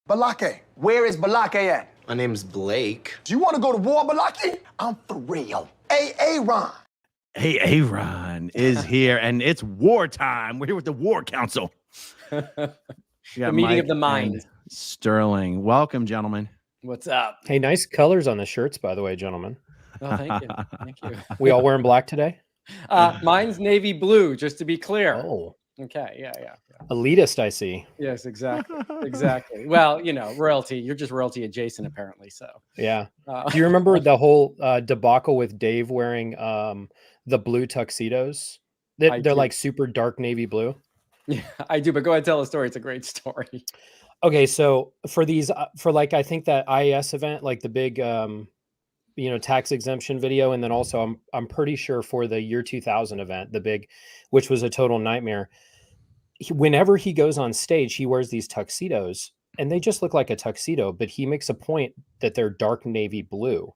Balake. Where is Balake at? My name's Blake. Do you want to go to war, Balake? I'm for real. Hey, Aaron. Hey, Aaron is here, and it's wartime. We're here with the War Council. The meeting of the mind. Sterling. Welcome, gentlemen. What's up? Hey, nice colors on the shirts, by the way, gentlemen. Oh, thank you. Thank you. We all wearing black today? Mine's navy blue, just to be clear. Oh. Okay, yeah. Elitist, I see. Yes, exactly. Exactly. Well, you know, royalty. You're just royalty adjacent, apparently. So yeah. Do you remember the whole debacle with Dave wearing the blue tuxedos? They're like super dark navy blue. Yeah, I do. But go ahead, tell the story. It's a great story. Okay, so for these, I think that IES event, like the big, tax exemption video, and then also I'm pretty sure for the year 2000 event, the big, which was a total nightmare. Whenever he goes on stage, he wears these tuxedos, and they just look like a tuxedo. But he makes a point that they're dark navy blue.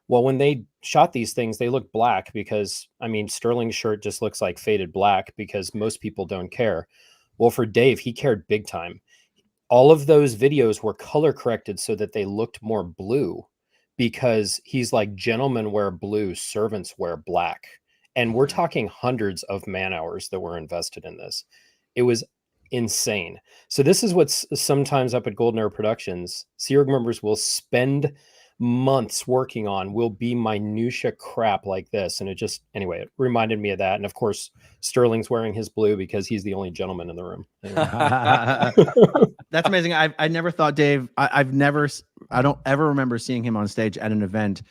Well, when they shot these things, they look black because, I mean, Sterling's shirt just looks like faded black because most people don't care. Well, for Dave, he cared big time. All of those videos were color corrected so that they looked more blue because he's like, gentlemen wear blue, servants wear black. And we're talking hundreds of man hours that were invested in this. It was insane. So this is what's sometimes up at Golden Era Productions. Sea Org members will spend months working on will be minutia crap like this. And it reminded me of that. And of course, Sterling's wearing his blue because he's the only gentleman in the room. Anyway. That's amazing. I never thought Dave, I don't ever remember seeing him on stage at an event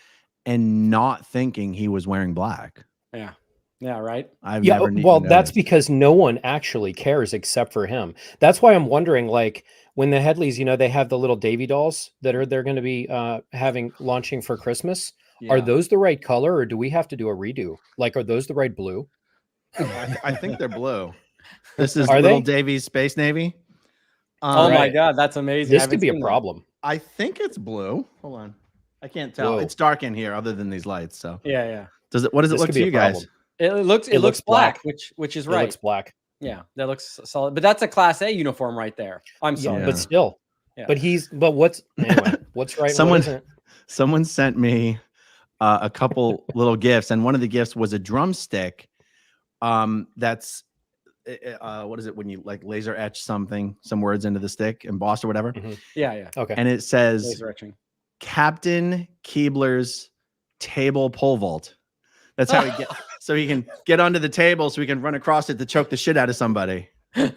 and not thinking he was wearing black. Yeah. Yeah, right. That's because no one actually cares except for him. That's why I'm wondering, like, when the Headleys, they have the little Davy dolls that they're going to be launching for Christmas. Yeah. Are those the right color, or do we have to do a redo? Like, are those the right blue? I think they're blue. This is little Davy's Space Navy. Oh my God, that's amazing. This could be a problem. I think it's blue. Hold on, I can't tell. Whoa. It's dark in here, other than these lights. So yeah. What does it look to you guys? It looks black, which is right. It looks black. Yeah, that looks solid. But that's a Class A uniform right there. I'm sorry, but still. Yeah. But what's right? Someone sent me a couple little gifts, and one of the gifts was a drumstick. That's what is it when you like laser etch some words into the stick, emboss or whatever? Mm-hmm. Yeah. Okay. And it says Captain Keebler's table pole vault. That's how he so he can get onto the table so he can run across it to choke the shit out of somebody. The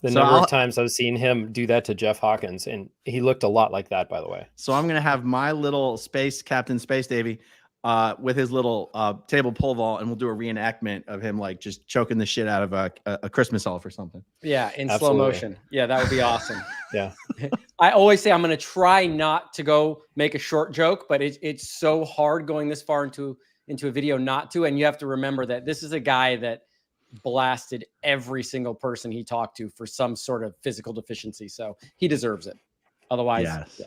number of times I've seen him do that to Jeff Hawkins, and he looked a lot like that, by the way. So I'm going to have my little Captain Space Davy with his little table pole vault, and we'll do a reenactment of him like just choking the shit out of a Christmas elf or something. Yeah, in slow motion. Yeah, that would be awesome. Yeah. I always say I'm going to try not to go make a short joke, but it's so hard going this far into a video not to. And you have to remember that this is a guy that blasted every single person he talked to for some sort of physical deficiency. So he deserves it. Otherwise, yes. Yeah.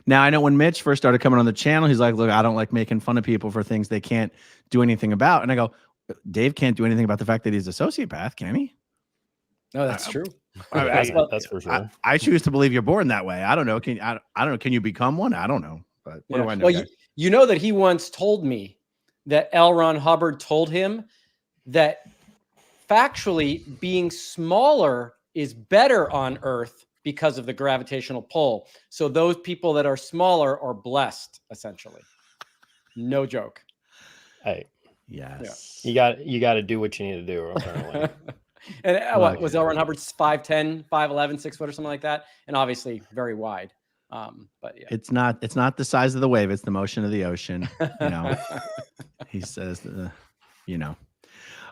Now, I know when Mitch first started coming on the channel, he's like, look, I don't like making fun of people for things they can't do anything about. And I go, Dave can't do anything about the fact that he's a sociopath, can he? No, that's true. That's for sure. I choose to believe you're born that way. I don't know. I don't know. Can you become one? I don't know. But what do I know? Well, you know that he once told me that L. Ron Hubbard told him that factually being smaller is better on Earth because of the gravitational pull. So those people that are smaller are blessed, essentially. No joke. Hey, yes. Yeah. You got to do what you need to do, apparently. And what was L. Ron Hubbard's 5'10", 5'11", 6 foot or something like that? And obviously very wide. But yeah, it's not the size of the wave, it's the motion of the ocean. He says, Well,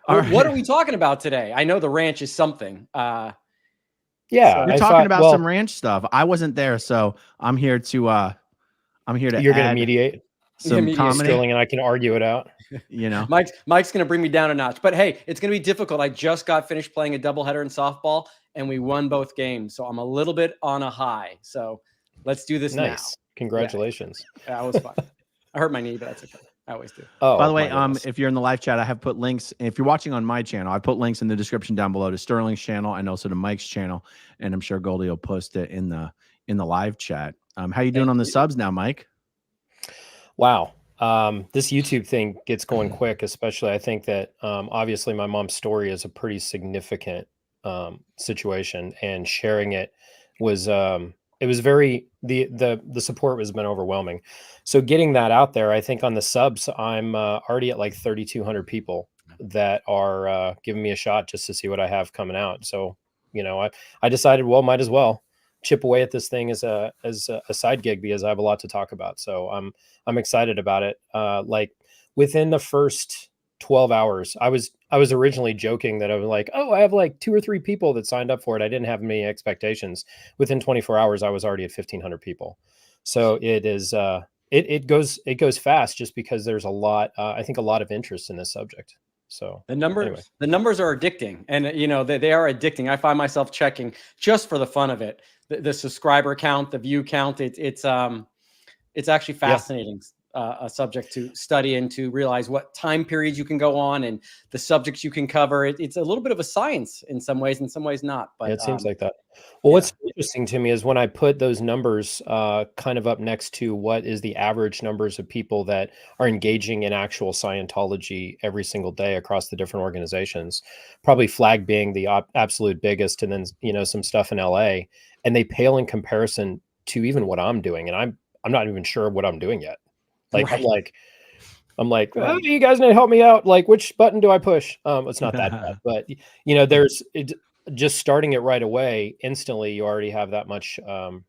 what are we talking about today? I know the ranch is something. Yeah, you're talking about some ranch stuff. I wasn't there, so I'm here to You're going to mediate some comedy. Sterling and I can argue it out. Mike's going to bring me down a notch, but hey, it's going to be difficult. I just got finished playing a doubleheader in softball, and we won both games, so I'm a little bit on a high. So let's do this now. Congratulations. Yeah, that was fun. I hurt my knee, but that's okay. I always do. Oh, By the way, my goodness. if you're in the live chat, I have put links. If you're watching on my channel, I put links in the description down below to Sterling's channel and also to Mike's channel, and I'm sure Goldie will post it in the live chat. How you doing Thank on the you. subs now, Mike? Wow. This YouTube thing gets going quick, especially I think that obviously my mom's story is a pretty significant situation, and sharing it was it was very the support has been overwhelming. So getting that out there, I think on the subs, I'm already at like 3,200 people that are giving me a shot just to see what I have coming out. So, you know, I decided, well, might as well chip away at this thing as a side gig, because I have a lot to talk about. So I'm excited about it. Like within the first 12 hours, I was originally joking that I was like, oh, I have like 2 or 3 people that signed up for it. I didn't have many expectations. Within 24 hours, I was already at 1,500 people. So it is, it goes fast, just because there's a lot, I think a lot of interest in this subject. So The numbers, anyway. the numbers are addicting, and you know they are addicting. I find myself checking just for the fun of it, the subscriber count, the view count. It's actually fascinating, a subject to study and to realize what time periods you can go on and the subjects you can cover. It's a little bit of a science in some ways not. But It seems like that. Well, what's interesting to me is when I put those numbers kind of up next to what is the average numbers of people that are engaging in actual Scientology every single day across the different organizations, probably Flag being the absolute biggest, and then, you know, some stuff in LA, and they pale in comparison to even what I'm doing. And I'm not even sure what I'm doing yet. Like, Right. I'm like, oh, you guys need to help me out. Like, which button do I push? It's not that bad, but you know, just starting it right away, instantly, you already have that much of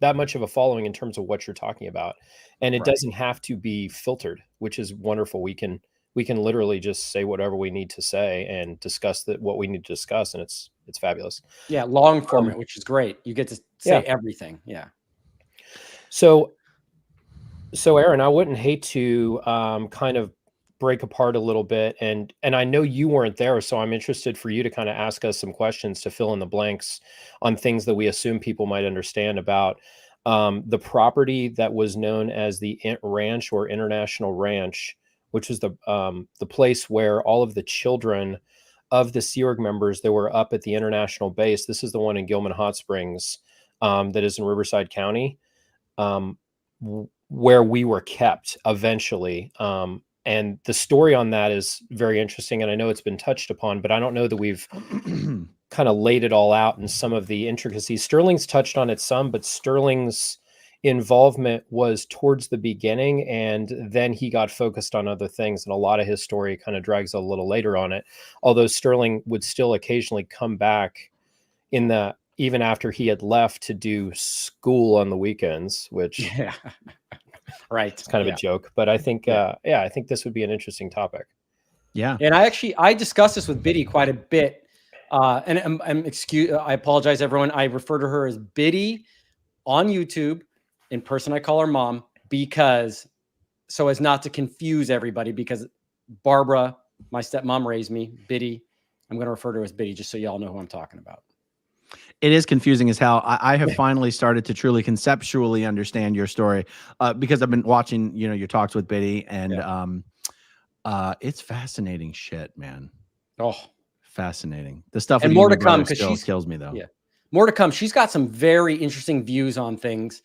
a following in terms of what you're talking about. And it doesn't have to be filtered, which is wonderful. We can literally just say whatever we need to say and discuss what we need to discuss. And it's fabulous. Yeah. Long format, which is great. You get to say everything. Yeah. So Aaron, I wouldn't hate to kind of break apart a little bit, and I know you weren't there, so I'm interested for you to kind of ask us some questions to fill in the blanks on things that we assume people might understand about the property that was known as the Ranch, or International Ranch, which was the place where all of the children of the Sea Org members that were up at the international base. This is the one in Gilman Hot Springs that is in Riverside County. Where we were kept eventually. And the story on that is very interesting. And I know it's been touched upon, but I don't know that we've kind of laid it all out in some of the intricacies. Sterling's touched on it some, but Sterling's involvement was towards the beginning, and then he got focused on other things. And a lot of his story kind of drags a little later on it. Although Sterling would still occasionally come back even after he had left to do school on the weekends, which right, it's kind of a joke, but I think, I think this would be an interesting topic. Yeah. And I discussed this with Biddy quite a bit. And I apologize, everyone. I refer to her as Biddy on YouTube. In person, I call her Mom, so as not to confuse everybody, because Barbara, my stepmom, raised me. Biddy, I'm going to refer to her as Biddy, just so y'all know who I'm talking about. It is confusing as hell. I have finally started to truly conceptually understand your story because I've been watching, you know, your talks with Biddy, and it's fascinating shit, man. Oh, fascinating. The stuff and with more to come, because still kills me though. Yeah, more to come. She's got some very interesting views on things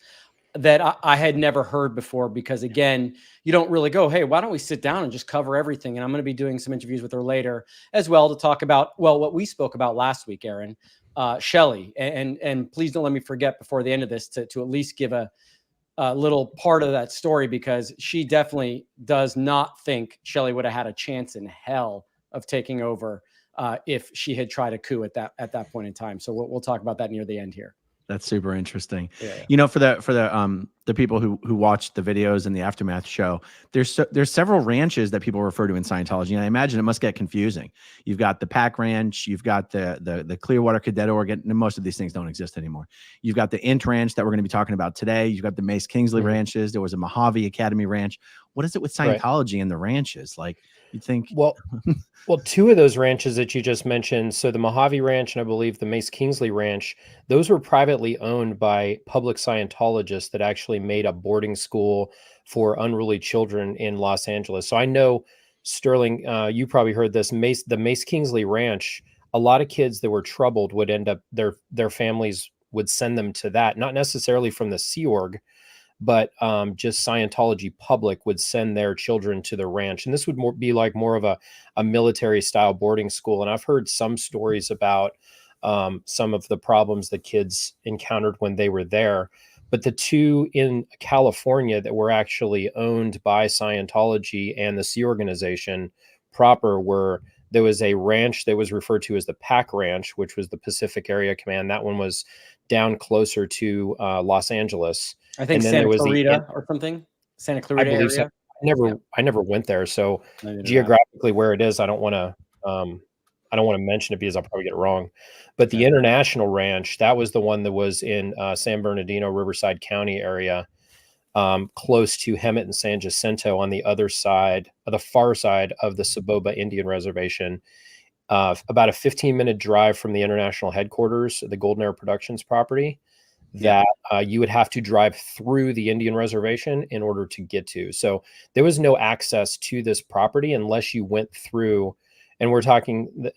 that I had never heard before, because again, you don't really go, hey, why don't we sit down and just cover everything? And I'm going to be doing some interviews with her later as well to talk about, well, what we spoke about last week, Aaron, Shelley. And please don't let me forget before the end of this to at least give a little part of that story, because she definitely does not think Shelley would have had a chance in hell of taking over if she had tried a coup at that point in time. So we'll talk about that near the end here. That's super interesting. Yeah. You know, for the people who watch the videos and the Aftermath show, there's several ranches that people refer to in Scientology, and I imagine it must get confusing. You've got the Pack Ranch, you've got the Clearwater Cadet Oregon, and most of these things don't exist anymore. You've got the Int Ranch that we're going to be talking about today. You've got the Mace Kingsley ranches. There was a Mojave Academy Ranch. What is it with Scientology and the ranches? Like, you'd think. Well, 2 of those ranches that you just mentioned, so the Mojave Ranch and I believe the Mace Kingsley Ranch, those were privately owned by public Scientologists that actually actually made a boarding school for unruly children in Los Angeles. So I know, Sterling, you probably heard this, the Mace Kingsley Ranch, a lot of kids that were troubled would end up, their families would send them to that, not necessarily from the Sea Org, but just Scientology public would send their children to the ranch. And this would be like more of a military style boarding school. And I've heard some stories about some of the problems the kids encountered when they were there. But the two in California that were actually owned by Scientology and the Sea Organization proper were, there was a ranch that was referred to as the Pac Ranch, which was the Pacific Area Command. That one was down closer to Los Angeles. I think Santa Clarita or something. Santa Clarita I believe area. So. I never went there. So Neither geographically where it is, I don't want to mention it because I'll probably get it wrong. But the International Ranch, that was the one that was in San Bernardino, Riverside County area, close to Hemet and San Jacinto on the other side, the far side of the Saboba Indian Reservation. About a 15-minute drive from the international headquarters, the Golden Era Productions property, that you would have to drive through the Indian Reservation in order to get to. So there was no access to this property unless you went through, and we're talking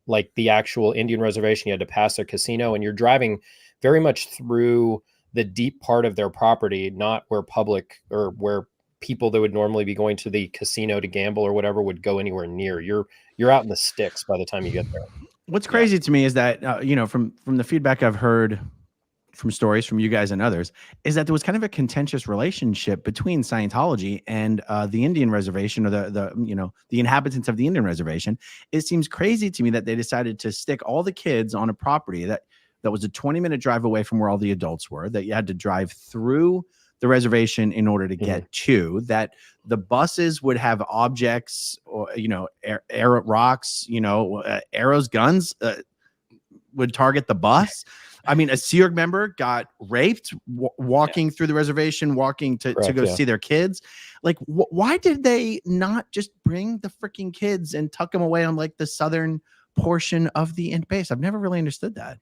like the actual Indian Reservation. You had to pass a casino, and you're driving very much through the deep part of their property, not where public or where people that would normally be going to the casino to gamble or whatever would go anywhere near. You're out in the sticks by the time you get there. What's crazy to me is that, you know, from the feedback I've heard from stories from you guys and others, is that there was kind of a contentious relationship between Scientology and the Indian reservation, or the inhabitants of the Indian reservation. It seems crazy to me that they decided to stick all the kids on a property that was a 20-minute drive away from where all the adults were, that you had to drive through the reservation in order to get to, that the buses would have objects, or, you know, arrow rocks, you know, arrows, guns would target the bus. I mean, a Sea Org member got raped walking through the reservation, walking to go see their kids. Like, why did they not just bring the freaking kids and tuck them away on like the southern portion of the Int base? I've never really understood that.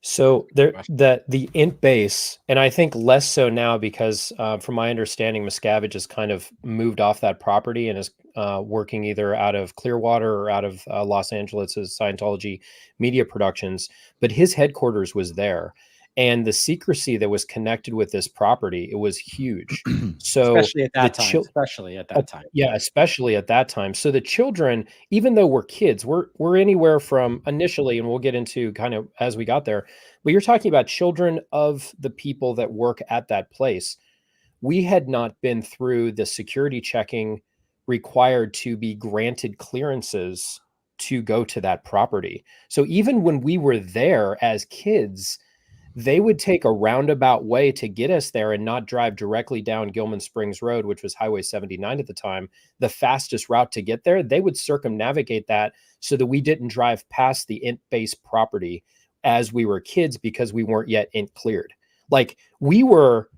So the Int base, and I think less so now because from my understanding, Miscavige has kind of moved off that property and is working either out of Clearwater or out of Los Angeles as Scientology Media Productions. But his headquarters was there. And the secrecy that was connected with this property, it was huge. So especially at that time. Yeah, especially at that time. So the children, even though we're kids, we're anywhere from initially, and we'll get into kind of as we got there, but you're talking about children of the people that work at that place. We had not been through the security checking required to be granted clearances to go to that property. So even when we were there as kids, they would take a roundabout way to get us there and not drive directly down Gilman Springs Road, which was Highway 79 at the time, the fastest route to get there. They would circumnavigate that so that we didn't drive past the Int base property as we were kids, because we weren't yet Int cleared. Like we were,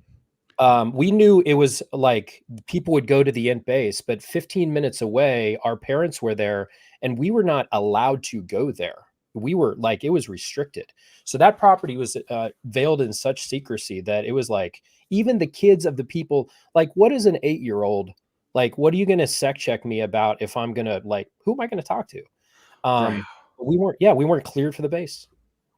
we knew it was like people would go to the Int base, but 15 minutes away, our parents were there and we were not allowed to go there. We were like, it was restricted. So that property was veiled in such secrecy that it was like, even the kids of the people, like, what is an 8-year-old? Like, what are you going to sec check me about if I'm going to, like, who am I going to talk to? We weren't cleared for the base.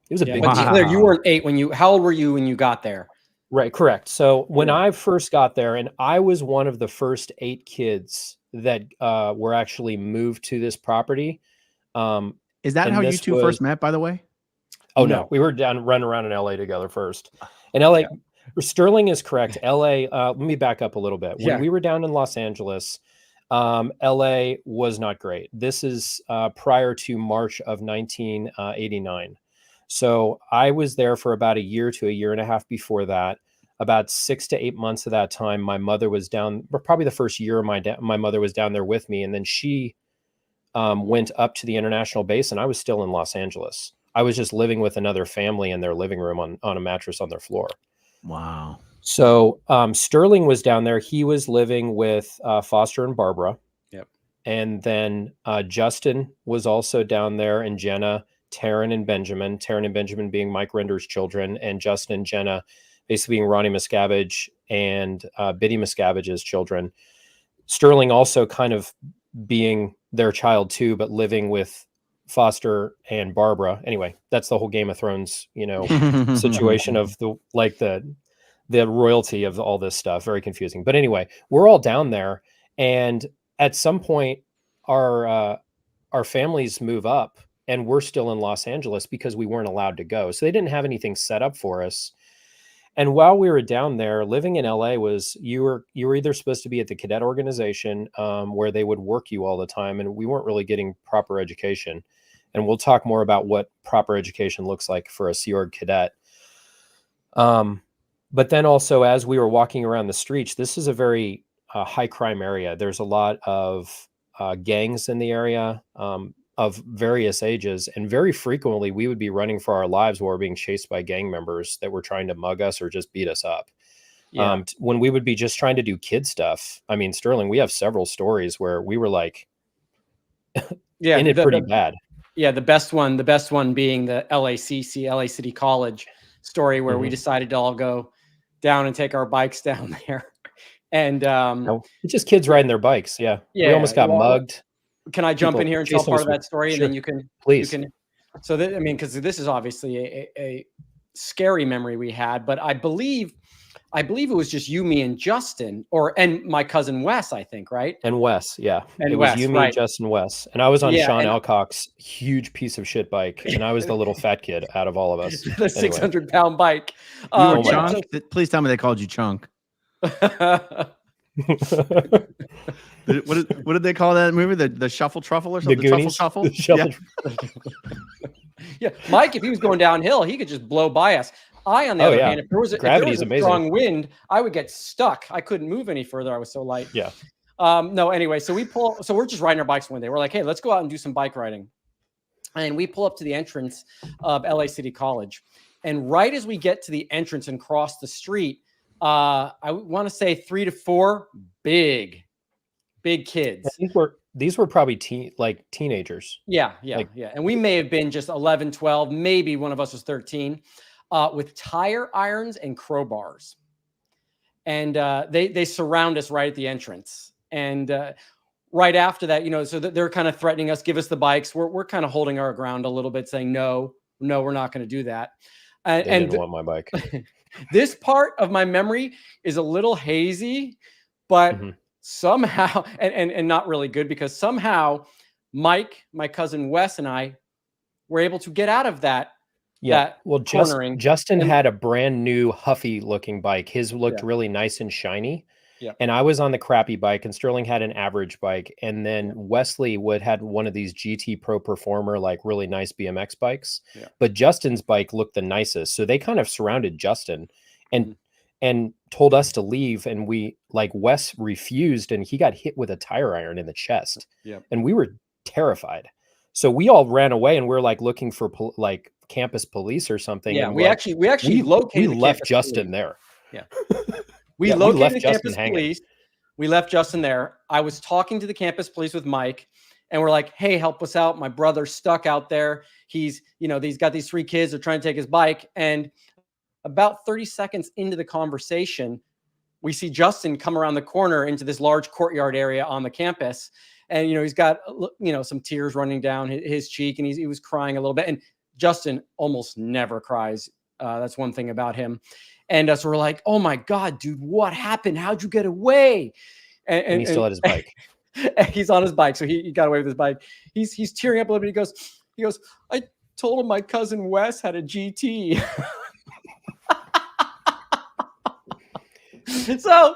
It was a big deal. Clear, you weren't 8 how old were you when you got there? Right. Correct. So when I first got there, and I was one of the first 8 kids that were actually moved to this property. Is that how you two first met, by the way? Oh, no. We were running around in LA together first. In LA, Sterling is correct. LA, let me back up a little bit. When we were down in Los Angeles, LA was not great. This is prior to March of 1989. So I was there for about a year to a year and a half before that. About 6 to 8 months of that time, my mother was down, probably the first year my mother was down there with me. And then she went up to the international base, and I was still in Los Angeles. I was just living with another family in their living room on a mattress on their floor. Wow. So Sterling was down there. He was living with Foster and Barbara. Yep. And then Justin was also down there, and Jenna, Taryn and Benjamin being Mike Render's children, and Justin and Jenna basically being Ronnie Miscavige and Biddy Miscavige's children. Sterling also kind of being their child too, but living with Foster and Barbara. Anyway, that's the whole Game of Thrones, situation of the royalty of all this stuff. Very confusing. But anyway, we're all down there, and at some point our families move up, and we're still in Los Angeles because we weren't allowed to go. So they didn't have anything set up for us. And while we were down there, living in LA was you were either supposed to be at the cadet organization, where they would work you all the time, and we weren't really getting proper education. And we'll talk more about what proper education looks like for a Sea Org cadet. But then also, as we were walking around the streets, this is a very high crime area. There's a lot of gangs in the area, of various ages, and very frequently we would be running for our lives while we're being chased by gang members that were trying to mug us or just beat us up. Yeah. When we would be just trying to do kid stuff. I mean, Sterling, we have several stories where we were like in it pretty bad. Yeah, the best one being the LACC, LA City College story, where we decided to all go down and take our bikes down there. And it's just kids riding their bikes. Yeah. We almost got mugged. Can I jump in here and tell part of that story? Sure. And then you can, please. So that, I mean, because this is obviously a scary memory we had, but I believe it was just you, me, and Justin, and my cousin Wes, I think, right? And Wes, yeah. And it Wes, was you, me, right. Justin, Wes. And I was on Sean Alcock's huge piece of shit bike, and I was the little fat kid out of all of us. The 600-pound bike. You were Chunk? Please tell me they called you Chunk. What did they call that movie? The Shuffle Truffle or something? The Goonies? Truffle Shuffle? Yeah. Mike, if he was going downhill, he could just blow by us. On the other hand, if there was a strong wind, I would get stuck. I couldn't move any further. I was so light. Yeah. No, anyway, so we're just riding our bikes one day. We're like, hey, let's go out and do some bike riding. And we pull up to the entrance of LA City College. And right as we get to the entrance and cross the street, I want to say 3 to 4 big kids. I think these were probably teenagers. Yeah. And we may have been just 11, 12, maybe one of us was 13, with tire irons and crowbars. And they surround us right at the entrance. And right after that, so they're kind of threatening us, give us the bikes. We're kind of holding our ground a little bit, saying, no, we're not going to do that. They didn't want my bike. This part of my memory is a little hazy, but somehow, and not really good, because somehow Mike, my cousin Wes, and I were able to get out of that. Yeah. Well, Justin had a brand new Huffy looking bike. His looked really nice and shiny. Yeah. And I was on the crappy bike, and Sterling had an average bike. And then Wesley had one of these GT Pro Performer, like really nice BMX bikes. Yeah. But Justin's bike looked the nicest. So they kind of surrounded Justin and told us to leave. And Wes refused, and he got hit with a tire iron in the chest. Yeah. And we were terrified. So we all ran away, and we're looking for campus police or something. Yeah, and we located. We left Justin there. Yeah. We located the campus police. We left Justin there. I was talking to the campus police with Mike, and we're like, hey, help us out. My brother's stuck out there. He's got these 3 kids. They're trying to take his bike. And about 30 seconds into the conversation, we see Justin come around the corner into this large courtyard area on the campus. And, he's got, some tears running down his cheek, and he was crying a little bit. And Justin almost never cries. That's one thing about him. And so we're like, oh my God, dude, what happened? How'd you get away? And he still had his bike. He's on his bike. So he got away with his bike. He's tearing up a little bit. He goes, I told him my cousin Wes had a GT. So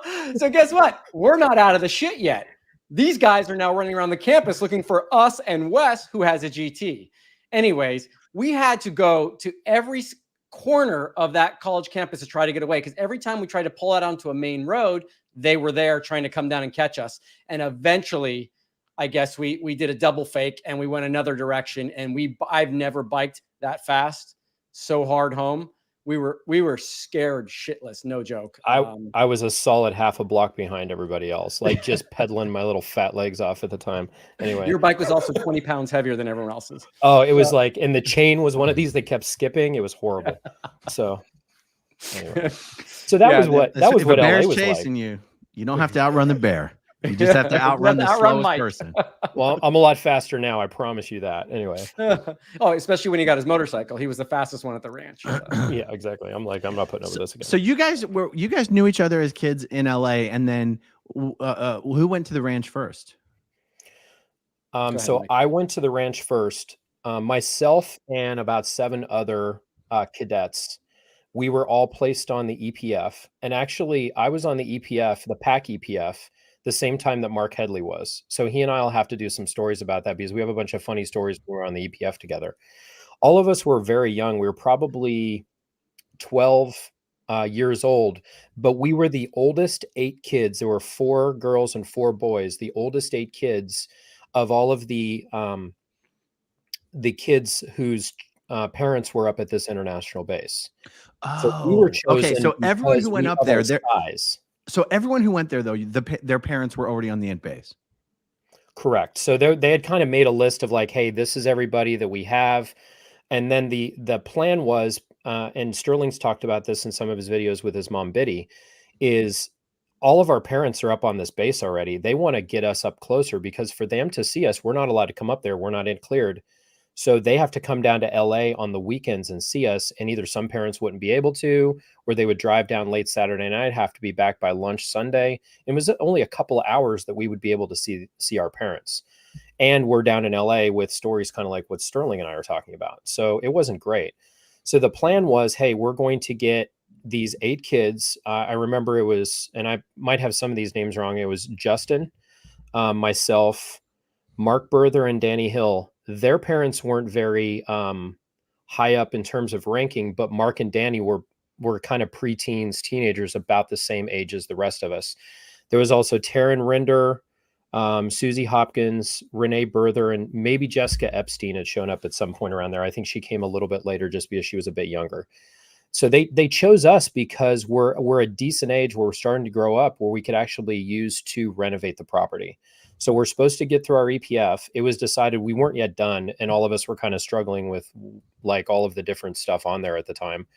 guess what? We're not out of the shit yet. These guys are now running around the campus looking for us and Wes, who has a GT. Anyways, we had to go to every corner of that college campus to try to get away, because every time we tried to pull out onto a main road, they were there trying to come down and catch us. And eventually, I guess we did a double fake and we went another direction. And I've never biked that fast so hard home. We were scared shitless, no joke. I was a solid half a block behind everybody else, just pedaling my little fat legs off at the time. Anyway, your bike was also 20 pounds heavier than everyone else's. Oh, it was and the chain was one of these that kept skipping. It was horrible. So Anyway, so that was what If a LA bear's was chasing like. you don't have to outrun the bear. You just have to outrun the outrun slowest Mike. person. Well, I'm a lot faster now. I promise you that. Anyway. Oh, especially when he got his motorcycle. He was the fastest one at the ranch. So. Yeah, exactly. I'm like, I'm not putting up with this again. So you guys knew each other as kids in LA, and then who went to the ranch first? So Mike. I went to the ranch first. Myself and about 7 other cadets. We were all placed on the EPF, and actually, I was on the EPF, the PAC EPF, the same time that Mark Headley was. So he and I'll have to do some stories about that because we have a bunch of funny stories when we were on the EPF together. All of us were very young. We were probably 12 years old, but we were the oldest 8 kids. There were 4 girls and 4 boys, the oldest 8 kids of all of the kids whose parents were up at this international base. So we were okay. chosen So everyone because who went we up of there, our size. so everyone who went there though, their parents were already on the int base. Correct. So they had kind of made a list of like, hey, this is everybody that we have. And then the plan was, and Sterling's talked about this in some of his videos with his mom, Biddy, is all of our parents are up on this base already. They want to get us up closer because for them to see us, we're not allowed to come up there. We're not in cleared. So they have to come down to LA on the weekends and see us. And either some parents wouldn't be able to, or they would drive down late Saturday night, have to be back by lunch Sunday. It was only a couple of hours that we would be able to see our parents. And we're down in LA with stories kind of like what Sterling and I are talking about. So it wasn't great. So the plan was, hey, we're going to get these 8 kids. I remember it was, and I might have some of these names wrong. It was Justin, myself, Mark Berther, and Danny Hill. Their parents weren't very high up in terms of ranking, but Mark and Danny were kind of preteens, teenagers, about the same age as the rest of us. There was also Taryn Rinder, Susie Hopkins, Renee Berther, and maybe Jessica Epstein had shown up at some point around there. I think she came a little bit later just because she was a bit younger. So they chose us because we're a decent age where we're starting to grow up, where we could actually use to renovate the property. So we're supposed to get through our EPF. It was decided we weren't yet done, and all of us were kind of struggling with like all of the different stuff on there at the time.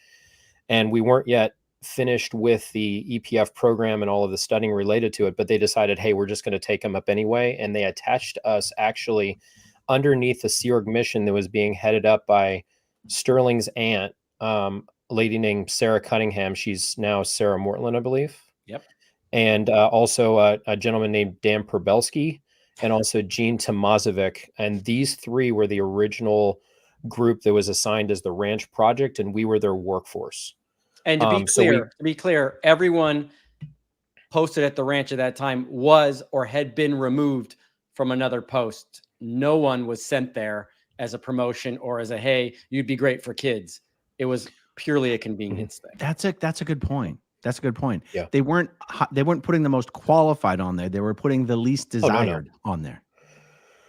And we weren't yet finished with the EPF program and all of the studying related to it, but they decided, hey, we're just going to take them up anyway. And they attached us actually underneath the Sea Org mission that was being headed up by Sterling's aunt, a lady named Sarah Cunningham. She's now Sarah Mortland, I believe. Yep. And also a gentleman named Dan Probelski, and also Gene Tomazovic. And these 3 were the original group that was assigned as the ranch project, and we were their workforce. And to be clear, everyone posted at the ranch at that time was or had been removed from another post. No one was sent there as a promotion or as a, hey, you'd be great for kids. It was purely a convenience thing. That's a good point. That's a good point. Yeah. They weren't putting the most qualified on there. They were putting the least desired on there.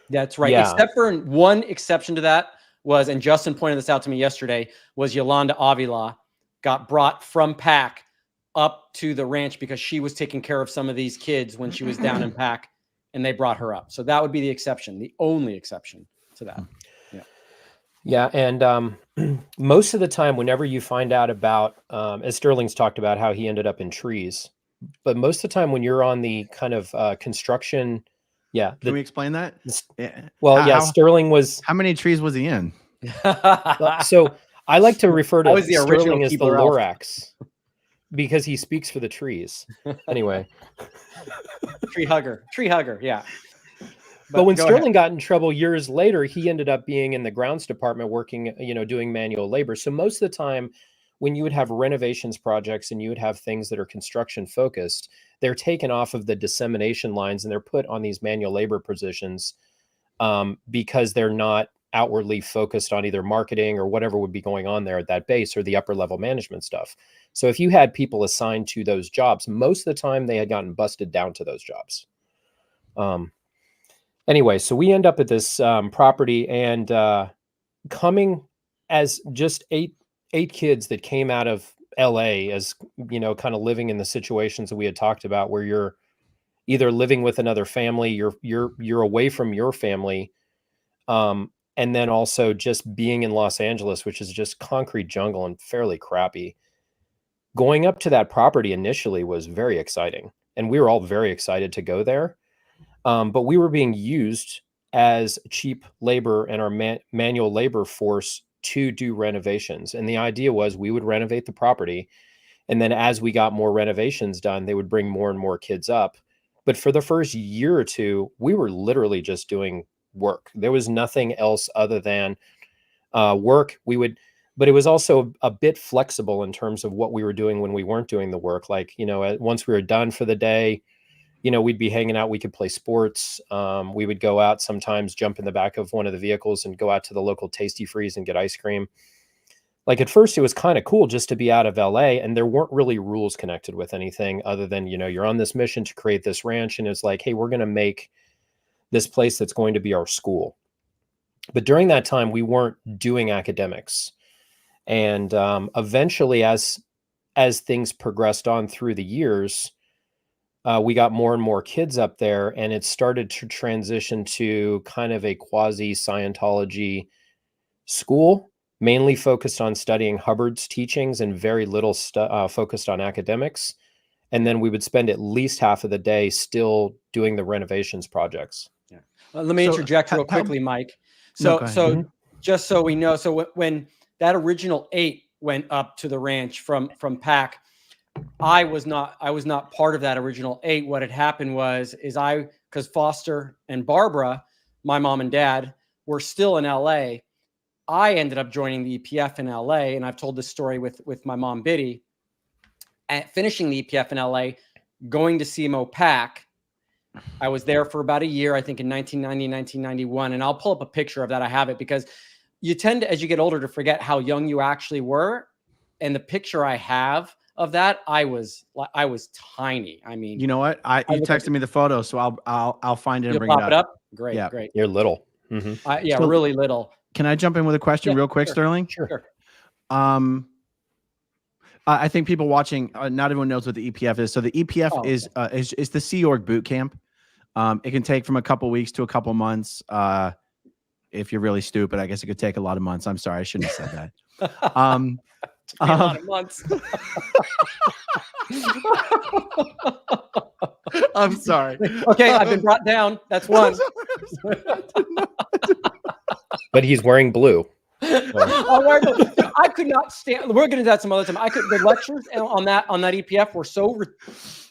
That's right. Yeah. Except for one exception to that was, and Justin pointed this out to me yesterday, was Yolanda Avila got brought from PAC up to the ranch because she was taking care of some of these kids when she was down in PAC, and they brought her up. So that would be the exception, the only exception to that. Yeah. And most of the time, whenever you find out about, as Sterling's talked about how he ended up in trees, but most of the time when you're on the kind of construction, yeah. Can we explain that? Well, Sterling was. How many trees was he in? So I like to refer to Sterling as the Lorax because he speaks for the trees. Anyway. Tree hugger. Yeah. But when Sterling got in trouble years later, he ended up being in the grounds department working, doing manual labor. So most of the time when you would have renovations projects and you would have things that are construction focused, they're taken off of the dissemination lines and they're put on these manual labor positions because they're not outwardly focused on either marketing or whatever would be going on there at that base or the upper level management stuff. So if you had people assigned to those jobs, most of the time they had gotten busted down to those jobs. Anyway, so we end up at this property and coming as just eight kids that came out of LA as, kind of living in the situations that we had talked about where you're either living with another family, you're away from your family, and then also just being in Los Angeles, which is just concrete jungle and fairly crappy. going up to that property initially was very exciting, and we were all very excited to go there. But we were being used as cheap labor and our manual labor force to do renovations. And the idea was we would renovate the property, and then as we got more renovations done, they would bring more and more kids up. But for the first year or two, we were literally just doing work. There was nothing else other than work. But it was also a bit flexible in terms of what we were doing when we weren't doing the work. Like, once we were done for the day, we'd be hanging out. We could play sports. We would go out sometimes, jump in the back of one of the vehicles and go out to the local Tasty Freeze and get ice cream. Like, at first it was kind of cool just to be out of LA, and there weren't really rules connected with anything other than, you're on this mission to create this ranch. And it's like, hey, we're going to make this place that's going to be our school. But during that time, we weren't doing academics. And eventually, as things progressed on through the years, we got more and more kids up there, and it started to transition to kind of a quasi Scientology school, mainly focused on studying Hubbard's teachings and very little focused on academics. And then we would spend at least half of the day still doing the renovations projects. Yeah. Let me interject real quickly, Mike. So just so we know, so when that original 8 went up to the ranch from PAC, I was not part of that original 8. What had happened was because Foster and Barbara, my mom and dad, were still in LA. I ended up joining the EPF in LA, and I've told this story with my mom Biddy. At finishing the EPF in LA, going to CMO PAC, I was there for about a year, I think in 1990, 1991, and I'll pull up a picture of that. I have it because you tend to, as you get older, to forget how young you actually were. And the picture I have of that, I was tiny. I mean, you know what? You texted me the photo, so I'll find it and bring it up. Great, yeah. Great. You're little. Mm-hmm. So, really little. Can I jump in with a question real quick, Sterling? Sure. I think people watching, not everyone knows what the EPF is. So the EPF is the Sea Org boot camp. It can take from a couple weeks to a couple months. If you're really stupid, I guess it could take a lot of months. I'm sorry, I shouldn't have said that. A lot of months. I'm sorry. Okay, I've been brought down. That's one. But he's wearing blue. I could not stand. We're going to do that some other time. The lectures on that EPF were so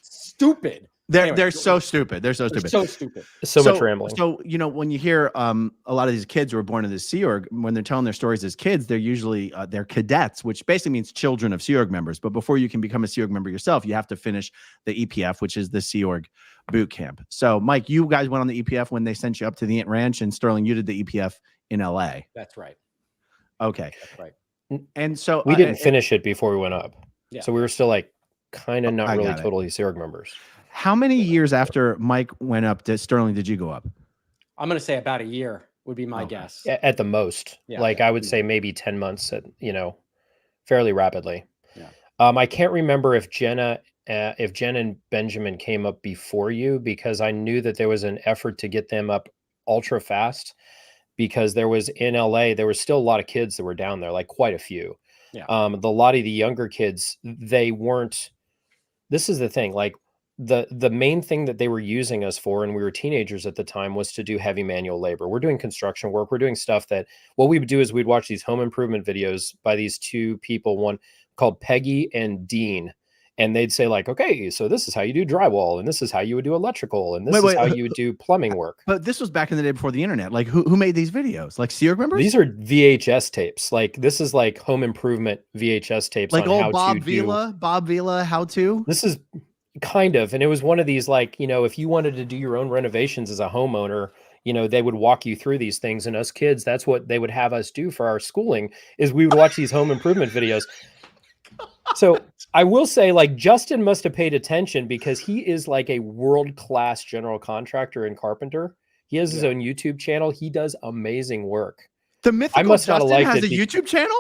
stupid. They're so stupid. They're so stupid. So stupid. So much rambling. So, when you hear a lot of these kids who were born in the Sea Org, when they're telling their stories as kids, they're usually they're cadets, which basically means children of Sea Org members. But before you can become a Sea Org member yourself, you have to finish the EPF, which is the Sea Org boot camp. So, Mike, you guys went on the EPF when they sent you up to the Ant Ranch, and Sterling, you did the EPF in LA. That's right. Okay. That's right. And so we didn't finish it before we went up. Yeah. So we were still like kind of not really totally Sea Org members. How many years after Mike went up, Sterling, did you go up? I'm going to say about a year would be my guess. At the most. Yeah. Like I would say maybe 10 months fairly rapidly. Yeah. I can't remember if Jen and Benjamin came up before you, because I knew that there was an effort to get them up ultra fast, because there was in LA, there was still a lot of kids that were down there, like quite a few. Yeah. A lot of the younger kids, they weren't, this is the thing, like the main thing that they were using us for, and we were teenagers at the time, was to do heavy manual labor. We're doing construction work. We're doing stuff that what we would do is we'd watch these home improvement videos by these two people, one called Peggy and Dean. And they'd say like, okay, so this is how you do drywall, and this is how you would do electrical, and this is how you would do plumbing work. But this was back in the day before the internet. Like who made these videos? Like Sea Org members? These are VHS tapes. Like this is like home improvement VHS tapes. Like on old how Bob to Vila, how to? This is kind of, and it was one of these, like, if you wanted to do your own renovations as a homeowner, they would walk you through these things. And us kids, that's what they would have us do for our schooling, is we would watch these home improvement videos. So I will say, like, Justin must have paid attention, because he is like a world-class general contractor and carpenter. He has his own YouTube channel. He does amazing work. The mythical Justin has a YouTube channel?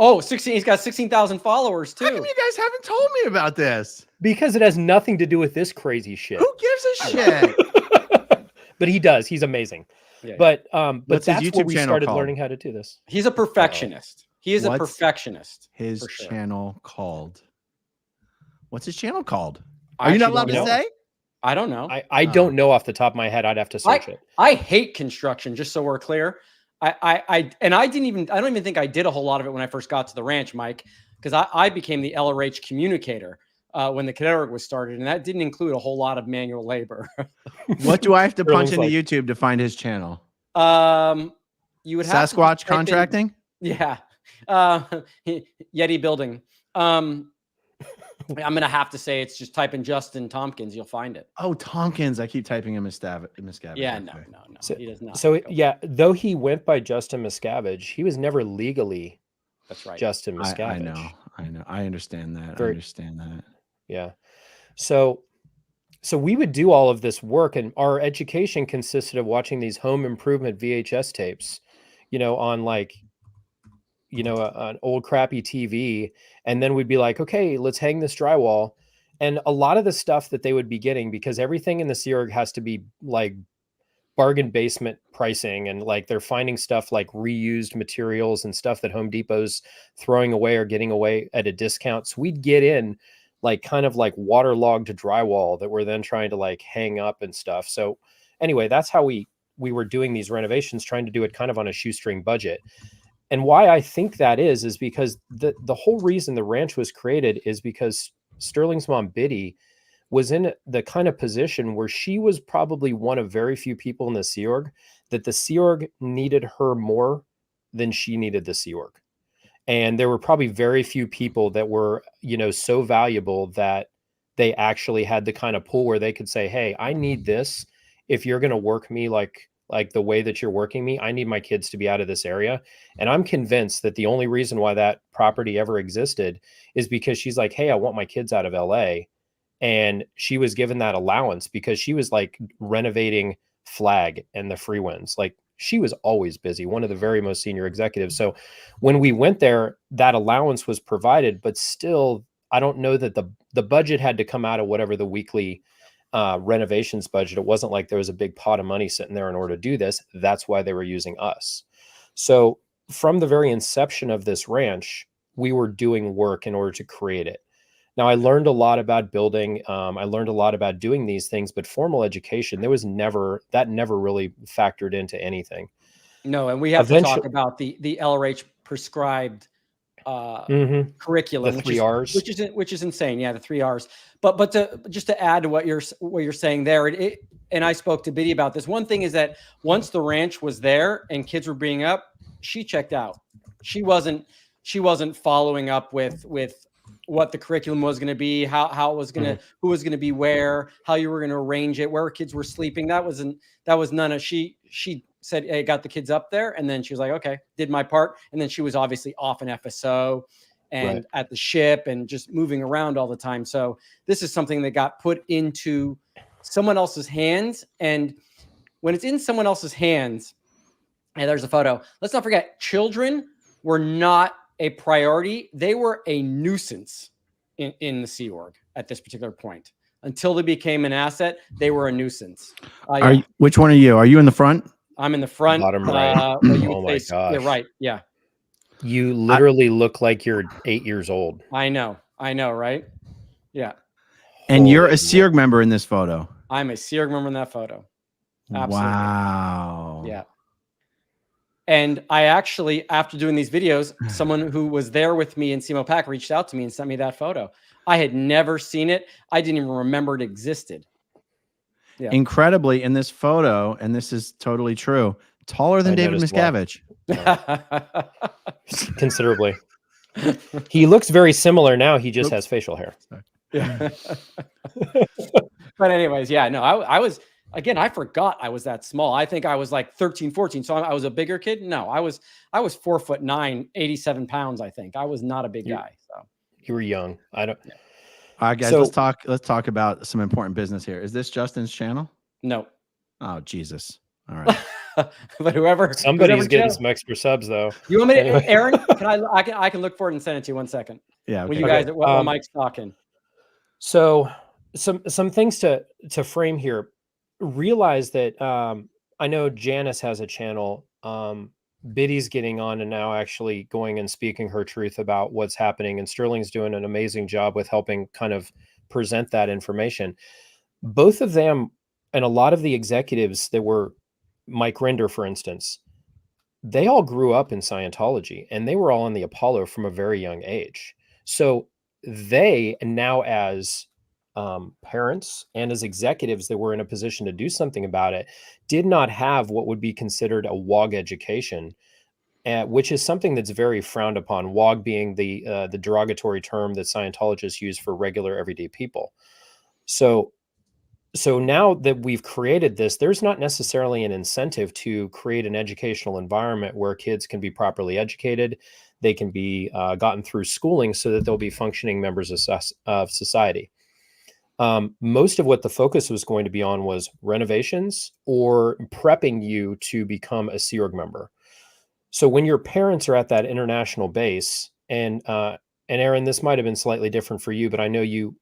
Oh, 16. He's got 16,000 followers too. How come you guys haven't told me about this? Because it has nothing to do with this crazy shit. Who gives a shit? But he does. He's amazing. Yeah. But What's that's his YouTube where we channel started called? learning how to do this. He's a perfectionist. He is a What's perfectionist. His channel called? What's his channel called? I Are you not actually allowed don't to know. say? I don't know. I don't know off the top of my head. I'd have to search it. I hate construction, just so we're clear. I don't even think I did a whole lot of it when I first got to the ranch, Mike, because I became the LRH communicator when the Connecticut was started, and that didn't include a whole lot of manual labor. What do I have to punch Sterling's into YouTube to find his channel? You would have to Sasquatch just type in- contracting? yeah. Yeti building. I'm gonna have to say it's just type in Justin Tompkins, you'll find it. Oh, Tompkins. I keep typing in Miscavige. Yeah, Okay. no. So, He does not. So yeah, though he went by Justin Miscavige, he was never legally That's right. Justin Miscavige. I know. I understand that. Very- I understand that. Yeah. So we would do all of this work, and our education consisted of watching these home improvement VHS tapes, on like, an old crappy TV. And then we'd be like, okay, let's hang this drywall. And a lot of the stuff that they would be getting, because everything in the Sea Org has to be like bargain basement pricing, and like they're finding stuff like reused materials and stuff that Home Depot's throwing away or getting away at a discount. So we'd get in like kind of like waterlogged drywall that we're then trying to like hang up and stuff. So anyway, that's how we were doing these renovations, trying to do it kind of on a shoestring budget. And why I think that is because the whole reason the ranch was created is because Sterling's mom, Biddy, was in the kind of position where she was probably one of very few people in the Sea Org that the Sea Org needed her more than she needed the Sea Org. And there were probably very few people that were, so valuable that they actually had the kind of pull where they could say, hey, I need this. If you're going to work me like the way that you're working me, I need my kids to be out of this area. And I'm convinced that the only reason why that property ever existed is because she's like, hey, I want my kids out of LA. And she was given that allowance because she was like renovating Flag and the Free Winds. Like she was always busy, one of the very most senior executives. So when we went there, that allowance was provided, but still, I don't know that the budget had to come out of whatever the weekly renovations budget. It wasn't like there was a big pot of money sitting there in order to do this. That's why they were using us. So from the very inception of this ranch, we were doing work in order to create it. Now, I learned a lot about building. I learned a lot about doing these things, but formal education, never really factored into anything. No, and we have to talk about the LRH prescribed curriculum, the 3 R's, which is insane. Yeah, the 3 R's. But to add to what you're saying there, and I spoke to Biddy about this. One thing is that once the ranch was there and kids were being up, she checked out. She wasn't following up with what the curriculum was going to be, how it was going to, who was going to be where, how you were going to arrange it, where kids were sleeping. That was none of, she said, hey, got the kids up there. And then she was like, okay, did my part. And then she was obviously off in FSO and at the ship and just moving around all the time. So this is something that got put into someone else's hands. And when it's in someone else's hands, and there's a photo, let's not forget, children were not a priority. They were a nuisance in the Sea Org at this particular point. Until they became an asset, they were a nuisance. Which one are you? Are you in the front? I'm in the front. Bottom right. Oh my gosh. Yeah, right. Yeah. You literally look like you're 8 years old. I know, right? Yeah. And you're a Sea Org member in this photo. I'm a Sea Org member in that photo. Absolutely. Wow. Yeah. And I actually, after doing these videos, someone who was there with me in CMO Pack reached out to me and sent me that photo. I had never seen it. I didn't even remember it existed. Yeah. Incredibly, in this photo, and this is totally true, taller than David Miscavige. Considerably. He looks very similar now. He just has facial hair. Yeah. But anyways, yeah, no, I was, again, I forgot I was that small. I think I was like 13, 14. So I was a bigger kid. No, I was 4'9", 87 pounds. I think I was not a big guy. So you were young. I don't. Yeah. All right, guys, let's talk about some important business here. Is this Justin's channel? No. Oh, Jesus. All right. But somebody's getting some extra subs though. You want me to, Aaron? I can look for it and send it to you 1 second. Yeah. Okay. When you guys, while Mike's talking. So some things to frame here. Realize that I know Janice has a channel. Biddy's getting on and now actually going and speaking her truth about what's happening. And Sterling's doing an amazing job with helping kind of present that information. Both of them and a lot of the executives that were Mike Rinder, for instance, they all grew up in Scientology and they were all on the Apollo from a very young age. So they now, as parents and as executives that were in a position to do something about it, did not have what would be considered a WOG education, which is something that's very frowned upon. WOG being the derogatory term that Scientologists use for regular everyday people. So now that we've created this, there's not necessarily an incentive to create an educational environment where kids can be properly educated. They can be gotten through schooling so that they'll be functioning members of society. Most of what the focus was going to be on was renovations or prepping you to become a Sea Org member. So when your parents are at that international base, and Aaron, this might have been slightly different for you, but I know you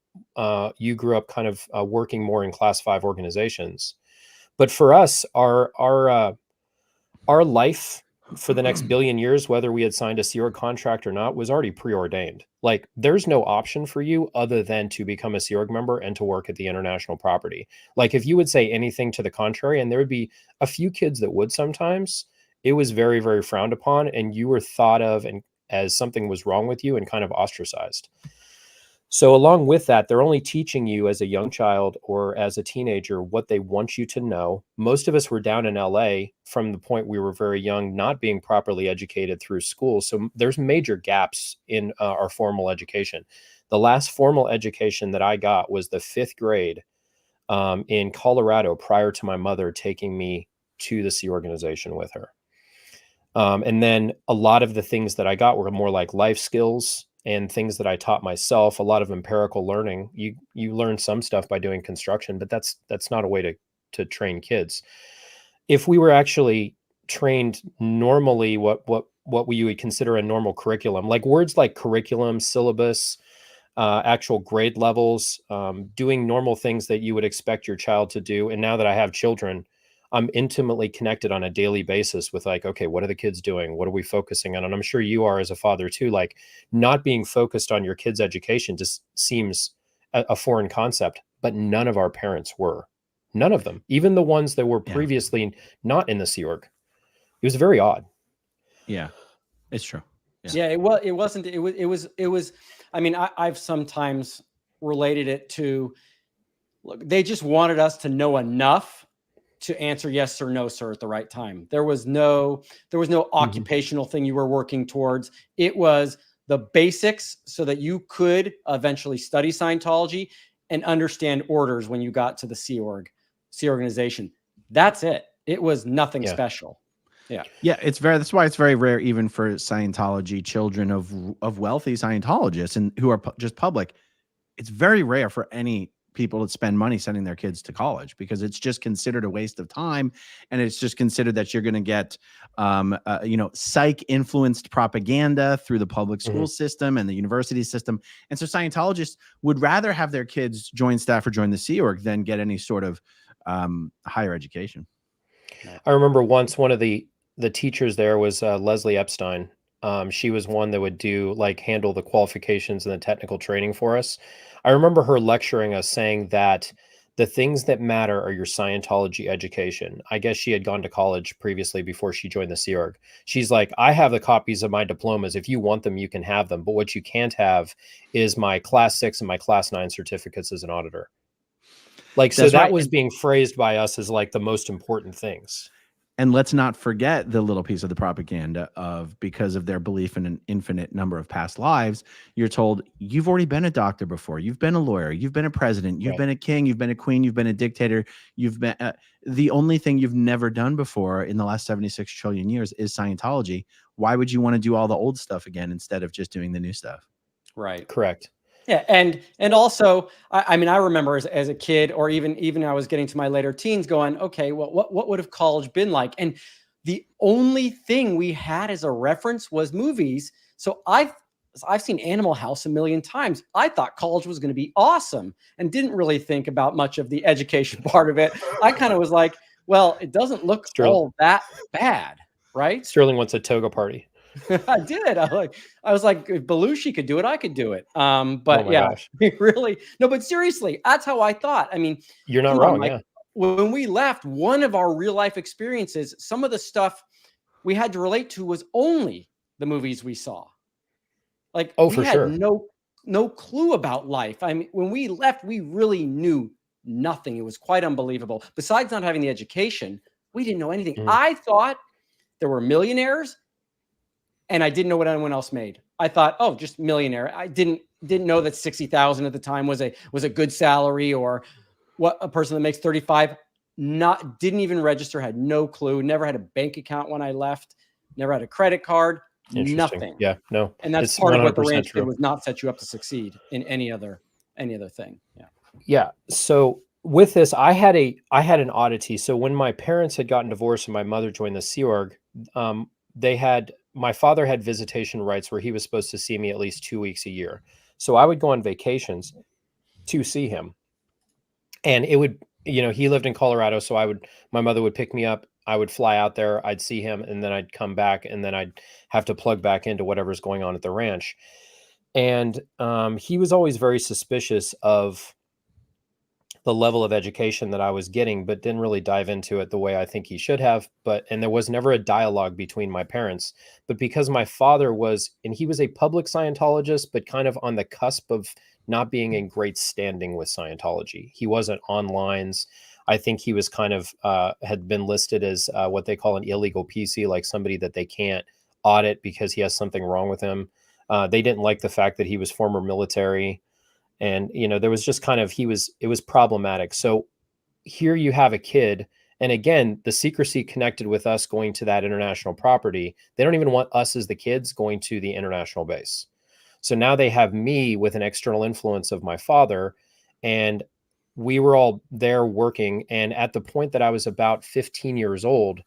grew up kind of working more in Class 5 organizations. But for us, our life for the next billion years, whether we had signed a Sea Org contract or not, was already preordained. Like, there's no option for you other than to become a Sea Org member and to work at the international property. Like, if you would say anything to the contrary, and there would be a few kids that would sometimes, it was very, very frowned upon, and you were thought of and as something was wrong with you and kind of ostracized. So along with that, they're only teaching you as a young child or as a teenager what they want you to know. Most of us were down in LA from the point we were very young, not being properly educated through school. So there's major gaps in our formal education. The last formal education that I got was the 5th grade in Colorado, prior to my mother taking me to the Sea Organization with her. And then a lot of the things that I got were more like life skills and things that I taught myself, a lot of empirical learning. You learn some stuff by doing construction, but that's not a way to train kids. If we were actually trained normally, what we would consider a normal curriculum, like words like curriculum, syllabus, actual grade levels, doing normal things that you would expect your child to do. And now that I have children, I'm intimately connected on a daily basis with, like, okay, what are the kids doing? What are we focusing on? And I'm sure you are as a father too. Like, not being focused on your kids' education just seems a foreign concept, but none of our parents were. None of them, even the ones that were previously not in the Sea Org. It was very odd. Yeah, it's true. Yeah, it was. I mean, I've sometimes related it to, look, they just wanted us to know enough to answer yes or no, sir, at the right time. There was no occupational thing you were working towards. It was the basics so that you could eventually study Scientology and understand orders when you got to the Sea Organization. That's it. It was nothing special. Yeah. Yeah. That's why it's very rare, even for Scientology children of wealthy Scientologists and who are just public. It's very rare for any people to spend money sending their kids to college, because it's just considered a waste of time. And it's just considered that you're going to get, psych influenced propaganda through the public school system and the university system. And so Scientologists would rather have their kids join staff or join the Sea Org than get any sort of higher education. I remember once one of the teachers there was Leslie Epstein. She was one that would handle the qualifications and the technical training for us. I remember her lecturing us, saying that the things that matter are your Scientology education. I guess she had gone to college previously before she joined the Sea Org. She's like, I have the copies of my diplomas. If you want them, you can have them. But what you can't have is my Class 6 and my Class 9 certificates as an auditor. So that was being phrased by us as like the most important things. And let's not forget the little piece of the propaganda of, because of their belief in an infinite number of past lives, you're told you've already been a doctor before. You've been a lawyer. You've been a president. You've been a king. You've been a queen. You've been a dictator. You've been the only thing you've never done before in the last 76 trillion years is Scientology. Why would you want to do all the old stuff again instead of just doing the new stuff? Right. Correct. Yeah. And also, I mean, I remember as a kid, or even I was getting to my later teens, going, okay, well, what would have college been like? And the only thing we had as a reference was movies. So I've seen Animal House a million times. I thought college was going to be awesome and didn't really think about much of the education part of it. I kind of was like, well, it doesn't look all that bad, right? Sterling wants a toga party. I did. I was like, if Belushi could do it, I could do it. Oh But my yeah, gosh. really, no, but seriously, that's how I thought. I mean, You're not come on, wrong. Mike. Yeah. When we left, one of our real life experiences, some of the stuff we had to relate to was only the movies we saw. Like, Oh, we for had sure. no clue about life. I mean, when we left, we really knew nothing. It was quite unbelievable. Besides not having the education, we didn't know anything. Mhm. I thought there were millionaires, and I didn't know what anyone else made. I thought, oh, just millionaire. I didn't know that 60,000 at the time was a good salary, or what a person that makes 35 didn't even register, had no clue, never had a bank account when I left, never had a credit card, Interesting. nothing. Yeah, no. And that's It's part of what the 100% ranch true. did, was not set you up to succeed in any other thing. Yeah. Yeah. So with this, I had an oddity. So when my parents had gotten divorced and my mother joined the Sea Org, my father had visitation rights where he was supposed to see me at least 2 weeks a year. So I would go on vacations to see him. And it would, he lived in Colorado. So my mother would pick me up. I would fly out there, I'd see him, and then I'd come back, and then I'd have to plug back into whatever's going on at the ranch. And he was always very suspicious of the level of education that I was getting, but didn't really dive into it the way I think he should have. And there was never a dialogue between my parents. But because my father he was a public Scientologist, but kind of on the cusp of not being in great standing with Scientology. He wasn't on lines. I think he was kind of had been listed as what they call an illegal PC, like somebody that they can't audit because he has something wrong with him. They didn't like the fact that he was former military. And, there was just kind of, it was problematic. So here you have a kid. And again, the secrecy connected with us going to that international property. They don't even want us as the kids going to the international base. So now they have me with an external influence of my father. And we were all there working. And at the point that I was about 15 years old,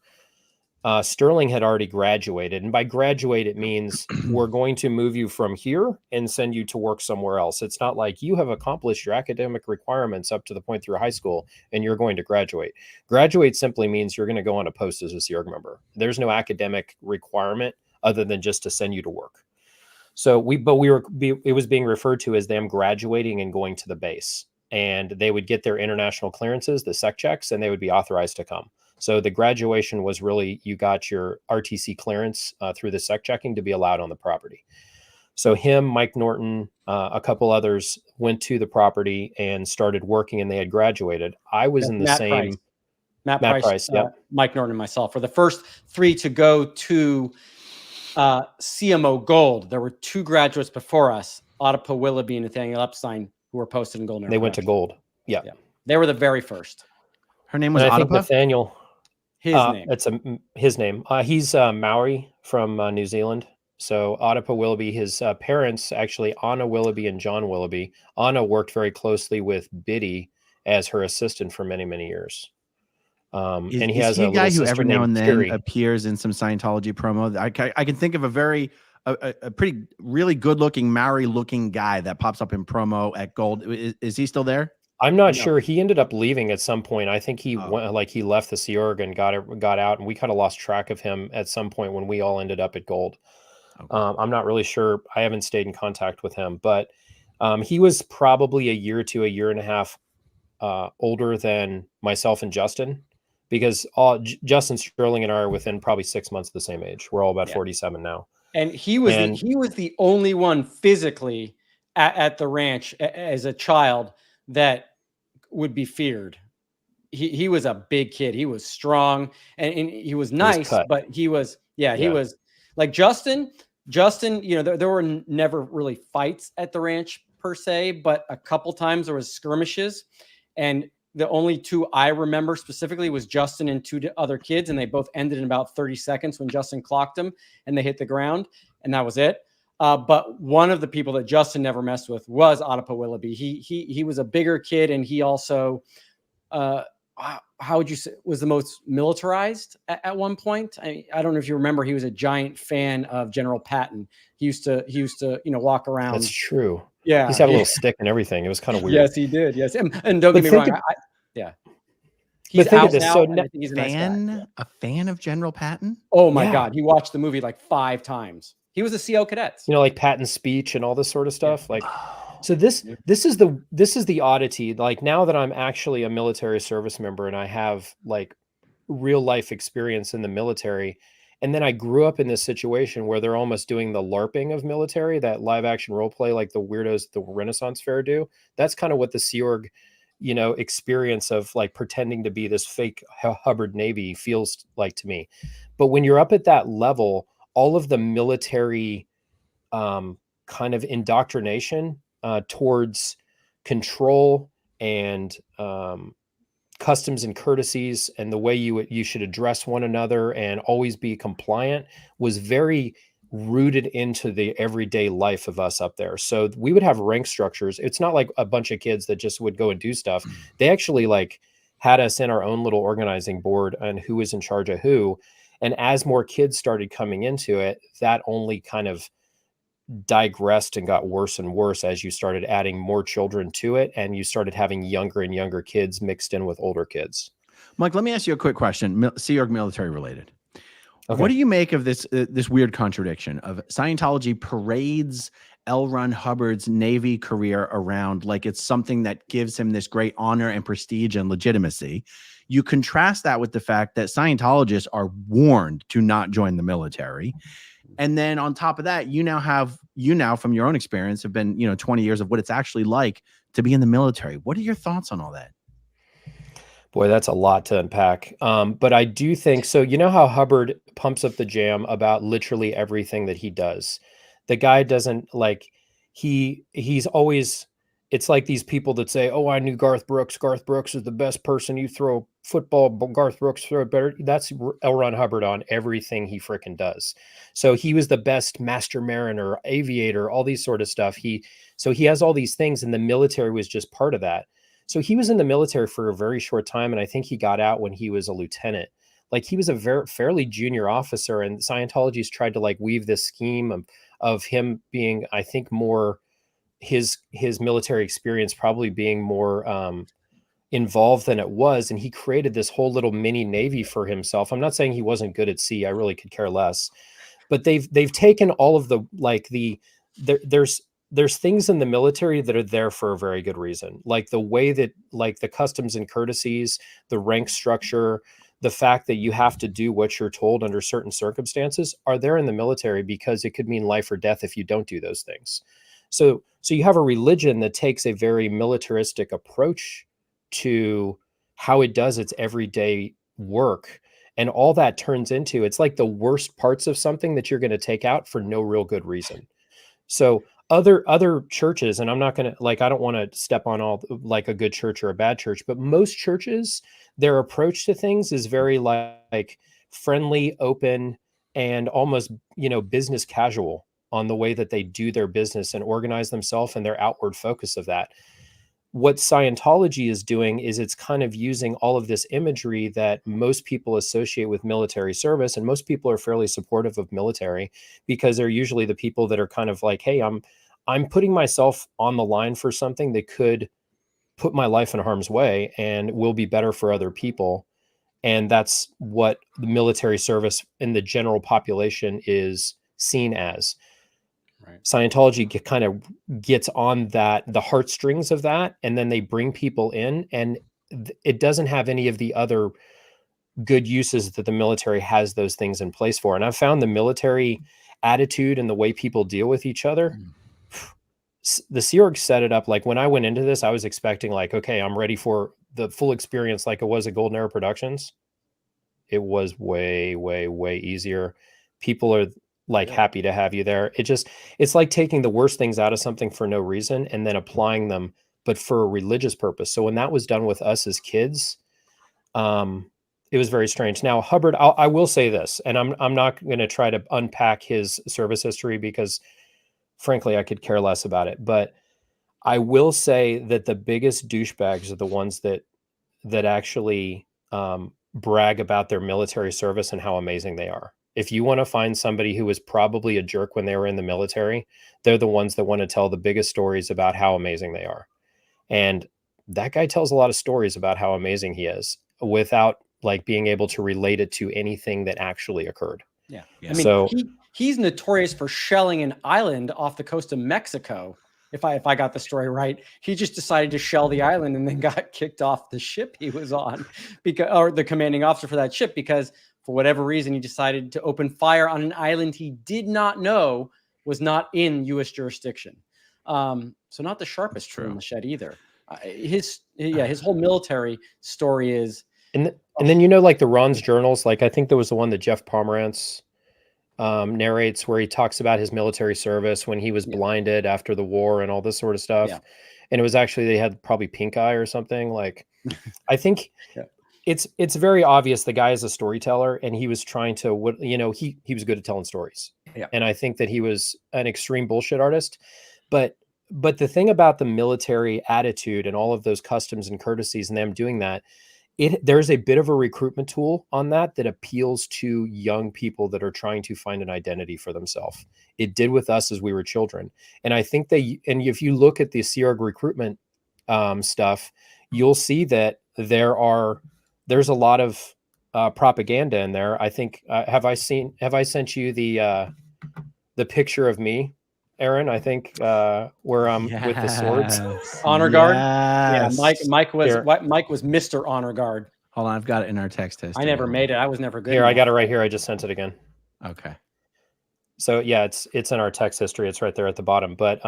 Sterling had already graduated. And by graduate, it means we're going to move you from here and send you to work somewhere else. It's not like you have accomplished your academic requirements up to the point through high school and you're going to graduate. Graduate simply means you're going to go on a post as a Sea Org member. There's no academic requirement other than just to send you to work. So it was being referred to as them graduating and going to the base. And they would get their international clearances, the sec checks, and they would be authorized to come. So the graduation was really, you got your RTC clearance through the sec checking to be allowed on the property. So him, Mike Norton, a couple others went to the property and started working, and they had graduated. I was in the same. Matt Price, yep. Mike Norton, and myself were the first three to go to CMO Gold. There were two graduates before us, Ottapa Willoughby and Nathaniel Epstein, who were posted in Gold. They went to Gold. Yeah. They were the very first. Her name was I think Ottapa? Nathaniel. His name. It's his name. He's Maori from New Zealand. So Ottapa Willoughby, his parents, actually Anna Willoughby and John Willoughby. Anna worked very closely with Biddy as her assistant for many, many years. And he has a guy who every now and then appears in some Scientology promo. I can think of a pretty really good looking Maori looking guy that pops up in promo at Gold. Is he still there? I'm not sure. He ended up leaving at some point. I think he went, he left the Sea Org and got out, and we kind of lost track of him at some point when we all ended up at Gold. Okay. I'm not really sure. I haven't stayed in contact with him, but he was probably a year to a year and a half older than myself and Justin, because Justin, Sterling, and I are within probably 6 months of the same age. We're all about 47 now. And he was the only one physically at the ranch as a child that would be feared. He was a big kid. He was strong and he was nice, but he was like Justin, there were never really fights at the ranch per se, but a couple times there was skirmishes, and the only two I remember specifically was Justin and two other kids, and they both ended in about 30 seconds when Justin clocked them and they hit the ground, and that was it. But one of the people that Justin never messed with was Ottapa Willoughby. He was a bigger kid, and he also, how would you say, was the most militarized at one point. I don't know if you remember, he was a giant fan of General Patton. He used to walk around. That's true. Yeah, he used to have a little stick and everything. It was kind of weird. Yes, he did. Yes, and don't get me wrong. He's think of out this. now, So and I think he's a nice guy. A fan of General Patton? Oh my Yeah. God, he watched the movie like 5 times. He was a CO Cadets. you know, like Patton's speech and all this sort of stuff. Like, Oh. so this is the oddity. Like, now that I'm actually a military service member and I have like real life experience in the military, and then I grew up in this situation where they're almost doing the LARPing of military, that live action role play, like the weirdos at the Renaissance Fair do. That's kind of what the Sea Org, you know, experience of like pretending to be this fake Hubbard Navy feels like to me. But when you're up at that level, all of the military kind of indoctrination towards control and customs and courtesies and the way you should address one another and always be compliant was very rooted into the everyday life of us up there. So we would have rank structures. It's not like a bunch of kids that just would go and do stuff. They actually like had us in our own little organizing board and who was in charge of who. And as more kids started coming into it, that only kind of digressed and got worse and worse as you started adding more children to it, and you started having younger and younger kids mixed in with older kids. Mike, let me ask you a quick question, Sea Org military related. Okay. What do you make of this this weird contradiction of Scientology parades L. Ron Hubbard's Navy career around like it's something that gives him this great honor and prestige and legitimacy? You contrast that with the fact that Scientologists are warned to not join the military. And then on top of that, you now from your own experience have been, 20 years of what it's actually like to be in the military. What are your thoughts on all that? Boy, that's a lot to unpack. But I do think so. You know how Hubbard pumps up the jam about literally everything that he does. The guy doesn't like he's always, it's like these people that say, "Oh, I knew Garth Brooks. Garth Brooks is the best person. You throw football, but Garth Brooks throw it better." That's L. Ron Hubbard on everything he frickin' does. So he was the best master mariner, aviator, all these sort of stuff. So he has all these things, and the military was just part of that. So he was in the military for a very short time, and I think he got out when he was a lieutenant. Like, he was a fairly junior officer, and Scientology's tried to like weave this scheme of him being, I think, more his military experience probably being more involved than it was, and he created this whole little mini Navy for himself. I'm not saying he wasn't good at sea. I really could care less. But they've taken all of the like there's things in the military that are there for a very good reason. Like the way that like the customs and courtesies, the rank structure, the fact that you have to do what you're told under certain circumstances are there in the military because it could mean life or death if you don't do those things. So you have a religion that takes a very militaristic approach to how it does its everyday work. And all that turns into, it's like the worst parts of something that you're going to take out for no real good reason. So other churches, and I'm not going to like, I don't want to step on all like a good church or a bad church, but most churches, their approach to things is very like friendly, open, and almost, business casual on the way that they do their business and organize themselves and their outward focus of that. What Scientology is doing is it's kind of using all of this imagery that most people associate with military service. And most people are fairly supportive of military because they're usually the people that are kind of like, hey, I'm putting myself on the line for something that could put my life in harm's way and will be better for other people. And that's what the military service in the general population is seen as. Right. Scientology kind of gets on the heartstrings of that, and then they bring people in, and it doesn't have any of the other good uses that the military has those things in place for. And I've found the military attitude and the way people deal with each other, the Sea Org set it up. Like when I went into this, I was expecting like, okay, I'm ready for the full experience like it was at Golden Era Productions. It was way, way, way easier. People are like happy to have you there. It's like taking the worst things out of something for no reason and then applying them, but for a religious purpose. So when that was done with us as kids, it was very strange. Now, Hubbard, I will say this, and I'm not going to try to unpack his service history because frankly, I could care less about it. But I will say that the biggest douchebags are the ones that actually brag about their military service and how amazing they are. If you want to find somebody who was probably a jerk when they were in the military, they're the ones that want to tell the biggest stories about how amazing they are. And that guy tells a lot of stories about how amazing he is. without like being able to relate it to anything that actually occurred. Yeah. Yeah. I mean, So he's notorious for shelling an island off the coast of Mexico. If I got the story right, he just decided to shell the island and then got kicked off the ship he was on, or the commanding officer for that ship, because for whatever reason he decided to open fire on an island he did not know was not in U.S. jurisdiction. So not the sharpest tool in the shed either. His whole military story is. And then, you know, like the Ron's journals, like I think there was the one that Jeff Pomerantz narrates where he talks about his military service when he was blinded after the war and all this sort of stuff. Yeah. And it was actually, they had probably pink eye or something. Like, I think Yeah. it's very obvious the guy is a storyteller, and he was trying to, you know, he was good at telling stories. Yeah. And I think that he was an extreme bullshit artist. But the thing about the military attitude and all of those customs and courtesies and them doing that, there's a bit of a recruitment tool on that appeals to young people that are trying to find an identity for themselves. It did with us as we were children. And I think and if you look at the Sea Org recruitment stuff, you'll see that there's a lot of propaganda in there. I think, have I sent you the picture of me, Aaron? I think where I'm with the swords. Honor guard. Yes. Yeah, Mike was Mr. Honor Guard. Hold on, I've got it in our text history. I never made it. I was never good. Here, I got it right here. I just sent it again. Okay. So yeah, it's in our text history. It's right there at the bottom. But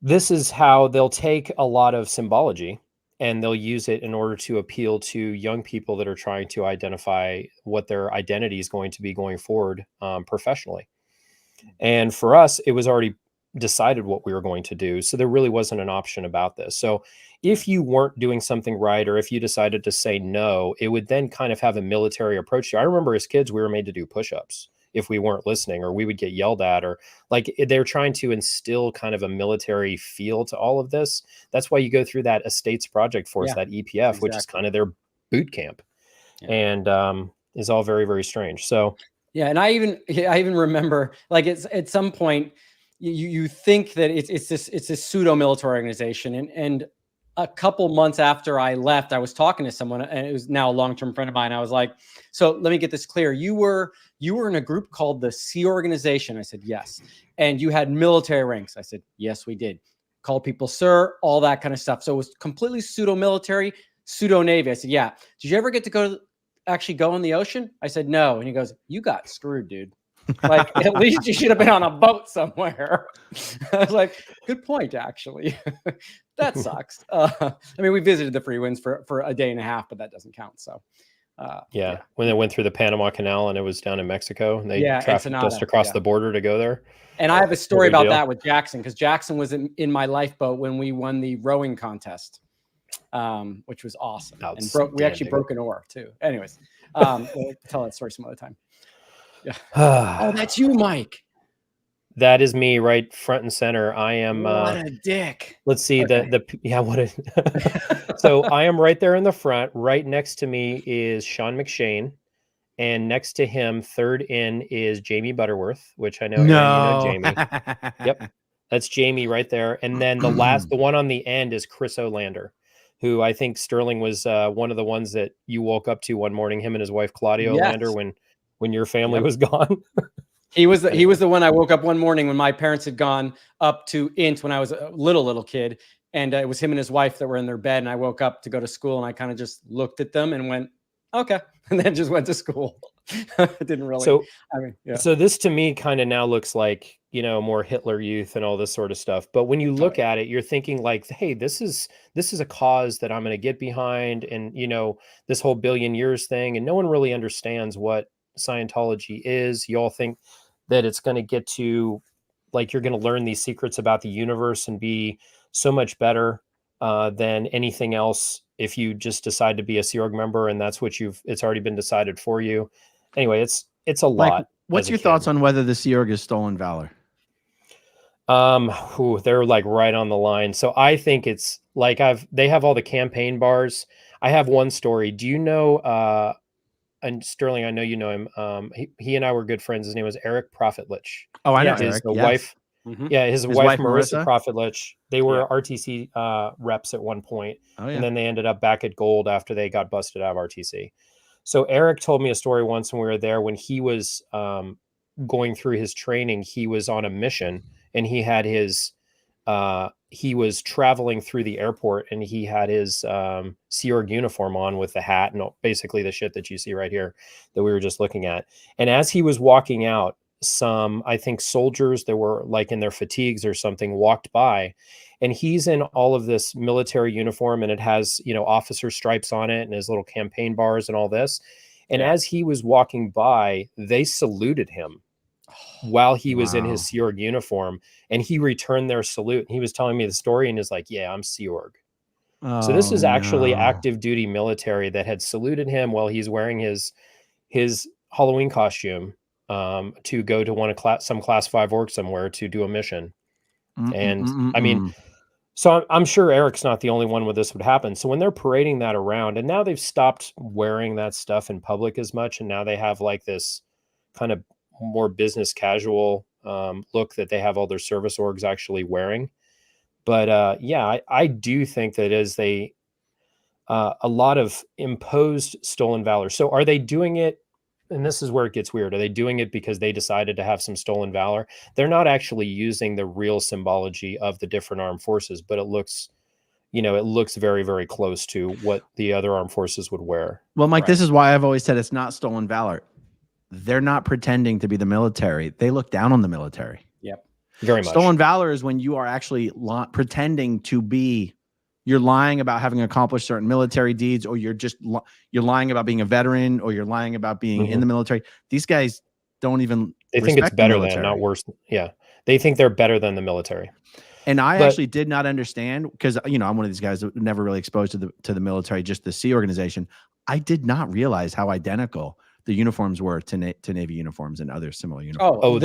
this is how they'll take a lot of symbology and they'll use it in order to appeal to young people that are trying to identify what their identity is going to be going forward professionally. And for us, it was already decided what we were going to do. So there really wasn't an option about this. So if you weren't doing something right, or if you decided to say no, it would then kind of have a military approach to you. I remember as kids, we were made to do push-ups if we weren't listening, or we would get yelled at, or like they're trying to instill kind of a military feel to all of this. That's why you go through that Estates Project Force, that EPF, exactly, which is kind of their boot camp, and is all very, very strange. So yeah, and I even remember, like, it's at some point you think that it's this pseudo military organization, and a couple months after I left, I was talking to someone, and it was now a long-term friend of mine. I was like, "So let me get this clear. You were in a group called the Sea Organization?" I said, "Yes." "And you had military ranks?" I said, "Yes, we did. Call people sir, all that kind of stuff." So it was completely pseudo military, pseudo Navy. I said, "Yeah." "Did you ever get to actually go in the ocean?" I said, "No." And he goes, "You got screwed, dude. Like, at least you should have been on a boat somewhere." I was like, good point, actually. That sucks. I mean, we visited the Freewinds for a day and a half, but that doesn't count. So when they went through the Panama Canal and it was down in Mexico, and they trafficked us across the border to go there. And I have a story about that with Jackson, because Jackson was in my lifeboat when we won the rowing contest, which was awesome. And we actually broke an oar too. Anyways, we'll tell that story some other time. Yeah. Oh, that's you, Mike. That is me, right front and center. I am. What a dick. Let's see, what a. So I am right there in the front. Right next to me is Sean McShane, and next to him, third in, is Jamie Butterworth, which I know. No. You know Jamie. Yep, that's Jamie right there. And then the one on the end is Chris Olander, who I think Sterling was one of the ones that you woke up to one morning. Him and his wife Claudia Olander, when your family was gone. He was the one I woke up one morning when my parents had gone up to Int when I was a little kid, and it was him and his wife that were in their bed, and I woke up to go to school, and I kind of just looked at them and went, okay, and then just went to school. It didn't really. So I mean, yeah. So this to me kind of now looks like, you know, more Hitler Youth and all this sort of stuff. But when you look at it, you're thinking like, hey, this is a cause that I'm going to get behind, and you know, this whole billion years thing, and no one really understands what Scientology is. You all think that it's going to get to, like, you're going to learn these secrets about the universe and be so much better than anything else if you just decide to be a Sea Org member, and that's what it's already been decided for you. Anyway, it's a lot. Mike, what's your thoughts on whether the Sea Org is stolen valor? They're like right on the line. So I think it's like they have all the campaign bars. I have one story. Do you know and Sterling, I know you know him. He and I were good friends. His name was Eric Profitlich. Oh, I know His Eric. wife. Yeah, his His wife wife, Marissa Marissa? Profitlich, they were RTC reps at one point, Oh yeah. and then they ended up back at Gold after they got busted out of RTC. So Eric told me a story once when we were there when he was going through his training. He was on a mission, and he had his he was traveling through the airport, and he had his Sea Org uniform on with the hat and basically the shit that you see right here that we were just looking at. And as he was walking out, some, I think, soldiers that were like in their fatigues or something walked by, and he's in all of this military uniform, and it has, you know, officer stripes on it and his little campaign bars and all this. And as he was walking by, they saluted him while he was in his Sea Org uniform, and he returned their salute. And he was telling me the story, and he's like, yeah, I'm Sea Org. So this is actually active duty military that had saluted him while he's wearing his Halloween costume to go to some class 5 org somewhere to do a mission. And I mean, so I'm sure Eric's not the only one where this would happen. So when they're parading that around, and now they've stopped wearing that stuff in public as much, and now they have like this kind of more business casual look that they have all their service orgs actually wearing. But yeah, I do think that is a lot of imposed stolen valor. So are they doing it? And this is where it gets weird. Are they doing it because they decided to have some stolen valor? They're not actually using the real symbology of the different armed forces, but it looks, you know, it looks very, very close to what the other armed forces would wear. Well, Mike, this is why I've always said it's not stolen valor. They're not pretending to be the military. They look down on the military. Yep. Very much. Stolen valor is when you are actually pretending to be, you're lying about having accomplished certain military deeds, or you're lying about being a veteran, or you're lying about being in the military. These guys don't even, they think it's better than, not worse. Yeah. They think they're better than the military. And I actually did not understand, because, you know, I'm one of these guys that never really exposed to the military, just the Sea organization. I did not realize how identical the uniforms were to Navy uniforms and other similar uniforms.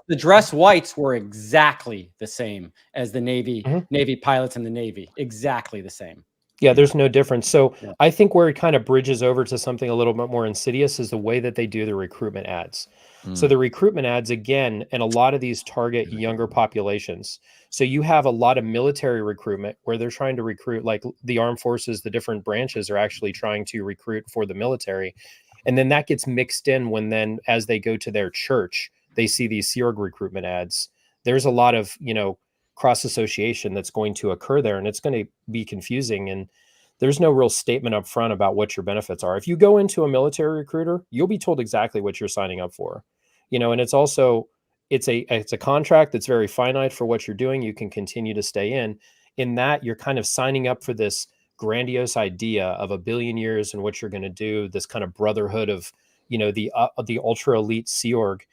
The dress whites were exactly the same as the Navy Navy pilots in the Navy. Exactly the same. Yeah, there's no difference. So I think where it kind of bridges over to something a little bit more insidious is the way that they do the recruitment ads. So the recruitment ads, again, and a lot of these target younger populations. So you have a lot of military recruitment where they're trying to recruit, like the armed forces, the different branches are actually trying to recruit for the military. And then that gets mixed in when then as they go to their church, they see these Sea Org recruitment ads. There's a lot of, you know, cross association that's going to occur there, and it's going to be confusing. And there's no real statement up front about what your benefits are. If you go into a military recruiter, you'll be told exactly what you're signing up for, you know, and it's also, it's a contract that's very finite for what you're doing. You can continue to stay in that you're kind of signing up for this grandiose idea of 1 billion years and what you're going to do, this kind of brotherhood of, you know, the ultra elite Sea Org.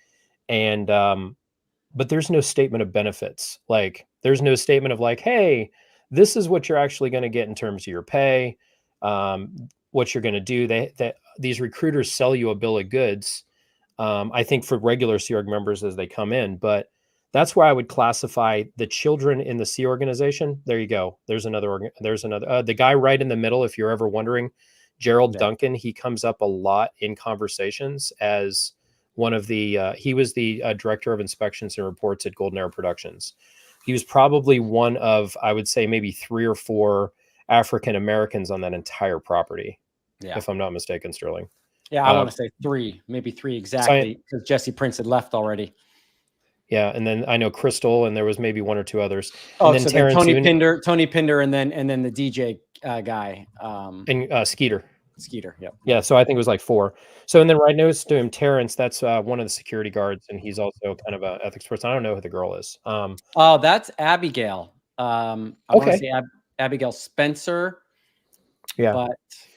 And but there's no statement of benefits. Like there's no statement of like, hey, this is what you're actually going to get in terms of your pay, what you're going to do. These recruiters sell you a bill of goods, I think, for regular Sea Org members as they come in. But that's why I would classify the children in the Sea organization. There you go. There's another. The guy right in the middle, if you're ever wondering, Gerald Duncan, he comes up a lot in conversations as one of the, he was the director of inspections and reports at Golden Era Productions. He was probably one of, I would say, maybe 3 or 4 African Americans on that entire property, if I'm not mistaken, Sterling. Yeah, I want to say 3, maybe 3 exactly, because Jesse Prince had left already. Yeah, and then I know Crystal, and there was maybe 1 or 2 others. Oh, and then so then Tony Pinder, and then the DJ guy, and Skeeter. Yep. Yeah, so I think it was like 4. So, and then right next to him, Terrence, that's one of the security guards, and he's also kind of an ethics person. I don't know who the girl is. Oh, that's Abigail. I want to say Abigail Spencer. Yeah, but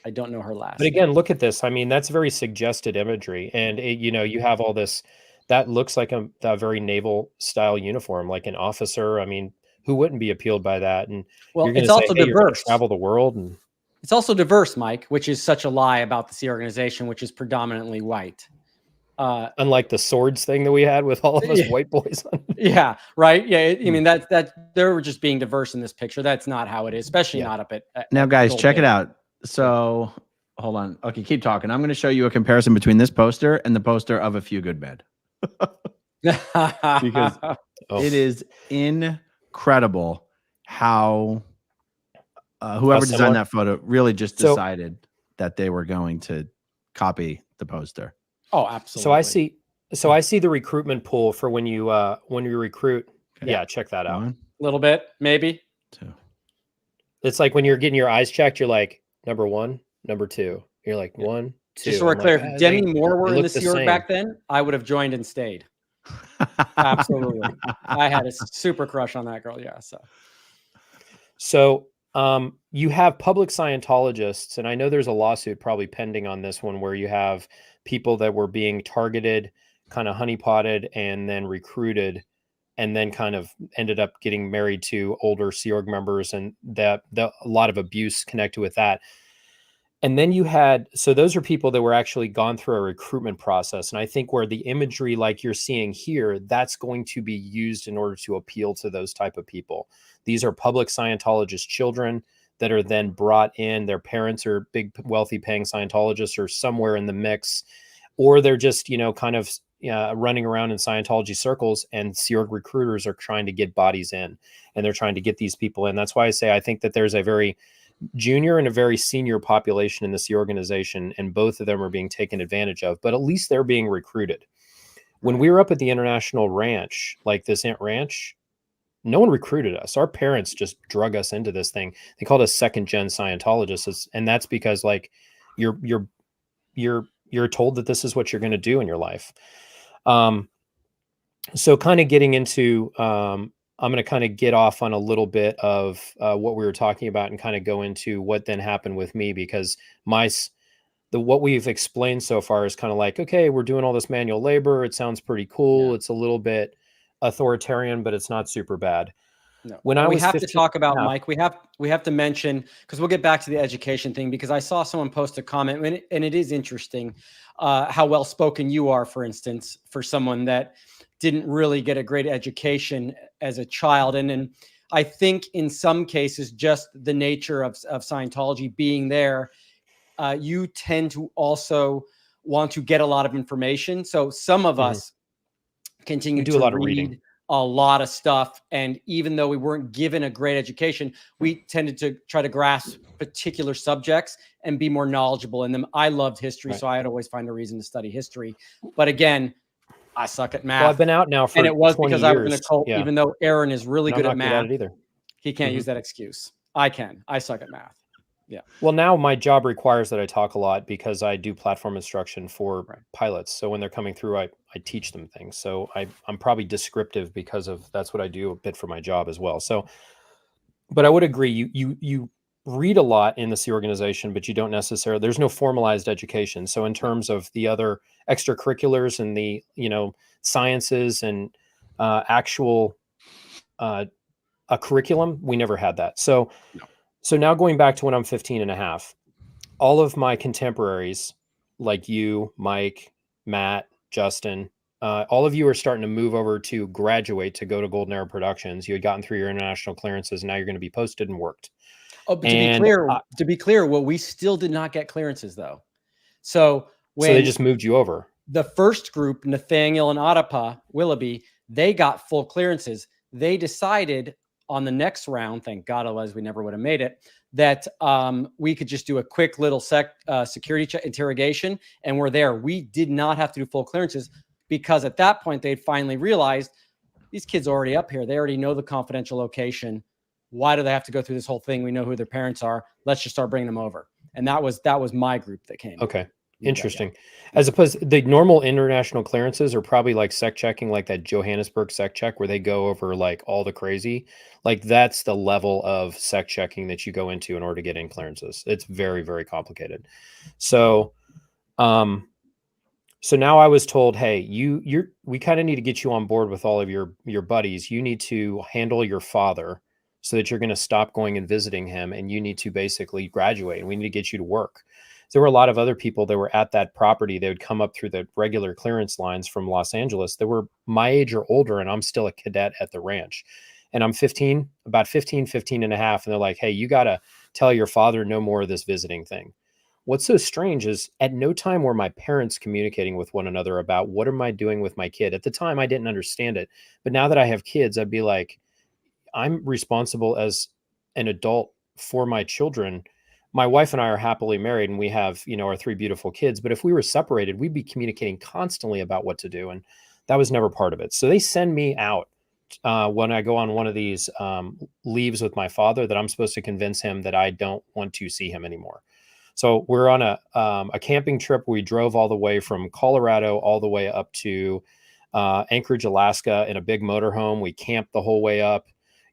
I don't know her last. But again, look at this. I mean, that's very suggested imagery, and you know, you have all this. That looks like a very naval style uniform, like an officer. I mean, who wouldn't be appealed by that? And well, it's also diverse. Travel the world, and it's also diverse, Mike, which is such a lie about the Sea organization, which is predominantly white. Unlike the swords thing that we had with all of us white boys. Yeah, right. Yeah, I mean that they were just being diverse in this picture. That's not how it is, especially not up at now, guys. Check it out. So hold on. Okay, keep talking. I'm going to show you a comparison between this poster and the poster of A Few Good Men. Because Oh, It is incredible how whoever similar? designed that photo really just So- decided that they were going to copy the poster. Oh, absolutely. So I see the recruitment pool for when you recruit. Okay. Yeah, check that out. 1, A little bit, maybe. 2. It's like when you're getting your eyes checked, you're like number 1, number 2. You're like Yeah. 1, 2. Just so we're I'm clear, like, if Demi Moore were they in the look the Sea Org same. back then, I would have joined and stayed. Absolutely. I had a super crush on that girl. Yeah. So you have public Scientologists, and I know there's a lawsuit probably pending on this one where you have people that were being targeted, kind of honeypotted, and then recruited, and then kind of ended up getting married to older Sea Org members, and a lot of abuse connected with that. And then you had, so those are people that were actually gone through a recruitment process. And I think where the imagery like you're seeing here, that's going to be used in order to appeal to those type of people. These are public Scientologist children that are then brought in. Their parents are big, wealthy paying Scientologists or somewhere in the mix, or they're just, kind of running around in Scientology circles, and Sea Org recruiters are trying to get bodies in, and they're trying to get these people in. That's why I say I think that there's a very junior and a very senior population in the Sea organization, and both of them are being taken advantage of, but at least they're being recruited. When we were up at the international ranch, like this Ant Ranch, no one recruited us. Our parents just drug us into this thing. They called us second gen Scientologists, and that's because like you're told that this is what you're going to do in your life. So kind of getting into I'm going to kind of get off on a little bit of what we were talking about and kind of go into what then happened with me, because what we've explained so far is kind of like, okay, we're doing all this manual labor. It sounds pretty cool. Yeah. It's a little bit authoritarian, but it's not super bad. No. When I we was have 15, to talk about, yeah. Mike, we have to mention, because we'll get back to the education thing, because I saw someone post a comment, and it is interesting how well spoken you are, for instance, for someone that didn't really get a great education as a child. And I think in some cases, just the nature of Scientology being there, you tend to also want to get a lot of information. So some of us continue to read a lot of stuff. And even though we weren't given a great education, we tended to try to grasp particular subjects and be more knowledgeable in them. I loved history, right. So I'd always find a reason to study history. But again, I suck at math. Well, I've been out now for 20 years. And it was because I was in a cult, yeah. Even though Aaron is really good at math. Good at it either. He can't use that excuse. I can. I suck at math. Yeah. Well, now my job requires that I talk a lot because I do platform instruction for pilots. So when they're coming through, I teach them things. So I'm probably descriptive because of that's what I do a bit for my job as well. So, but I would agree, you read a lot in the Sea organization, but you don't necessarily, there's no formalized education. So in terms of the other extracurriculars and the, sciences and actual a curriculum, we never had that. So, So now going back to when I'm 15 and a half, all of my contemporaries, like you, Mike, Matt, Justin, all of you are starting to move over to graduate to go to Golden Arrow Productions. You had gotten through your international clearances, and now you're going to be posted and worked. Oh, but to be clear, well, we still did not get clearances though. So they just moved you over. The first group, Nathaniel and Adapa Willoughby, they got full clearances. They decided on the next round, thank God, otherwise we never would have made it, that we could just do a quick little security interrogation, and we're there. We did not have to do full clearances because at that point they'd finally realized these kids are already up here. They already know the confidential location. Why do they have to go through this whole thing? We know who their parents are. Let's just start bringing them over. And that was my group that came. Okay. Interesting. As opposed to the normal international clearances are probably like sec checking, like that Johannesburg sec check where they go over like all the crazy, like that's the level of sec checking that you go into in order to get in clearances. It's very, very complicated. So, so now I was told, hey, we kind of need to get you on board with all of your buddies. You need to handle your father so that you're going to stop going and visiting him, and you need to basically graduate, and we need to get you to work. There were a lot of other people that were at that property. They would come up through the regular clearance lines from Los Angeles. They were my age or older, and I'm still a cadet at the ranch. And I'm 15 and a half. And they're like, hey, you got to tell your father no more of this visiting thing. what's so strange is at no time were my parents communicating with one another about what am I doing with my kid. At the time, I didn't understand it. But now that I have kids, I'd be like, I'm responsible as an adult for my children. My wife and I are happily married and we have, our 3 beautiful kids. But if we were separated, we'd be communicating constantly about what to do. And that was never part of it. So they send me out when I go on one of these leaves with my father that I'm supposed to convince him that I don't want to see him anymore. So we're on a camping trip. We drove all the way from Colorado all the way up to Anchorage, Alaska in a big motorhome. We camped the whole way up.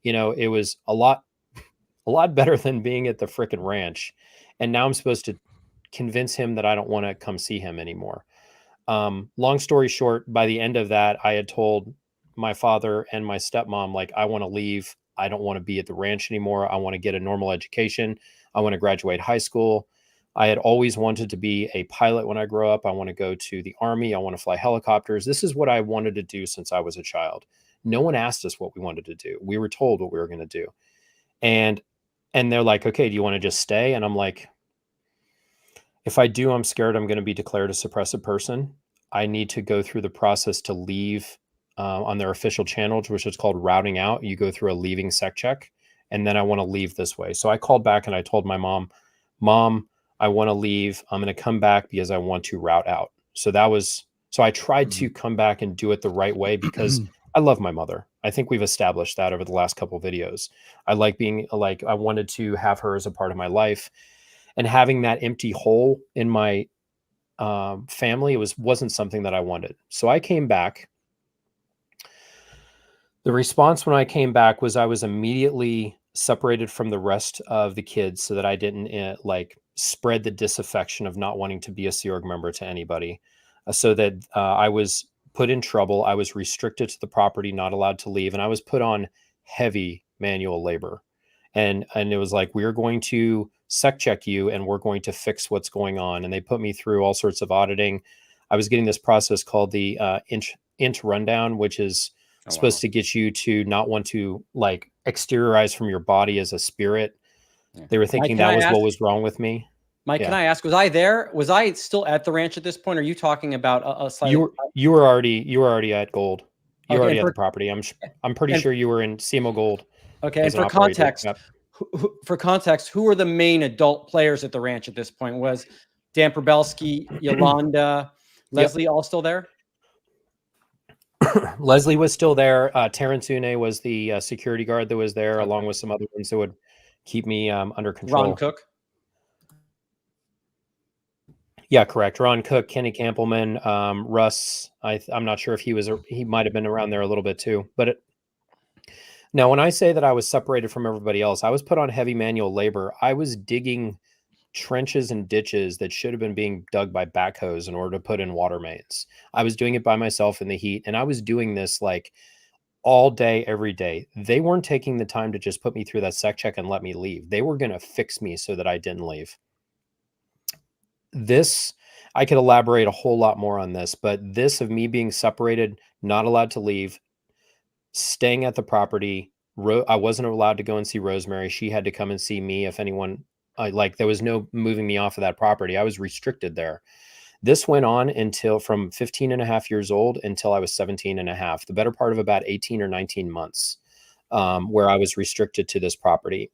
It was a lot better than being at the frickin' ranch. And now I'm supposed to convince him that I don't want to come see him anymore. Long story short, by the end of that, I had told my father and my stepmom, like, I want to leave. I don't want to be at the ranch anymore. I want to get a normal education. I want to graduate high school. I had always wanted to be a pilot when I grow up. I want to go to the Army. I want to fly helicopters. This is what I wanted to do since I was a child. No one asked us what we wanted to do. We were told what we were going to do. And they're like, okay, do you want to just stay? And I'm like, if I do, I'm scared I'm going to be declared a suppressive person. I need to go through the process to leave on their official channels, which is called routing out. You go through a leaving sec check, and then I want to leave this way. So I called back and I told my mom, I want to leave. I'm going to come back because I want to route out. So I tried to come back and do it the right way because I love my mother. I think we've established that over the last couple of videos. I wanted to have her as a part of my life, and having that empty hole in my family, wasn't something that I wanted. So I came back. The response when I came back was I was immediately separated from the rest of the kids so that I didn't spread the disaffection of not wanting to be a Sea Org member to anybody, so that I was put in trouble. I was restricted to the property, not allowed to leave. And I was put on heavy manual labor. And it was like, we're going to sec check you and we're going to fix what's going on. And they put me through all sorts of auditing. I was getting this process called the int rundown, which is supposed to get you to not want to exteriorize from your body as a spirit. Yeah. They were thinking that was what was wrong with me. Mike, can I ask, was I there? Was I still at the ranch at this point? Or are you talking about a slightly... You were already at Gold. You were already at the property. I'm pretty sure you were in CMO Gold. Okay. And for context, who were the main adult players at the ranch at this point? Was Dan Probelski, Yolanda, Leslie all still there? Leslie was still there. Terrence Une was the security guard that was there, along with some other ones that would keep me under control. Ron Cook. Yeah, correct. Ron Cook, Kenny Campbellman, Russ. I'm not sure if he might have been around there a little bit too. But now, when I say that I was separated from everybody else, I was put on heavy manual labor. I was digging trenches and ditches that should have been being dug by backhoes in order to put in water mains. I was doing it by myself in the heat, and I was doing this all day, every day. They weren't taking the time to just put me through that sec check and let me leave. They were going to fix me so that I didn't leave. I could elaborate a whole lot more on this, but this of me being separated, not allowed to leave, staying at the property. I wasn't allowed to go and see Rosemary. She had to come and see me if anyone, there was no moving me off of that property. I was restricted there. This went on from 15 and a half years old until I was 17 and a half, the better part of about 18 or 19 months, where I was restricted to this property.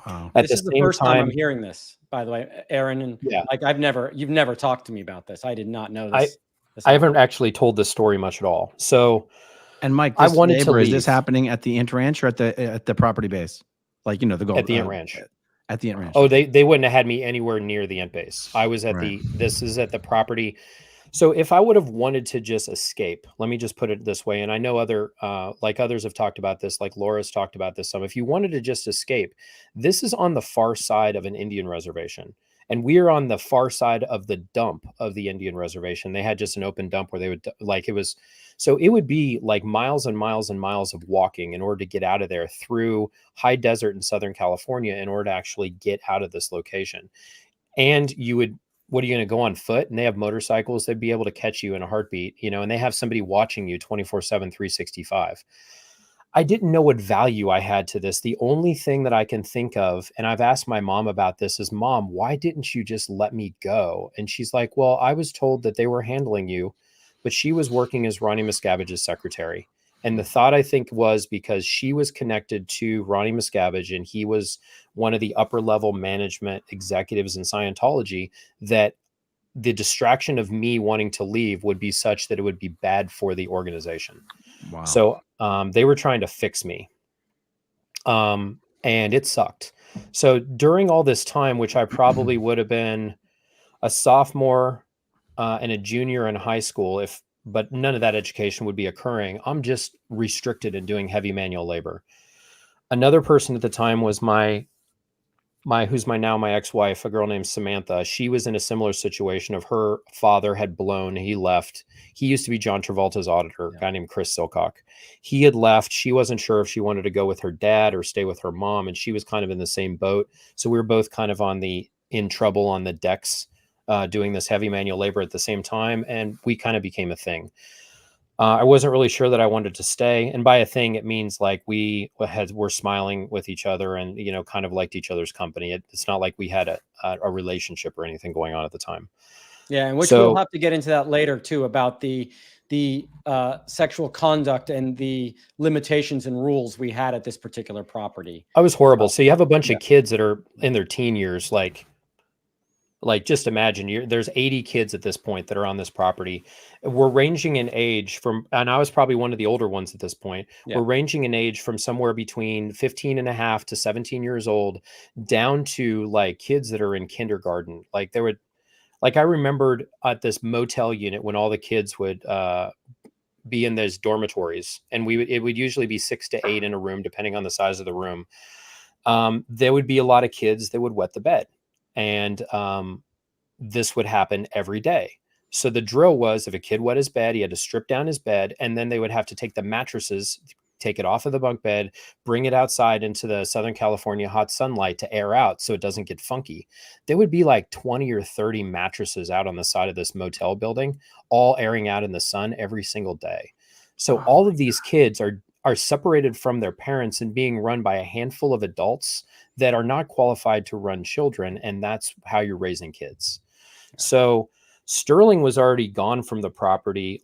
Wow. This is the first time I'm hearing this, by the way, Aaron. And you've never talked to me about this. I did not know this. I haven't actually told this story much at all. So, and Mike, I wanted to leave. Is this happening at the Int Ranch or at the property base? The Gold at the Int Ranch. At the Int Ranch. Oh, they wouldn't have had me anywhere near the Int base. I was at this is at the property. So if I would have wanted to just escape, let me just put it this way. And I know others have talked about this, like Laura's talked about this some. If you wanted to just escape, this is on the far side of an Indian reservation. And we are on the far side of the dump of the Indian reservation. They had just an open dump where they would so it would be miles and miles and miles of walking in order to get out of there through high desert in Southern California in order to actually get out of this location. And what are you going to go on foot? And they have motorcycles. They'd be able to catch you in a heartbeat, and they have somebody watching you 24/7, 365. I didn't know what value I had to this. The only thing that I can think of, and I've asked my mom about this, is, Mom, why didn't you just let me go? And she's like, well, I was told that they were handling you, but she was working as Ronnie Miscavige's secretary. And the thought, I think, was because she was connected to Ronnie Miscavige and he was one of the upper level management executives in Scientology, that the distraction of me wanting to leave would be such that it would be bad for the organization. Wow. So they were trying to fix me. And it sucked. So during all this time, which I probably would have been a sophomore and a junior in high school, but none of that education would be occurring, I'm just restricted in doing heavy manual labor. Another person at the time was who's my ex-wife, a girl named Samantha. She was in a similar situation of her father had blown, he left. He used to be John Travolta's auditor, a guy named Chris Silcock. He had left. She wasn't sure if she wanted to go with her dad or stay with her mom. And she was kind of in the same boat. So we were both kind of in trouble on the decks, doing this heavy manual labor at the same time. And we kind of became a thing. I wasn't really sure that I wanted to stay. And by a thing, it means like we're smiling with each other and, kind of liked each other's company. It's not like we had a relationship or anything going on at the time. Yeah. And we'll have to get into that later too, about the sexual conduct and the limitations and rules we had at this particular property. I was horrible. So you have a bunch of kids that are in their teen years, like just imagine there's 80 kids at this point that are on this property. We're ranging in age and I was probably one of the older ones at this point. Yeah. We're ranging in age from somewhere between 15 and a half to 17 years old down to like kids that are in kindergarten. I remembered at this motel unit when all the kids would be in those dormitories, and it would usually be 6 to 8 in a room, depending on the size of the room. There would be a lot of kids that would wet the bed. And this would happen every day. So the drill was, if a kid wet his bed, he had to strip down his bed, and then they would have to take the mattresses, take it off of the bunk bed, bring it outside into the Southern California hot sunlight to air out so it doesn't get funky. There would be like 20 or 30 mattresses out on the side of this motel building, all airing out in the sun every single day. So all of these kids are separated from their parents and being run by a handful of adults that are not qualified to run children. And that's how you're raising kids. Yeah. So Sterling was already gone from the property.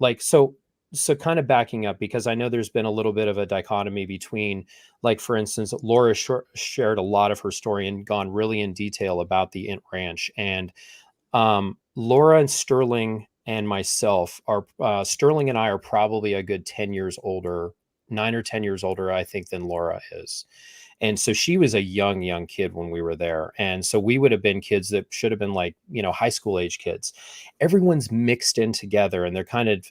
So kind of backing up, because I know there's been a little bit of a dichotomy between, like, for instance, Laura shared a lot of her story and gone really in detail about the Int Ranch. And Laura and Sterling and myself Sterling and I are probably a good 10 years older, 9 or 10 years older, I think, than Laura is. And so she was a young kid when we were there. And so we would have been kids that should have been like, high school age kids. Everyone's mixed in together, and they're kind of,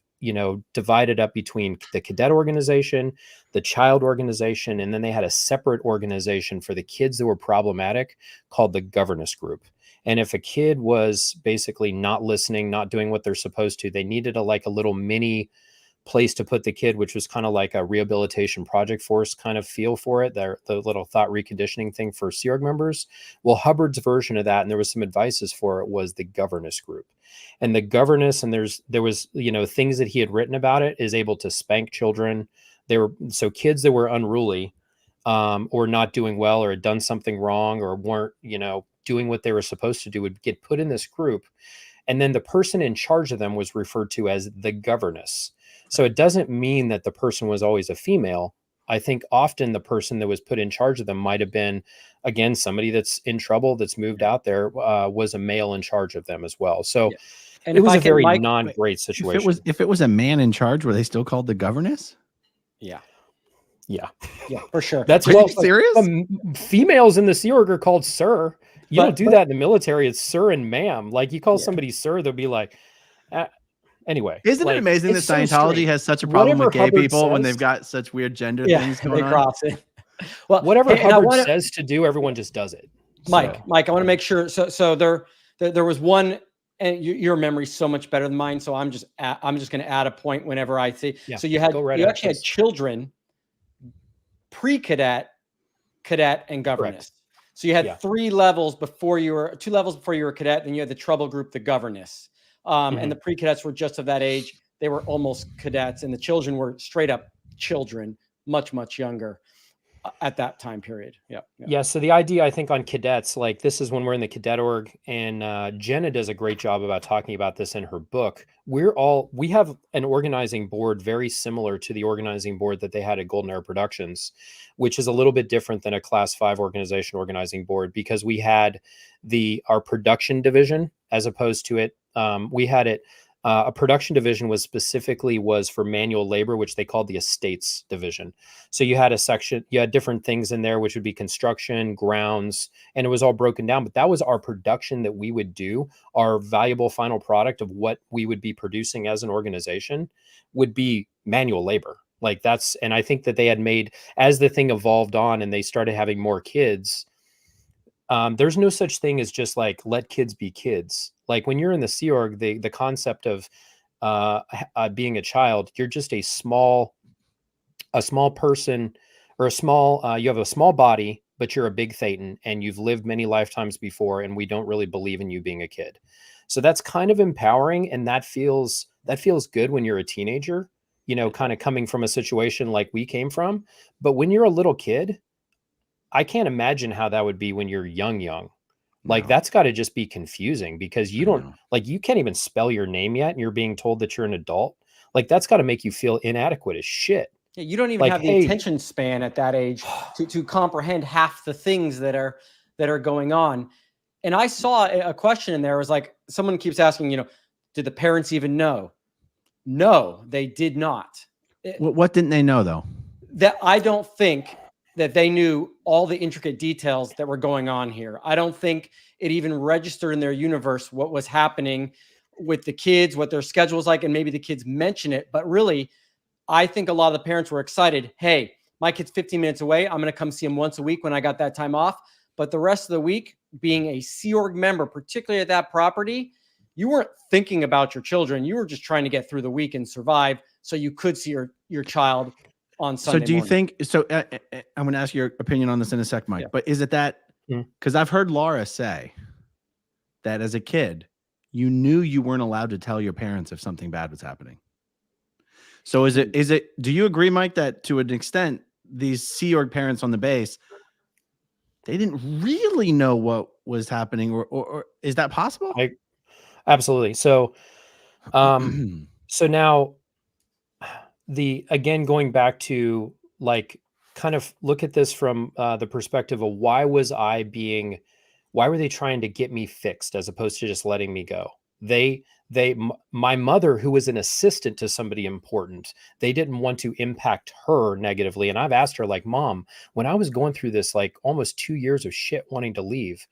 divided up between the cadet organization, the child organization, and then they had a separate organization for the kids that were problematic called the governess group. And if a kid was basically not listening, not doing what they're supposed to, they needed a little mini place to put the kid, which was kind of like a rehabilitation project force kind of feel for it. The little thought reconditioning thing for Sea Org members. Well, Hubbard's version of that, and there was some advices for it, was the governess group. And the governess, and there was things that he had written about it, is able to spank children. So kids that were unruly or not doing well or had done something wrong or weren't doing what they were supposed to do would get put in this group. And then the person in charge of them was referred to as the governess. So it doesn't mean that the person was always a female. I think often the person that was put in charge of them might have been, again, somebody that's in trouble, that's moved out there, was a male in charge of them as well. So and it was a very non-great situation. If it was a man in charge, were they still called the governess? Yeah, for sure. That's serious. Females in the Sea Org are called sir. You don't do that in the military. It's sir and ma'am. Like, you call somebody sir, they'll be like, anyway. Isn't it amazing that Scientology has such a problem with gay people when they've got such weird gender things going on? Well, whatever Hubbard says to do, everyone just does it. Mike, I want to make sure. So there was one, and your memory's so much better than mine. So I'm just going to add a point whenever I see. Yeah, so you actually had children, pre-cadet, cadet, and governess. Correct. So you had 2 levels before you were a cadet. Then you had the trouble group, the governess. And the pre-cadets were just of that age. They were almost cadets, and the children were straight up children, much, much younger at that time period. Yeah. Yeah. So the idea, I think, on cadets, like this is when we're in the cadet org, and Jenna does a great job about talking about this in her book. We have an organizing board very similar to the organizing board that they had at Golden Era Productions, which is a little bit different than a Class 5 organization organizing board, because we had our production division as opposed to it. We had it. A production division was for manual labor, which they called the estates division. So you had a section, you had different things in there, which would be construction, grounds, and it was all broken down. But that was our production that we would do. Our valuable final product of what we would be producing as an organization would be manual labor. Like and I think that they had made, as the thing evolved on and they started having more kids, there's no such thing as just like, let kids be kids. Like when you're in the Sea Org, the concept of being a child, you're just a small person, or you have a small body, but you're a big Thetan, and you've lived many lifetimes before, and we don't really believe in you being a kid. So that's kind of empowering, and that feels good when you're a teenager, kind of coming from a situation like we came from. But when you're a little kid, I can't imagine how that would be when you're young. Like that's got to just be confusing, because you don't you can't even spell your name yet, and you're being told that you're an adult. Like that's got to make you feel inadequate as shit. Yeah, you don't even have the attention span at that age to comprehend half the things that are going on. And I saw a question in there. It was like, someone keeps asking, did the parents even know? No, they did not. What didn't they know, though? That I don't think that they knew all the intricate details that were going on here. I don't think it even registered in their universe what was happening with the kids, what their schedule was like, and maybe the kids mention it. But really, I think a lot of the parents were excited. Hey, my kid's 15 minutes away. I'm going to come see him once a week when I got that time off. But the rest of the week, being a Sea Org member, particularly at that property, you weren't thinking about your children. You were just trying to get through the week and survive so you could see your child on Sunday So do you morning. think, I'm going to ask your opinion on this in a sec, Mike, but is it that, because I've heard Laura say that as a kid, you knew you weren't allowed to tell your parents if something bad was happening. So do you agree, Mike, that to an extent, these Sea Org parents on the base, they didn't really know what was happening, or is that possible? Absolutely. So, so now again, going back to like, kind of look at this from the perspective of why were they trying to get me fixed as opposed to just letting me go? My mother, who was an assistant to somebody important, they didn't want to impact her negatively. And I've asked her, like, Mom, when I was going through this, like almost 2 years of shit wanting to leave,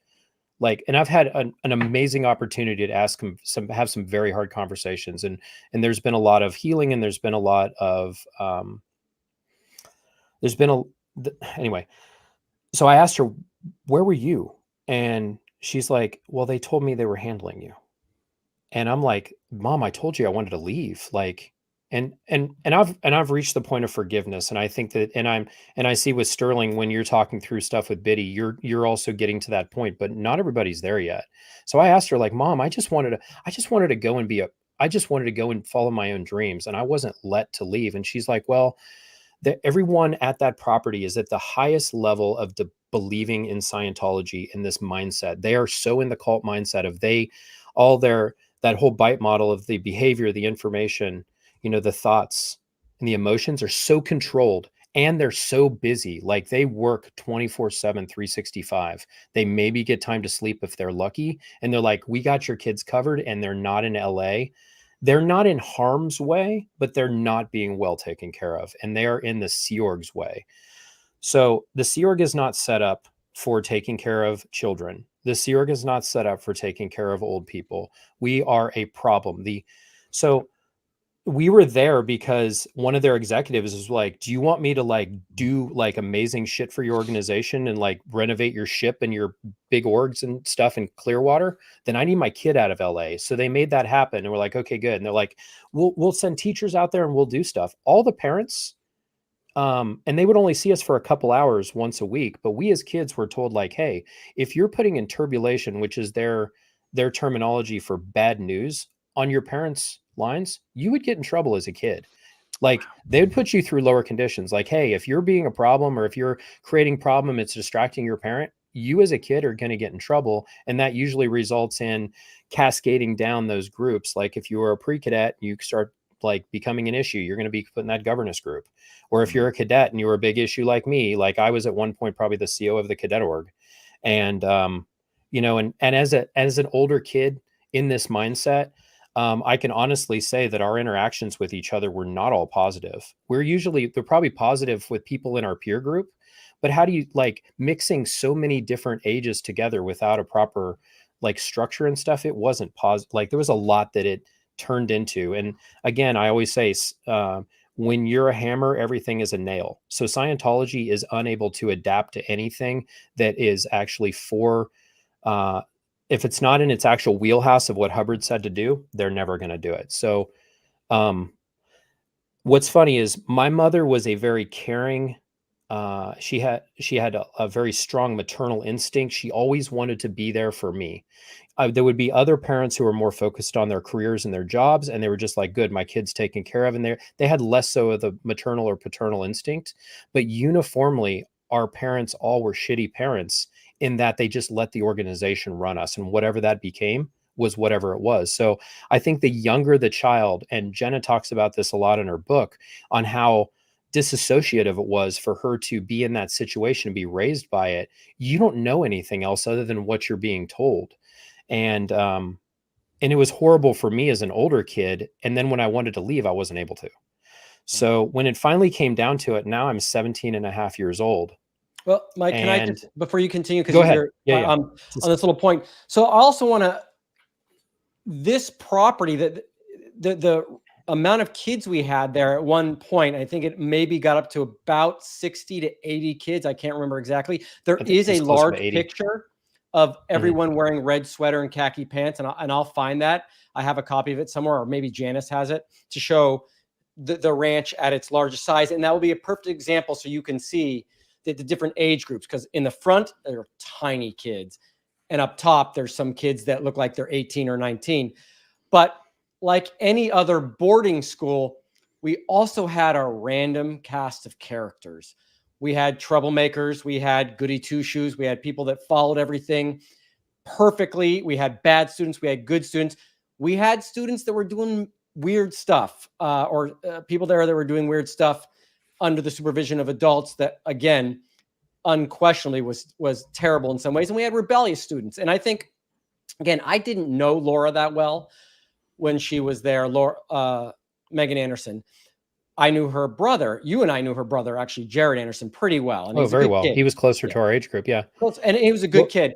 and I've had an amazing opportunity to ask him have some very hard conversations. And there's been a lot of healing, and there's been a lot of, anyway. So I asked her, where were you? And she's like, well, they told me they were handling you. And I'm like, Mom, I told you I wanted to leave. Like, and I've reached the point of forgiveness. And I think that, and I see with Sterling, when you're talking through stuff with Biddy, you're also getting to that point, but not everybody's there yet. So I asked her, like, Mom, I just wanted to go and follow my own dreams. And I wasn't let to leave. And she's like, well, everyone at that property is at the highest level of believing in Scientology, in this mindset. They are so in the cult mindset of that whole bite model of the behavior, the information, the thoughts and the emotions are so controlled, and they're so busy. Like they work 24/7, 365. They maybe get time to sleep if they're lucky. And they're like, we got your kids covered, and they're not in LA. They're not in harm's way, but they're not being well taken care of. And they are in the Sea Org's way. So the Sea Org is not set up for taking care of children. The Sea Org is not set up for taking care of old people. We are a problem. So we were there because one of their executives was like, do you want me to like do like amazing shit for your organization and like renovate your ship and your big orgs and stuff in Clearwater? Then I need my kid out of LA. So they made that happen. And we're like, okay, good. And they're like, we'll send teachers out there and we'll do stuff. All the parents, and they would only see us for a couple hours once a week. But we as kids were told, like, hey, if you're putting in turbulation, which is their terminology for bad news, on your parents' lines, you would get in trouble as a kid. Like they would put you through lower conditions. Like, hey, if you're being a problem or if you're creating problem, it's distracting your parent, you as a kid are going to get in trouble. And that usually results in cascading down those groups. Like if you were a pre-cadet, you start like becoming an issue, you're going to be put in that governess group. Or if you're a cadet and you were a big issue like me, like I was at one point probably the CO of the cadet org. And you know, and as an older kid in this mindset, I can honestly say that our interactions with each other were not all positive. They're probably positive with people in our peer group, but how do you like mixing so many different ages together without a proper like structure and stuff? It wasn't positive. Like there was a lot that it turned into. And again, I always say, when you're a hammer, everything is a nail. So Scientology is unable to adapt to anything that is actually if it's not in its actual wheelhouse of what Hubbard said to do, they're never going to do it. So, what's funny is my mother was a very caring, she had a very strong maternal instinct. She always wanted to be there for me. There would be other parents who were more focused on their careers and their jobs, and they were just like, good, my kid's taken care of. And they had less so of the maternal or paternal instinct, but uniformly, our parents all were shitty parents in that they just let the organization run us, and whatever that became was whatever it was. So I think the younger the child, and Jenna talks about this a lot in her book on how disassociative it was for her to be in that situation and be raised by it. You don't know anything else other than what you're being told. And it was horrible for me as an older kid. And then when I wanted to leave, I wasn't able to. So when it finally came down to it, now I'm 17 and a half years old. Well, Mike, can I just, before you continue, go ahead. On this little point. So I also want to, this property, that the amount of kids we had there at one point, I think it maybe got up to about 60 to 80 kids. I can't remember exactly. There is a large picture of everyone wearing red sweater and khaki pants. And I'll find that. I have a copy of it somewhere, or maybe Janice has it, to show the ranch at its largest size. And that will be a perfect example so you can see the different age groups, because in the front, there are tiny kids. And up top, there's some kids that look like they're 18 or 19. But like any other boarding school, we also had our random cast of characters. We had troublemakers. We had goody two-shoes. We had people that followed everything perfectly. We had bad students. We had good students. We had students that were doing weird stuff, or people there that were doing weird stuff under the supervision of adults that, again, unquestionably was terrible in some ways. And we had rebellious students. And I think, again, I didn't know Laura that well when she was there, Megan Anderson. I knew her brother. You and I knew her brother, actually, Jared Anderson, pretty well. And very well. Kid. He was closer to our age group, yeah. And he was a good kid.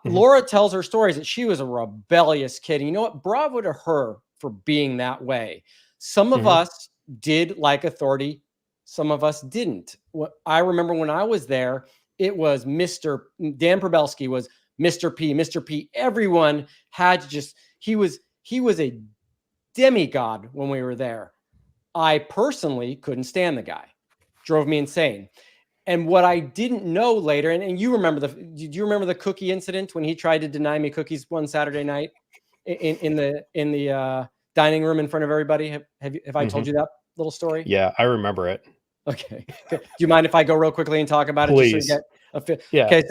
Laura tells her stories that she was a rebellious kid. And you know what? Bravo to her for being that way. Some of us did like authority. Some of us didn't. What I remember when I was there, it was Dan Probelski was Mr. P, Mr. P. Everyone had to just, he was a demigod when we were there. I personally couldn't stand the guy. Drove me insane. And what I didn't know later, and you remember do you remember the cookie incident when he tried to deny me cookies one Saturday night in the dining room in front of everybody? Have I told you that little story? Yeah, I remember it. Okay. Do you mind if I go real quickly and talk about it? Please. Just so you get yeah. Okay.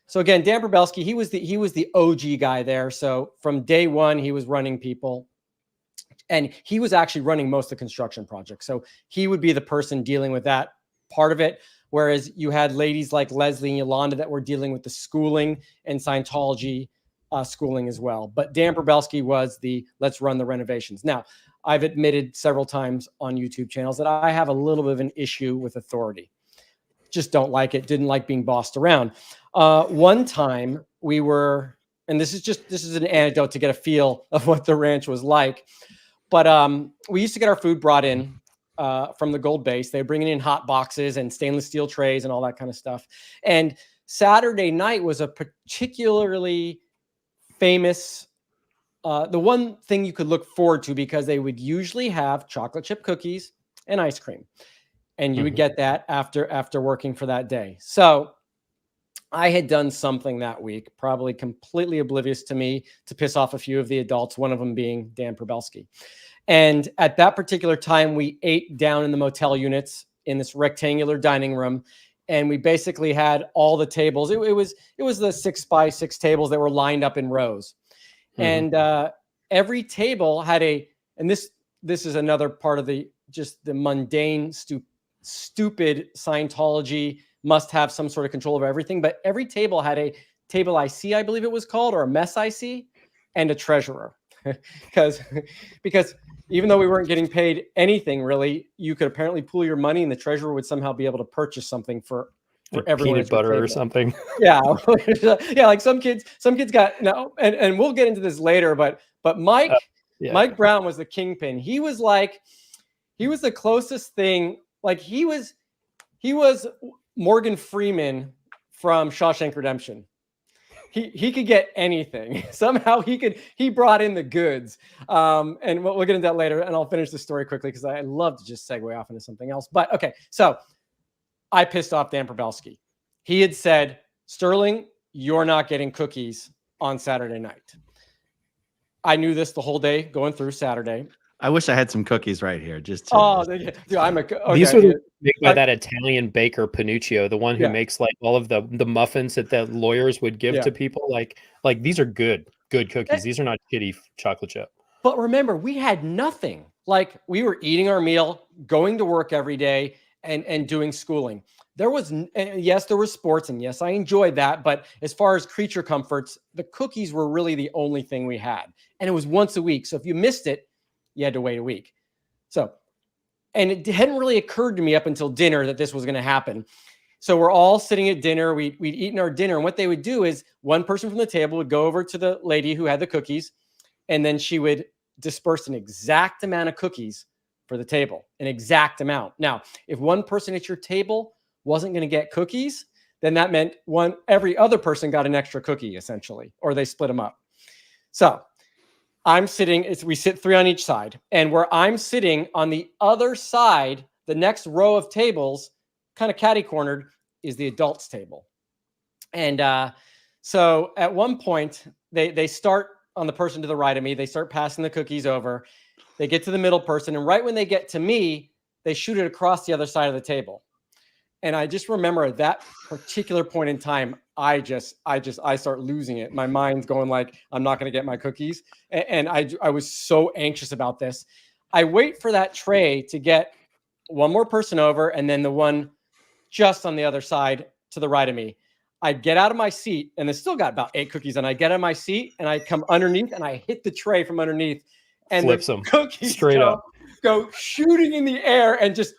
So again, Dan Probelski, he was the OG guy there. So from day one, he was running people, and he was actually running most of the construction projects. So he would be the person dealing with that part of it. Whereas you had ladies like Leslie and Yolanda that were dealing with the schooling and Scientology schooling as well. But Dan Probelski was the let's run the renovations. Now, I've admitted several times on YouTube channels that I have a little bit of an issue with authority. Just don't like it. Didn't like being bossed around. One time we were, and this is an anecdote to get a feel of what the ranch was like. But we used to get our food brought in from the Gold Base. They bring it in hot boxes and stainless steel trays and all that kind of stuff. And Saturday night was a particularly famous, the one thing you could look forward to, because they would usually have chocolate chip cookies and ice cream. And you would get that after working for that day. So I had done something that week, probably completely oblivious to me, to piss off a few of the adults, one of them being Dan Probelski. And at that particular time, we ate down in the motel units in this rectangular dining room. And we basically had all the tables. It was the 6x6 tables that were lined up in rows. And every table had and this is another part of the mundane, stupid Scientology must have some sort of control over everything. But every table had a table IC, I believe it was called, or a mess IC, and a treasurer. because even though we weren't getting paid anything really, you could apparently pool your money and the treasurer would somehow be able to purchase something for everyone. Peanut butter or something. Yeah. Yeah. Like some kids got no, and we'll get into this later, but Mike Brown was the kingpin. He was the closest thing. Like he was Morgan Freeman from Shawshank Redemption. He could get anything. Somehow he brought in the goods. And we'll get into that later. And I'll finish the story quickly because I love to just segue off into something else. But okay, so I pissed off Dan Probelski. He had said, Sterling, you're not getting cookies on Saturday night. I knew this the whole day going through Saturday. I wish I had some cookies right here. Just dude, these are made by that Italian baker Panuccio, the one who makes like all of the muffins that the lawyers would give to people. Like these are good cookies. These are not shitty chocolate chip. But remember, we had nothing. Like we were eating our meal, going to work every day, and doing schooling. There was sports, and yes, I enjoyed that. But as far as creature comforts, the cookies were really the only thing we had, and it was once a week. So if you missed it, you had to wait a week. So, and it hadn't really occurred to me up until dinner that this was going to happen. So we're all sitting at dinner. We'd eaten our dinner. And what they would do is one person from the table would go over to the lady who had the cookies, and then she would disperse an exact amount of cookies for the table, an exact amount. Now, if one person at your table wasn't going to get cookies, then that meant every other person got an extra cookie essentially, or they split them up. So I'm sitting, we sit three on each side, and where I'm sitting on the other side, the next row of tables, kind of catty-cornered, is the adults table. And so at one point, they start on the person to the right of me, they start passing the cookies over, they get to the middle person, and right when they get to me, they shoot it across the other side of the table. And I just remember at that particular point in time, I start losing it. My mind's going like, I'm not going to get my cookies. And I was so anxious about this. I wait for that tray to get one more person over, and then the one just on the other side to the right of me. I get out of my seat, and it's still got about 8 cookies, and I get out of my seat, and I come underneath, and I hit the tray from underneath, and flips the them cookies straight up, go shooting in the air, and just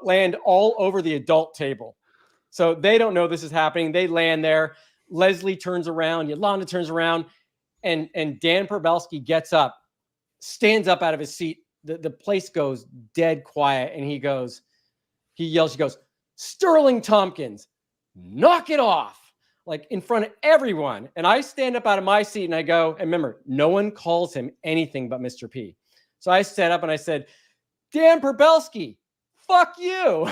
land all over the adult table. So they don't know this is happening. They land there. Leslie turns around. Yolanda turns around, and Dan Probelski gets up, stands up out of his seat. The place goes dead quiet, and he yells, Sterling Tompkins, knock it off, like in front of everyone. And I stand up out of my seat, and I go, and remember, no one calls him anything but Mr. P. So I stood up and I said, Dan Probelski, fuck you.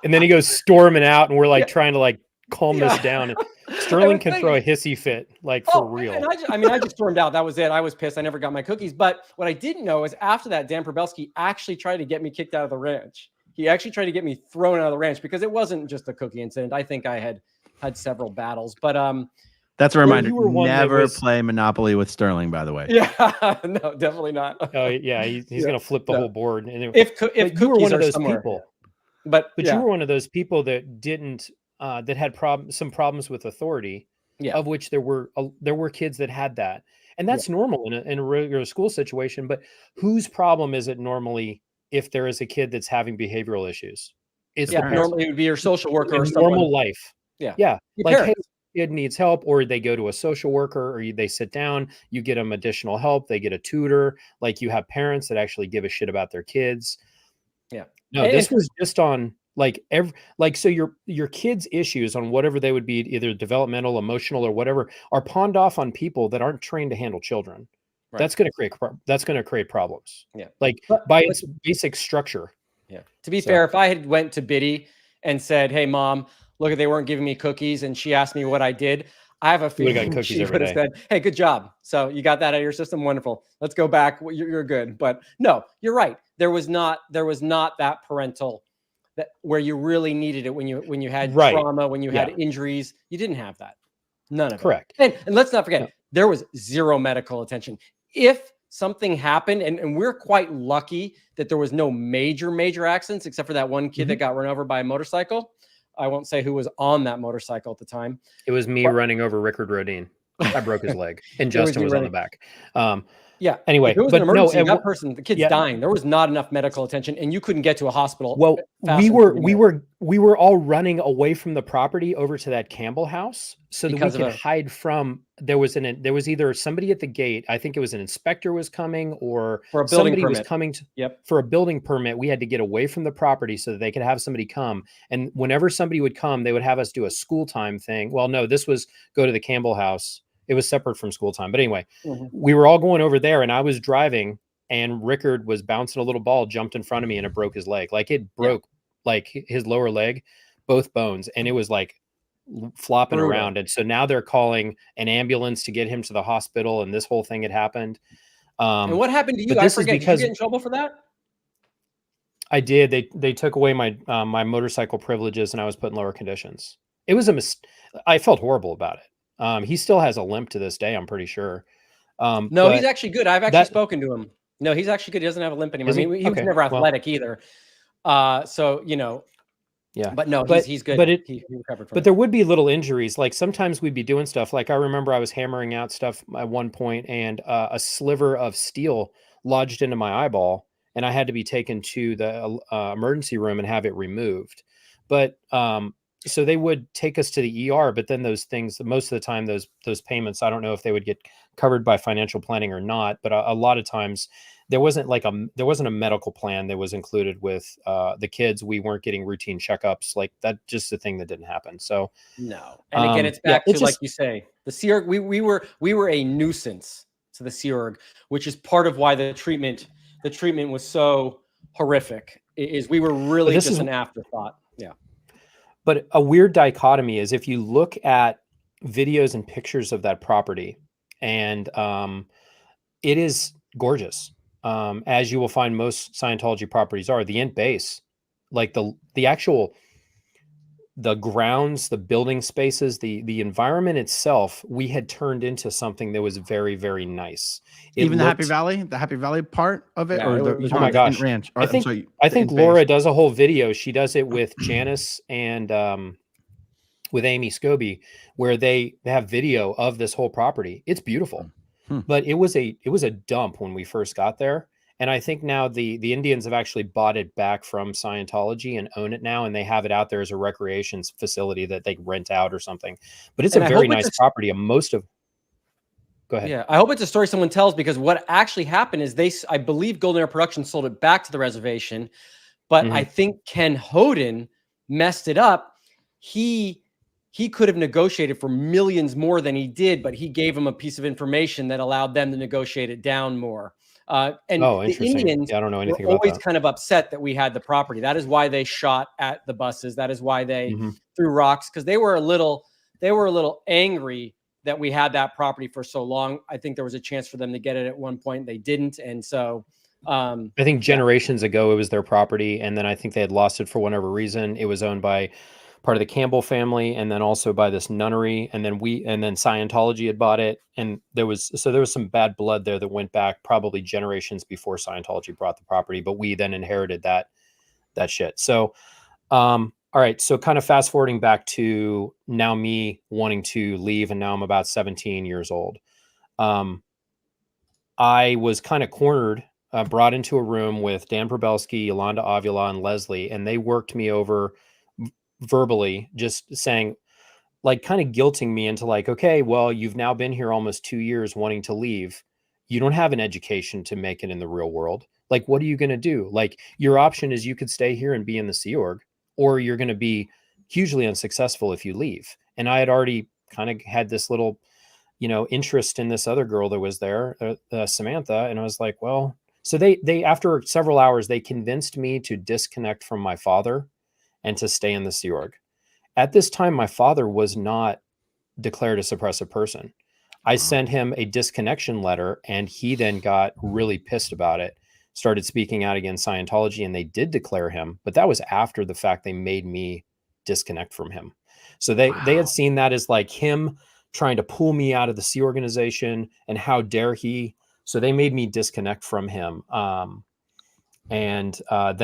And then he goes storming out, and we're like trying to like calm this down. And Sterling can throw a hissy fit, like for real. And I just stormed out. That was it. I was pissed. I never got my cookies. But what I didn't know is after that, Dan Probelski actually tried to get me kicked out of the ranch. He actually tried to get me thrown out of the ranch because it wasn't just a cookie incident. I think I had several battles, but that's a reminder. Never play Monopoly with Sterling, by the way. Yeah, no, definitely not. Oh yeah, he's gonna flip the whole board. And if you were one of those somewhere. people, but you were one of those people that didn't that had some problems with authority. Yeah. Of which there were kids that had that, and that's normal in a regular school situation. But whose problem is it normally if there is a kid that's having behavioral issues? It's normally it would be your social worker in or someone. Normal life. Yeah. Like, hey, kid needs help, or they go to a social worker, or they sit down, you get them additional help, they get a tutor. Like, you have parents that actually give a shit about their kids. Yeah. No, this was just on so your kids' issues on whatever they would be, either developmental, emotional, or whatever, are pawned off on people that aren't trained to handle children. Right. That's going to create problems. Yeah. Like by its basic structure. Yeah. To be fair, if I had went to Biddy and said, "Hey, Mom, look, they weren't giving me cookies," and she asked me what I did, I have a You would've gotten feeling cookies she every would have day. said, "Hey, good job. So you got that out of your system. Wonderful. Let's go back. You're good." But no, you're right. There was not that parental that where you really needed it when you had Right. trauma, when you Yeah. had injuries. You didn't have that. None of Correct. it. And let's not forget, No. there was zero medical attention. If something happened, and we're quite lucky that there was no major accidents, except for that one kid that got run over by a motorcycle. I won't say who was on that motorcycle at the time. It was me running over Rickard Rodin. I broke his leg, and Justin was on the back. Yeah. Anyway, If it was an but no, emergency, and that person, the kid's yeah. dying. There was not enough medical attention, and you couldn't get to a hospital. Well, fast we were all running away from the property over to that Campbell house so Because that we of could hide from. There was either somebody at the gate. I think it was an inspector was coming, or for a building somebody was permit. coming Yep. for a building permit. We had to get away from the property so that they could have somebody come. And whenever somebody would come, they would have us do a school time thing. Well, no, this was go to the Campbell house. It was separate from school time. But anyway, we were all going over there, and I was driving, and Rickard was bouncing a little ball, jumped in front of me, and it broke his leg. Like it broke like his lower leg, both bones. And it was like flopping around. And so now they're calling an ambulance to get him to the hospital. And this whole thing had happened. And what happened to you? I forget. Did you get in trouble for that? I did. They took away my my motorcycle privileges, and I was put in lower conditions. It was I felt horrible about it. He still has a limp to this day, I'm pretty sure. No, he's actually good. I've actually spoken to him. No, he's actually good. He doesn't have a limp anymore. I mean, he was never athletic either. So, yeah, but no, he's good. But he recovered from but there would be little injuries. Like sometimes we'd be doing stuff. Like I remember I was hammering out stuff at one point, and a sliver of steel lodged into my eyeball, and I had to be taken to the emergency room and have it removed. But so they would take us to the ER, but then those things, most of the time, those payments, I don't know if they would get covered by financial planning or not, but a lot of times there wasn't a medical plan that was included with the kids. We weren't getting routine checkups, like that, just a thing that didn't happen. So no. And again, it's back to like you say, the Sea Org, we were a nuisance to the Sea Org, which is part of why the treatment was so horrific, is we were really just an afterthought. Yeah. But a weird dichotomy is if you look at videos and pictures of that property, and it is gorgeous, as you will find most Scientology properties are. The int base, like the grounds, the building spaces, the environment itself, we had turned into something that was very, very nice. Even the Happy Valley part of it, or the oh my gosh, ranch. Or, I think Laura does a whole video. She does it with Janice and with Amy Scobie, where they have video of this whole property. It's beautiful, but it was a dump when we first got there. And I think now the Indians have actually bought it back from Scientology and own it now, and they have it out there as a recreation facility that they rent out or something. But it's a very nice property. And go ahead. Yeah, I hope it's a story someone tells, because what actually happened is I believe Golden Era Productions sold it back to the reservation, but I think Ken Hoden messed it up. He could have negotiated for millions more than he did, but he gave them a piece of information that allowed them to negotiate it down more. And the Indians I don't know anything were about always that. kind of upset that we had the property. That is why they shot at the buses. That is why they threw rocks, because they were a little angry that we had that property for so long. I think there was a chance for them to get it at one point. They didn't. And so I think generations ago, it was their property. And then I think they had lost it for whatever reason. It was owned by part of the Campbell family, and then also by this nunnery. And then Scientology had bought it. And there was some bad blood there that went back probably generations before Scientology bought the property, but we then inherited that shit. So, all right. So kind of fast forwarding back to now me wanting to leave, and now I'm about 17 years old. I was kind of cornered, brought into a room with Dan Probelski, Yolanda Avila, and Leslie, and they worked me over verbally, just saying, like, kind of guilting me into like, okay, well, you've now been here almost 2 years wanting to leave. You don't have an education to make it in the real world. Like, what are you going to do? Like, your option is you could stay here and be in the Sea Org, or you're going to be hugely unsuccessful if you leave. And I had already kind of had this little, interest in this other girl that was there, Samantha. And I was like, well, so they, after several hours, they convinced me to disconnect from my father and to stay in the Sea Org. At this time, my father was not declared a suppressive person. I sent him a disconnection letter, and he then got really pissed about it, started speaking out against Scientology, and they did declare him. But that was after the fact they made me disconnect from him. So they had seen that as like him trying to pull me out of the Sea organization, and how dare he. So they made me disconnect from him. Then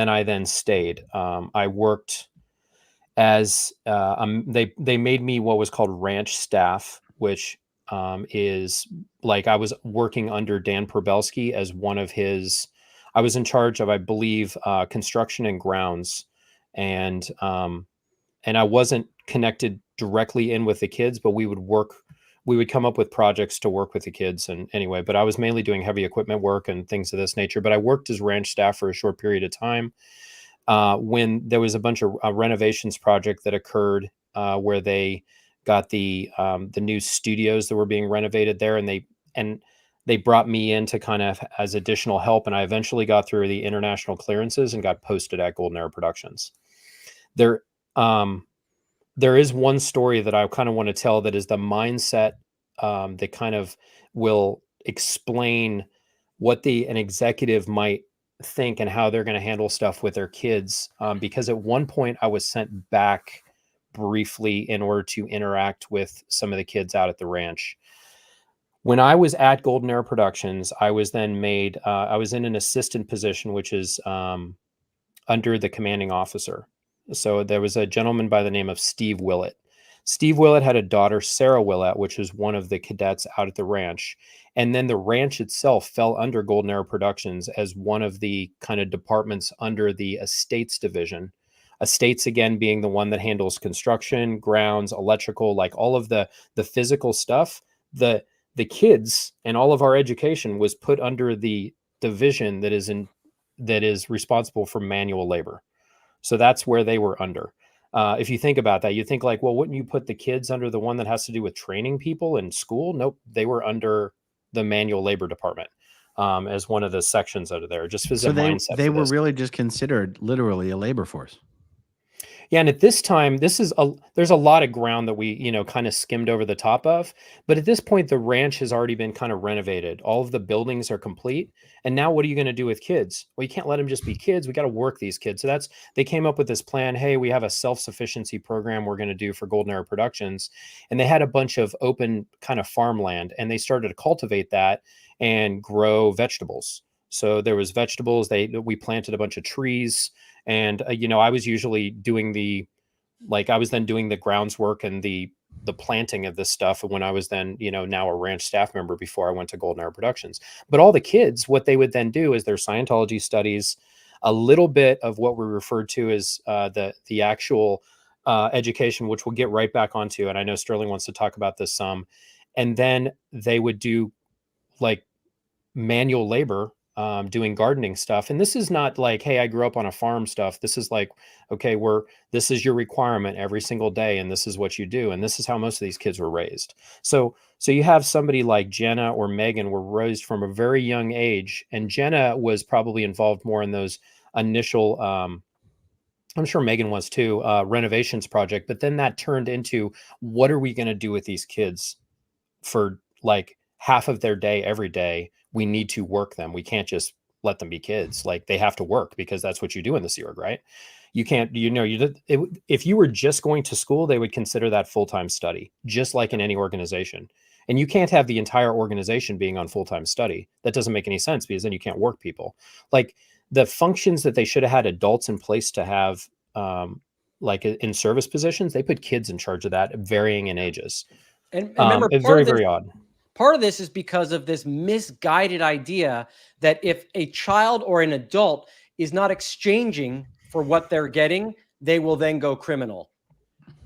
I stayed. I worked as they made me what was called ranch staff, which is like I was working under Dan Probelski as one of his. I was in charge of, I believe, construction and grounds, and I wasn't connected directly in with the kids, but we would come up with projects to work with the kids. And anyway, but I was mainly doing heavy equipment work and things of this nature. But I worked as ranch staff for a short period of time. When there was a bunch of renovations project that occurred where they got the new studios that were being renovated there, and they brought me in to kind of as additional help, and I eventually got through the international clearances and got posted at Golden Era Productions. There is one story that I kind of want to tell that is the mindset that kind of will explain what an executive might think and how they're going to handle stuff with their kids. Because at one point I was sent back briefly in order to interact with some of the kids out at the ranch. When I was at Golden Era Productions, I was then made, I was in an assistant position, which is under the commanding officer. So there was a gentleman by the name of Steve Willett. Steve Willett had a daughter, Sarah Willett, which was one of the cadets out at the ranch. And then the ranch itself fell under Golden Era Productions as one of the kind of departments under the estates division. Estates, again, being the one that handles construction, grounds, electrical, like all of the physical stuff. The kids and all of our education was put under the division that is responsible for manual labor. So that's where they were under. If you think about that, you think like, well, wouldn't you put the kids under the one that has to do with training people in school? Nope, they were under the manual labor department as one of the sections out of there. Just as a mindset. They were really just considered literally a labor force. Yeah, and at this time, there's a lot of ground that we, kind of skimmed over the top of. But at this point, the ranch has already been kind of renovated. All of the buildings are complete. And now what are you going to do with kids? Well, you can't let them just be kids. We got to work these kids. So they came up with this plan. Hey, we have a self-sufficiency program we're going to do for Golden Era Productions. And they had a bunch of open kind of farmland, and they started to cultivate that and grow vegetables. So there was vegetables. We planted a bunch of trees. And, I was usually doing the grounds work and the planting of this stuff when I was then, now a ranch staff member before I went to Golden Era Productions. But all the kids, what they would then do is their Scientology studies, a little bit of what we referred to as the actual education, which we'll get right back onto. And I know Sterling wants to talk about this some. And then they would do like manual labor, doing gardening stuff. And this is not like, hey, I grew up on a farm stuff. This is like, okay, this is your requirement every single day. And this is what you do. And this is how most of these kids were raised. So you have somebody like Jenna or Megan were raised from a very young age. And Jenna was probably involved more in those initial, I'm sure Megan was too, renovations project. But then that turned into, what are we going to do with these kids for like half of their day every day? We need to work them. We can't just let them be kids. Like they have to work because that's what you do in the Sea Org, right? You can't, if you were just going to school, they would consider that full-time study, just like in any organization. And you can't have the entire organization being on full-time study. That doesn't make any sense because then you can't work people. Like the functions that they should have had adults in place to have, like in service positions, they put kids in charge of that, varying in ages. And remember, very odd. Part of this is because of this misguided idea that if a child or an adult is not exchanging for what they're getting, they will then go criminal.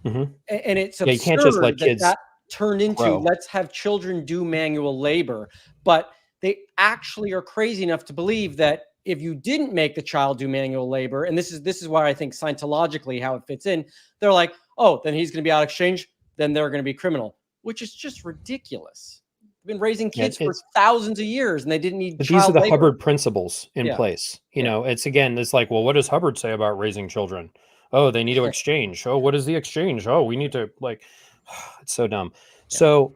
Mm-hmm. And it's absurd, you can't just let kids that turned into grow. Let's have children do manual labor. But they actually are crazy enough to believe that if you didn't make the child do manual labor, and this is why I think Scientologically how it fits in, they're like, oh, then he's going to be out of exchange, then they're going to be criminal, which is just ridiculous. Been raising kids for thousands of years, and they didn't need child labor. These are the Hubbard principles in place. It's like, well, what does Hubbard say about raising children? Oh, they need to exchange. Oh, what is the exchange? Oh, we need to it's so dumb. So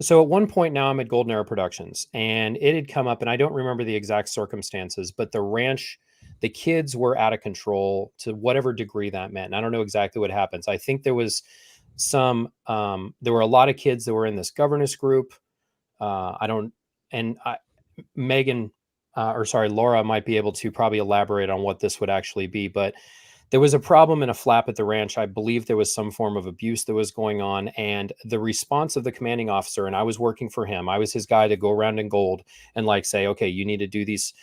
at one point now I'm at Golden Era Productions, and it had come up, and I don't remember the exact circumstances, but the ranch, the kids were out of control to whatever degree that meant. And I don't know exactly what happens. I think there was there were a lot of kids that were in this governess group. Megan, or sorry, Laura might be able to probably elaborate on what this would actually be, but there was a problem in a flap at the ranch. I believe there was some form of abuse that was going on, and the response of the commanding officer, and I was working for him. I was his guy to go around in gold and like say, okay, you need to do these,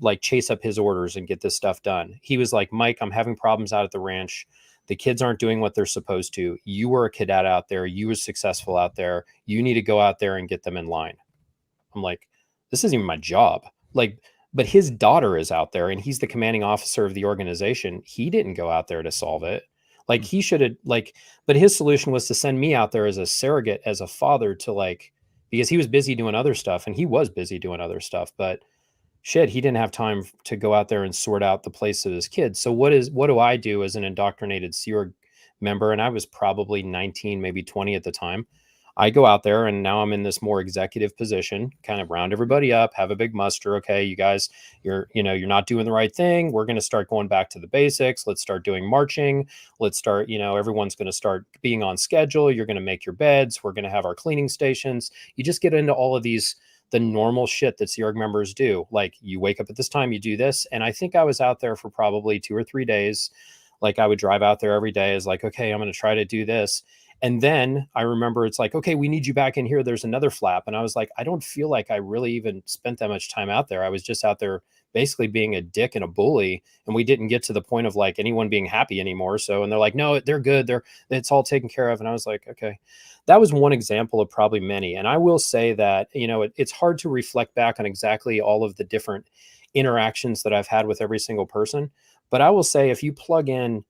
like chase up his orders and get this stuff done. He was like, Mike, I'm having problems out at the ranch. The kids aren't doing what they're supposed to. You were a cadet out there. You were successful out there. You need to go out there and get them in line. I'm like, this isn't even my job. But his daughter is out there and he's the commanding officer of the organization. He didn't go out there to solve it. Like he should have but his solution was to send me out there as a surrogate, as a father to because he was busy doing other stuff, and he was busy doing other stuff, but shit, he didn't have time to go out there and sort out the place of his kids. So what do I do as an indoctrinated Sea Org member? And I was probably 19, maybe 20 at the time. I go out there, and now I'm in this more executive position, kind of round everybody up, have a big muster. Okay, you guys, you're not doing the right thing. We're going to start going back to the basics. Let's start doing marching. Let's start, everyone's going to start being on schedule. You're going to make your beds. We're going to have our cleaning stations. You just get into all of these, the normal shit that Sea Org members do. Like, you wake up at this time, you do this. And I think I was out there for probably 2 or 3 days. Like, I would drive out there every day as like, okay, I'm going to try to do this. And then I remember it's like, okay, we need you back in here. There's another flap. And I was like, I don't feel like I really even spent that much time out there. I was just out there basically being a dick and a bully. And we didn't get to the point of like anyone being happy anymore. So, and they're like, no, they're good. It's all taken care of. And I was like, okay, that was one example of probably many. And I will say that, it's hard to reflect back on exactly all of the different interactions that I've had with every single person. But I will say, if you plug in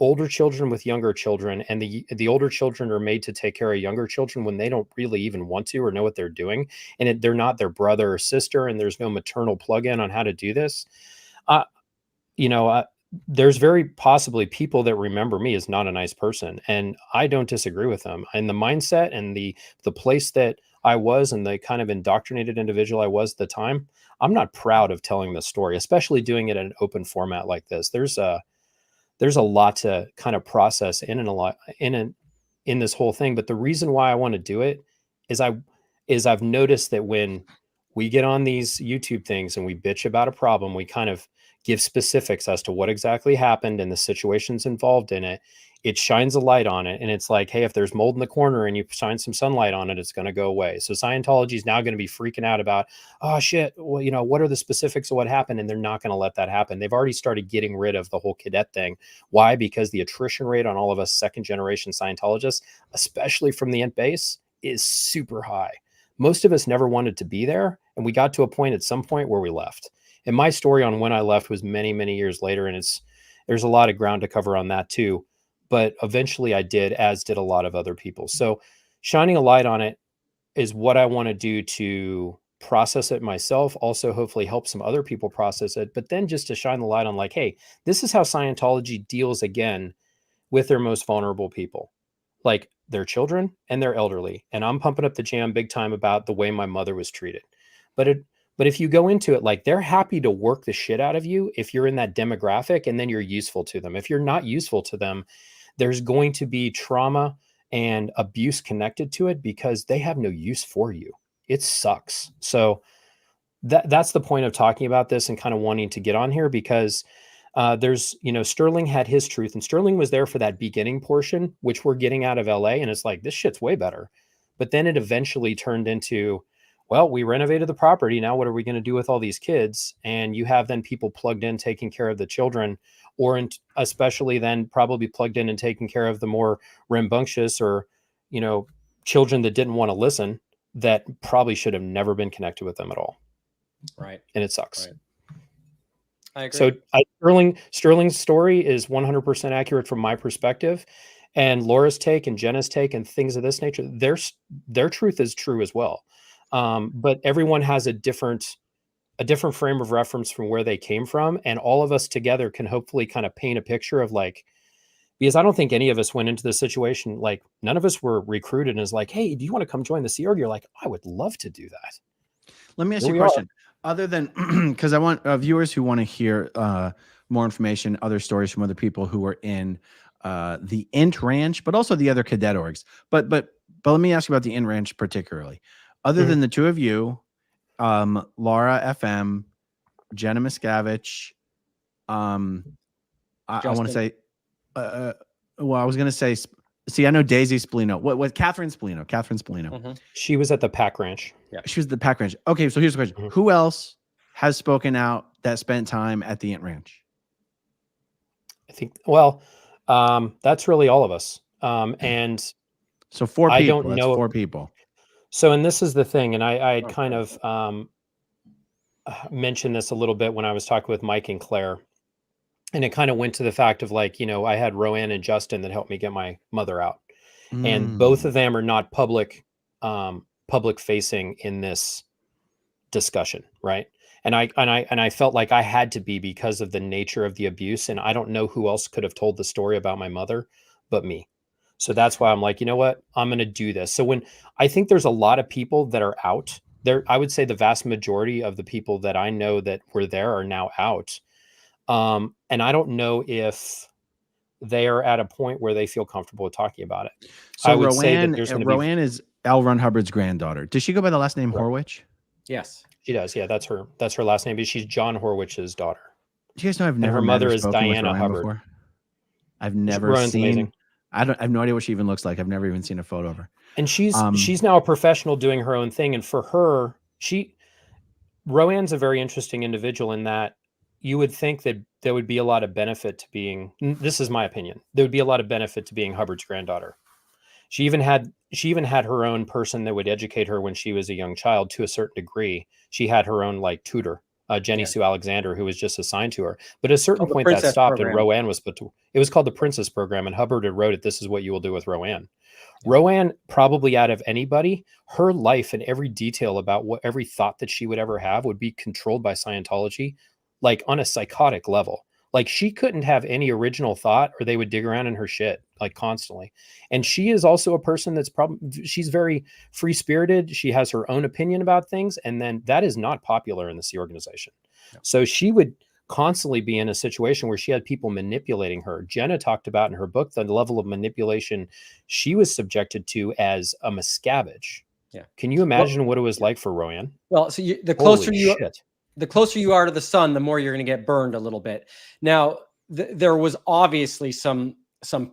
older children with younger children, and the older children are made to take care of younger children when they don't really even want to or know what they're doing, and they're not their brother or sister, and there's no maternal plug-in on how to do this, there's very possibly people that remember me as not a nice person, and I don't disagree with them. And the mindset and the place that I was and the kind of indoctrinated individual I was at the time, I'm not proud of telling the story, especially doing it in an open format like this. There's a lot to kind of process in this whole thing. But the reason why I want to do it is I've noticed that when we get on these YouTube things and we bitch about a problem, we kind of give specifics as to what exactly happened and the situations involved in it. It shines a light on it. And it's like, hey, if there's mold in the corner and you shine some sunlight on it, it's going to go away. So Scientology is now going to be freaking out about, oh shit, well, what are the specifics of what happened? And they're not going to let that happen. They've already started getting rid of the whole cadet thing. Why? Because the attrition rate on all of us second generation Scientologists, especially from the Ent base, is super high. Most of us never wanted to be there. And we got to a point at some point where we left. And my story on when I left was many, many years later. And there's a lot of ground to cover on that too. But eventually I did, as did a lot of other people. So shining a light on it is what I want to do to process it myself. Also, hopefully help some other people process it. But then just to shine the light on like, hey, this is how Scientology deals again with their most vulnerable people, like their children and their elderly. And I'm pumping up the jam big time about the way my mother was treated. But if you go into it, like, they're happy to work the shit out of you if you're in that demographic and then you're useful to them. If you're not useful to them, there's going to be trauma and abuse connected to it because they have no use for you. It sucks. So that's the point of talking about this and kind of wanting to get on here, because there's, Sterling had his truth, and Sterling was there for that beginning portion, which we're getting out of LA. And it's like, this shit's way better. But then it eventually turned into, well, we renovated the property. Now what are we going to do with all these kids? And you have then people plugged in taking care of the children, or especially then probably plugged in and taking care of the more rambunctious or, children that didn't want to listen, that probably should have never been connected with them at all. Right. And it sucks. Right. I agree. So Sterling's story is 100% accurate from my perspective, and Laura's take and Jenna's take and things of this nature, their truth is true as well. But everyone has a different frame of reference from where they came from. And all of us together can hopefully kind of paint a picture of like, because I don't think any of us went into the situation, like none of us were recruited and is like, hey, do you want to come join the Sea Org? You're like, I would love to do that. Let me ask Here you a we are. question. Other than, because I want viewers who want to hear more information, other stories from other people who are in the Int Ranch, but also the other cadet orgs. But let me ask you about the Int Ranch particularly. Other than the two of you, Laura FM, Jenna Miscavige, I want to say, well, I was going to say, see, I know Daisy Spallino. What Catherine Spallino? Catherine Spallino. She was at the Pack Ranch. Yeah. She was at the Pack Ranch. Okay, so here's the question. Who else has spoken out that spent time at the Int Ranch? I think, well, that's really all of us. And so 4 people. I don't That's know. 4 people. So, and this is the thing, and I had kind of mentioned this a little bit when I was talking with Mike and Claire, and it kind of went to the fact of like, you know, I had Roanne and Justin that helped me get my mother out, and both of them are not public facing in this discussion, right? And I felt like I had to be because of the nature of the abuse, and I don't know who else could have told the story about my mother but me. So that's why I'm like, you know what? I'm going to do this. So when I think there's a lot of people that are out there, I would say the vast majority of the people that I know that were there are now out. And I don't know if they are at a point where they feel comfortable with talking about it. So I would say that there's Roanne is L. Ron Hubbard's granddaughter. Does she go by the last name Horwich? Yes, she does. Yeah, that's her last name. But she's John Horwich's daughter. Do you guys know I've never her met mother or is spoken with Diana Roanne Hubbard. before? I've never Roanne's seen. amazing. I have no idea what she even looks like. I've never even seen a photo of her. And she's now a professional doing her own thing. And for her, Roanne's a very interesting individual in that you would think that there would be a lot of benefit to being, this is my opinion, there would be a lot of benefit to being Hubbard's granddaughter. She even had her own person that would educate her when she was a young child to a certain degree. She had her own like tutor, Jenny Sue Alexander, who was just assigned to her. But at a certain point that stopped and Roanne was put to, it was called the Princess Program, and Hubbard had wrote it, this is what you will do with Roanne. Roanne, probably out of anybody, her life and every detail about every thought that she would ever have would be controlled by Scientology, like on a psychotic level. Like she couldn't have any original thought or they would dig around in her shit like constantly. And she is also a person that's she's very free spirited. She has her own opinion about things. And then that is not popular in the Sea organization. No. So she would constantly be in a situation where she had people manipulating her. Jenna talked about in her book the level of manipulation she was subjected to as a Miscavige. Yeah. Can you imagine what it was like for Roanne? Well, so the closer you are to the sun, the more you're going to get burned a little bit. Now, there was obviously some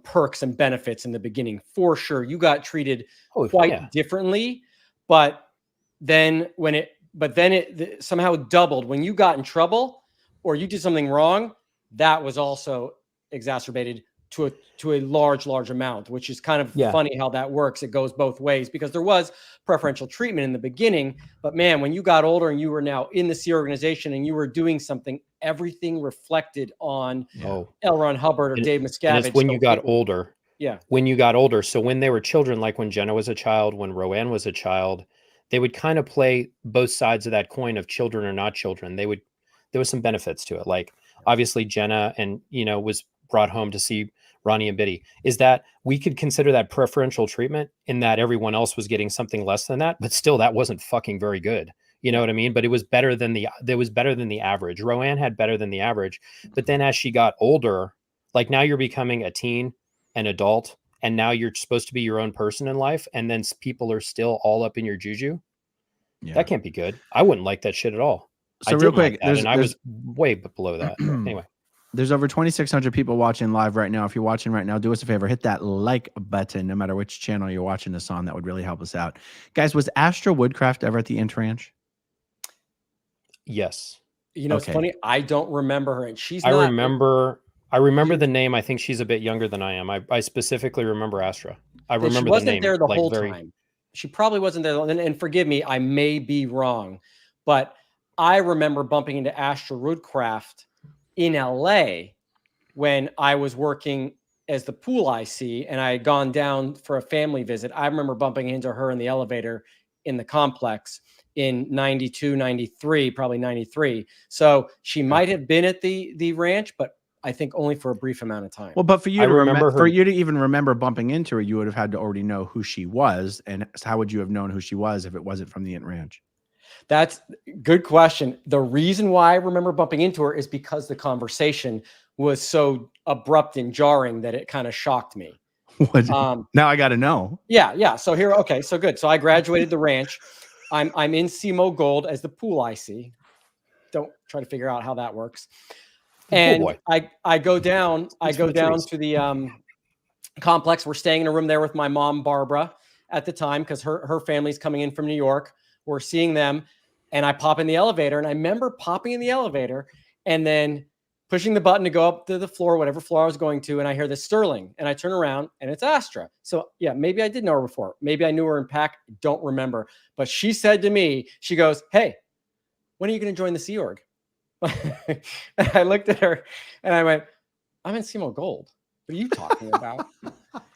perks and benefits in the beginning for sure. You got treated quite differently, but then it somehow doubled when you got in trouble or you did something wrong. That was also exacerbated to a large amount, which is kind of funny how that works. It goes both ways because there was preferential treatment in the beginning, but man, when you got older and you were now in the Sea organization and you were doing something, everything reflected on L. Ron Hubbard or Dave Miscavige. It's when you got older. Yeah. When you got older. So when they were children, like when Jenna was a child, when Roanne was a child, they would kind of play both sides of that coin of children or not children. There was some benefits to it. Like obviously Jenna was brought home to see Ronnie and Biddy, is that we could consider that preferential treatment in that everyone else was getting something less than that, but still that wasn't fucking very good. You know what I mean? But it was better than the average. Roanne had better than the average. But then as she got older, like now you're becoming a teen, an adult, and now you're supposed to be your own person in life. And then people are still all up in your juju. Yeah. That can't be good. I wouldn't like that shit at all. So real quick, I was way below that. Anyway. There's over 2,600 people watching live right now. If you're watching right now, do us a favor, hit that like button, no matter which channel you're watching this on. That would really help us out. Guys, was Astra Woodcraft ever at the Int Ranch? Yes. It's funny. I don't remember her, and I remember the name. I think she's a bit younger than I am. I specifically remember Astra. I remember she wasn't the name, there the whole time. She probably wasn't there. And forgive me, I may be wrong, but I remember bumping into Astra Woodcraft in LA when I was working as the pool IC and I had gone down for a family visit. I remember bumping into her in the elevator in the complex in 92, 93, probably 93. So she might have been at the ranch, but I think only for a brief amount of time. Well, but for you I to remember remember, for her- you to even remember bumping into her, you would have had to already know who she was. And how would you have known who she was if it wasn't from the Int Ranch? That's a good question. The reason why I remember bumping into her is because the conversation was so abrupt and jarring that it kind of shocked me. Now I got to know. Yeah. So here, okay, so good. So I graduated the ranch. I'm in CMO Gold as the pool IC. Don't try to figure out how that works. And boy. I go down. I It's go for the down trees. to the complex. We're staying in a room there with my mom, Barbara, at the time because her family's coming in from New York. We're seeing them, and I pop in the elevator. And I remember popping in the elevator and then pushing the button to go up to the floor, whatever floor I was going to, and I hear this Sterling, and I turn around, and it's Astra. So yeah, maybe I did know her before. Maybe I knew her in PAC. Don't remember. But she said to me, she goes, "Hey, when are you going to join the Sea Org?" And I looked at her, and I went, "I'm in CMO Gold. What are you talking about?"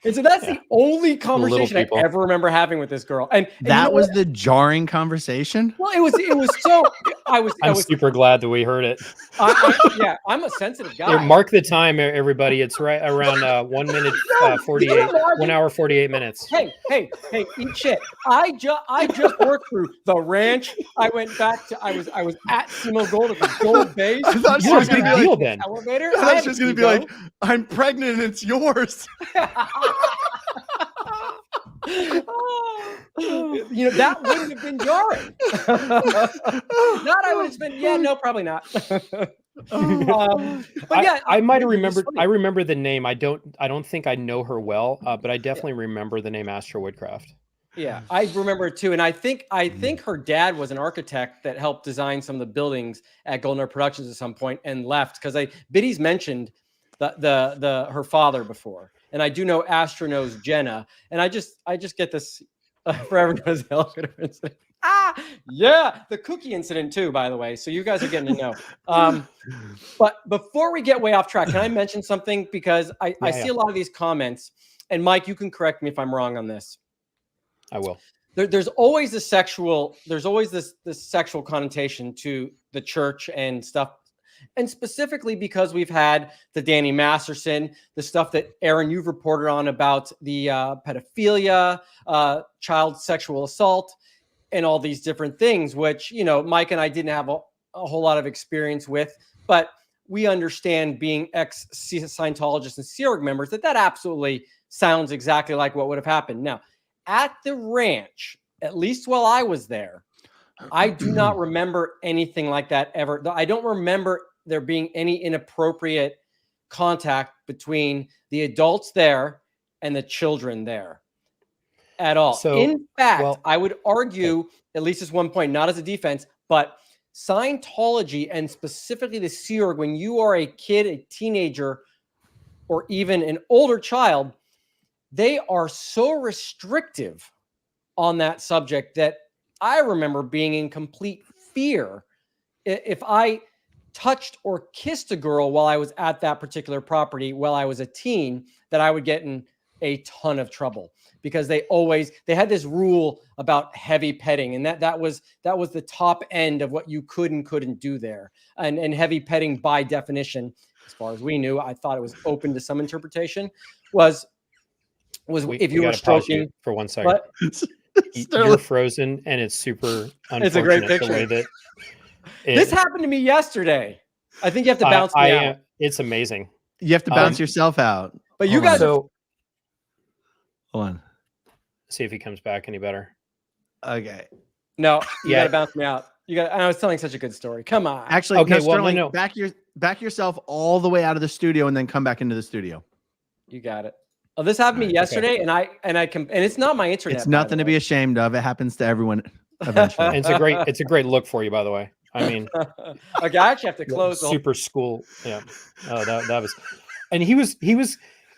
And so that's the only conversation I people. ever remember having with this girl. And you That know was what? the jarring conversation. Well, it was so. I was super glad that we heard it. yeah, I'm a sensitive Here, guy. mark the time, everybody. It's right around 1 minute 48, 1 hour 48 minutes. Hey, eat shit. I just worked through the ranch. I went back to I was at CMO Gold at the Gold Base. I thought she You're a was big going to be deal like, then. Elevator. I thought she was going to be like, I'm pregnant and it's yours. You know, that wouldn't have been jarring. Not I would have been, yeah, no, probably not. But yeah, I might have it's remembered. funny. I remember the name. I don't think I know her well, but I definitely remember the name Astra Woodcraft. Yeah, I remember it too, and I think her dad was an architect that helped design some of the buildings at Golden Productions at some point and left because Biddy's mentioned her father before, and I do know Astra knows Jenna, and I just get this for everyone's elevator incident. Yeah, the cookie incident too, by the way. So you guys are getting to know. But before we get way off track, can I mention something because I see a lot of these comments, and Mike, you can correct me if I'm wrong on this. I will. There's always this sexual connotation to the church and stuff. And specifically because we've had the Danny Masterson, the stuff that Aaron, you've reported on about the pedophilia, child sexual assault, and all these different things, which, you know, Mike and I didn't have a whole lot of experience with, but we understand being ex-Scientologists and Sea Org members that absolutely sounds exactly like what would have happened. Now, at the ranch, at least while I was there, I do not remember anything like that ever. I don't remember there being any inappropriate contact between the adults there and the children there at all. So, in fact, I would argue, at least at one point, not as a defense, but Scientology and specifically the Sea Org, when you are a kid, a teenager, or even an older child, they are so restrictive on that subject that I remember being in complete fear if I touched or kissed a girl while I was at that particular property while I was a teen, that I would get in a ton of trouble because they had this rule about heavy petting, and that was the top end of what you could and couldn't do there. And heavy petting, by definition, as far as we knew, I thought it was open to some interpretation, was if you were stroking for 1 second. You're frozen, and it's super unfortunate. It's a great picture. The way that this happened to me yesterday. I think you have to bounce me out. It's amazing. You have to bounce yourself out. But you guys, hold on. See if he comes back any better. Okay. No, you got to bounce me out. I was telling such a good story. Come on. Actually, okay. Sterling, back yourself all the way out of the studio and then come back into the studio. You got it. Oh, this happened to me yesterday, and it's not my internet. It's nothing to be ashamed of. It happens to everyone eventually. It's a great look for you, by the way. I mean, okay, I actually have to close. Super school. Yeah. Oh, that was, and he was.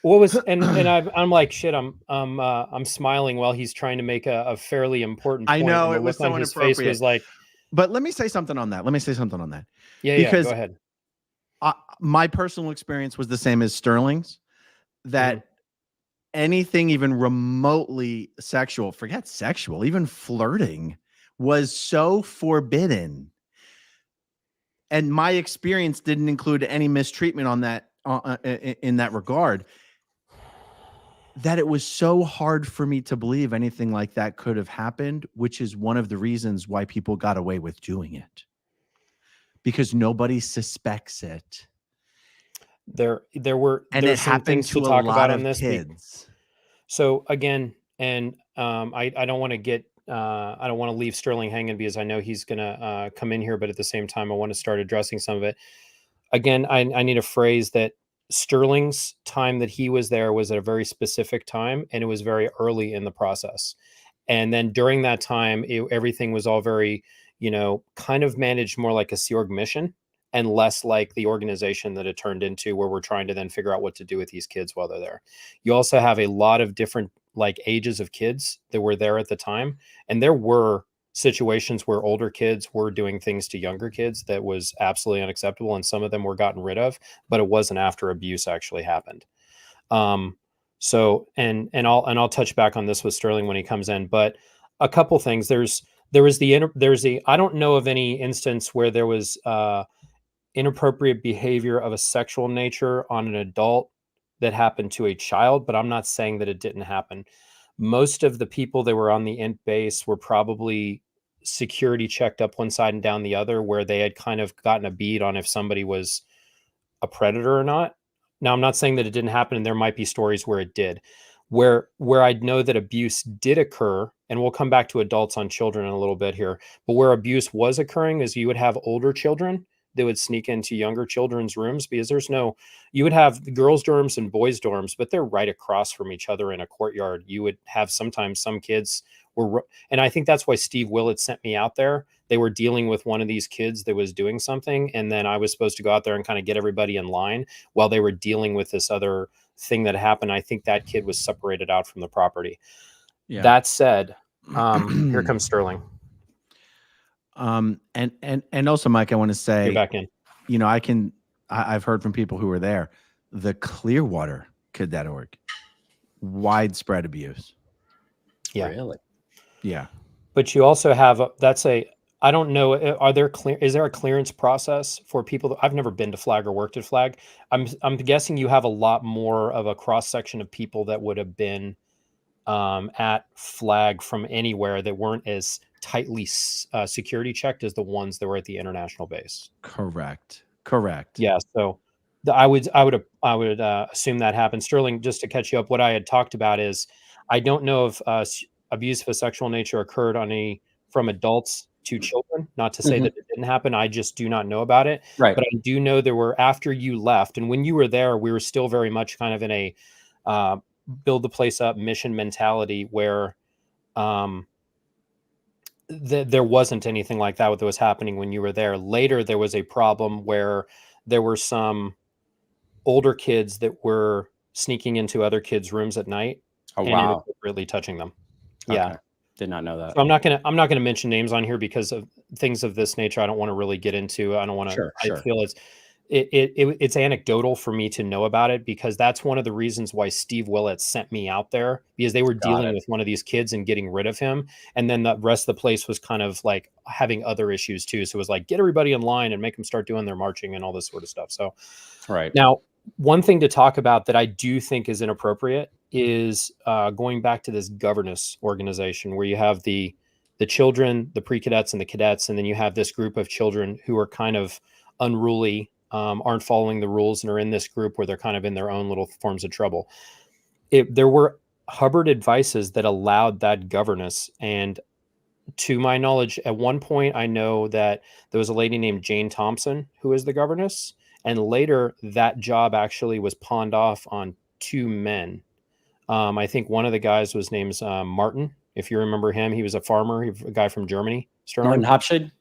What was and I'm like shit. I'm smiling while he's trying to make a fairly important point. I know it was so on his inappropriate. face was like. But let me say something on that. Yeah. Because go ahead. My personal experience was the same as Sterling's. That anything even remotely sexual, forget sexual, even flirting, was so forbidden. And my experience didn't include any mistreatment on in that regard, that it was so hard for me to believe anything like that could have happened, which is one of the reasons why people got away with doing it, because nobody suspects it. There's It some happened things to to a talk lot about on of this. kids. So again, and I don't want to get I don't want to leave Sterling hanging because I know he's gonna come in here, but at the same time, I want to start addressing some of it. Again, I need a phrase that Sterling's time that he was there was at a very specific time, and it was very early in the process. And then during that time, everything was all very, kind of managed more like a Sea Org mission and less like the organization that it turned into, where we're trying to then figure out what to do with these kids while they're there. You also have a lot of different like ages of kids that were there at the time. And there were situations where older kids were doing things to younger kids that was absolutely unacceptable. And some of them were gotten rid of, but it wasn't after abuse actually happened. So, and I'll touch back on this with Sterling when he comes in, but a couple things. I don't know of any instance where there was inappropriate behavior of a sexual nature on an adult that happened to a child, but I'm not saying that it didn't happen. Most of the people that were on the int base were probably security checked up one side and down the other, where they had kind of gotten a bead on if somebody was a predator or not. Now, I'm not saying that it didn't happen, and there might be stories where it did. Where I know that abuse did occur, and we'll come back to adults on children in a little bit here, but where abuse was occurring is you would have older children that would sneak into younger children's rooms, because you would have the girls' dorms and boys' dorms, but they're right across from each other in a courtyard. You would have sometimes some kids and I think that's why Steve Willett sent me out there. They were dealing with one of these kids that was doing something, and then I was supposed to go out there and kind of get everybody in line while they were dealing with this other thing that happened. I think that kid was separated out from the property. Yeah. That said, here comes Sterling. And also, Mike, I want to say, you're back in. I've heard from people who were there, the Clearwater Cadet.org, widespread abuse. Yeah. Really? Yeah. But you also have I don't know. Is there a clearance process for people I've never been to Flag or worked at Flag. I'm guessing you have a lot more of a cross section of people that would have been at Flag from anywhere that weren't as tightly security checked as the ones that were at the international base. Correct. Yeah. So I would assume that happened. Sterling, just to catch you up, what I had talked about is I don't know if abuse of a sexual nature occurred from adults to children. Not to say that it didn't happen. I just do not know about it. Right. But I do know there were, after you left, and when you were there, we were still very much kind of in a build the place up mission mentality where there wasn't anything like that was happening when you were there. Later, there was a problem where there were some older kids that were sneaking into other kids' rooms at night. Oh, and wow. really touching them. Okay. Yeah. Did not know that. So I'm not gonna mention names on here because of things of this nature. I don't want to really get into. I don't want to. Sure. I feel it's anecdotal for me to know about it, because that's one of the reasons why Steve Willett sent me out there, because they were dealing with one of these kids and getting rid of him. And then the rest of the place was kind of like having other issues too. So it was like, get everybody in line and make them start doing their marching and all this sort of stuff. So right now, one thing to talk about that I do think is inappropriate is going back to this governance organization where you have the children, the pre-cadets and the cadets, and then you have this group of children who are kind of unruly, aren't following the rules, and are in this group where they're kind of in their own little forms of trouble. There were Hubbard advices that allowed that governance. And to my knowledge, at one point, I know that there was a lady named Jane Thompson who was the governess. And later, that job actually was pawned off on two men. I think one of the guys was named Martin. If you remember him, he was a farmer, a guy from Germany. Martin Hopshade?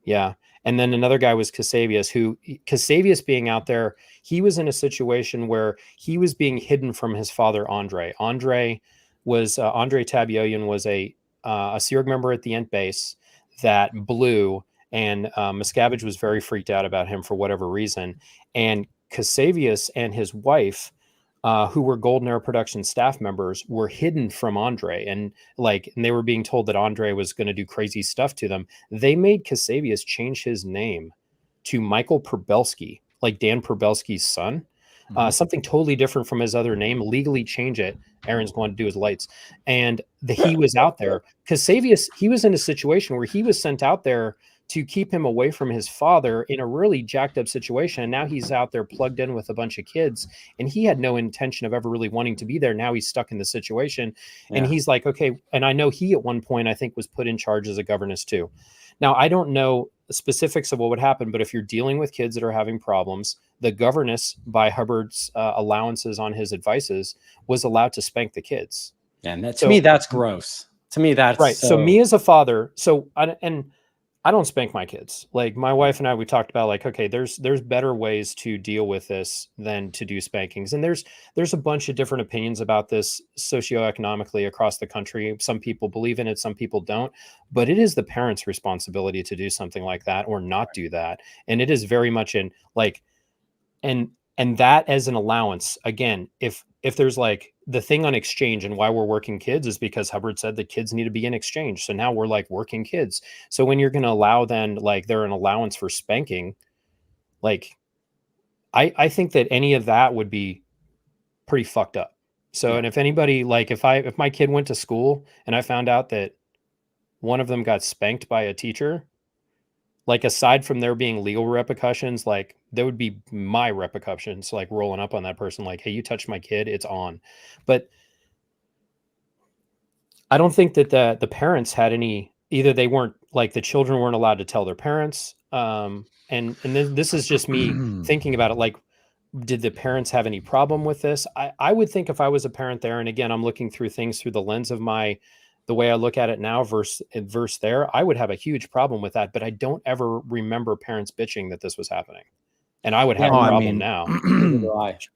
Yeah. And then another guy was Casavius being out there, he was in a situation where he was being hidden from his father, Andre. Andre Tabioyan was a Sea Org member at the Ent base that blew, and Miscavige was very freaked out about him for whatever reason. And Casavius and his wife, who were Golden Era Production staff members, were hidden from Andre, and they were being told that Andre was going to do crazy stuff to them. They made Casavius change his name to Michael Probelski, like Dan Probelski's son, something totally different from his other name, legally change it. Aaron's going to do his lights. And he was out there because Savius, he was in a situation where he was sent out there to keep him away from his father in a really jacked up situation. And now he's out there plugged in with a bunch of kids, and he had no intention of ever really wanting to be there. Now he's stuck in the situation. And he's like, okay. And I know he at one point, I think, was put in charge as a governess too. Now, I don't know the specifics of what would happen, but if you're dealing with kids that are having problems, the governess, by Hubbard's allowances on his advices, was allowed to spank the kids. And to me, that's gross. To me, that's right. So me as a father, I don't spank my kids. Like my wife and I, we talked about like, okay, there's better ways to deal with this than to do spankings. And there's a bunch of different opinions about this socioeconomically across the country. Some people believe in it, some people don't, but it is the parents' responsibility to do something like that or not do that. And it is very much in like, and that as an allowance, again, if there's like the thing on exchange and why we're working kids is because Hubbard said the kids need to be in exchange. So now we're like working kids. So when you're going to allow then like they're an allowance for spanking, like I think that any of that would be pretty fucked up. So, and if anybody, like if my kid went to school and I found out that one of them got spanked by a teacher, like aside from there being legal repercussions, like there would be my repercussions, like rolling up on that person, like, hey, you touched my kid, it's on. But I don't think that the parents had any, either they weren't like the children weren't allowed to tell their parents. And then this is just me thinking about it. Like, did the parents have any problem with this? I would think if I was a parent there, and again, I'm looking through things through the lens of the way I look at it now versus there, I would have a huge problem with that. But I don't ever remember parents bitching that this was happening. And I would have a problem now.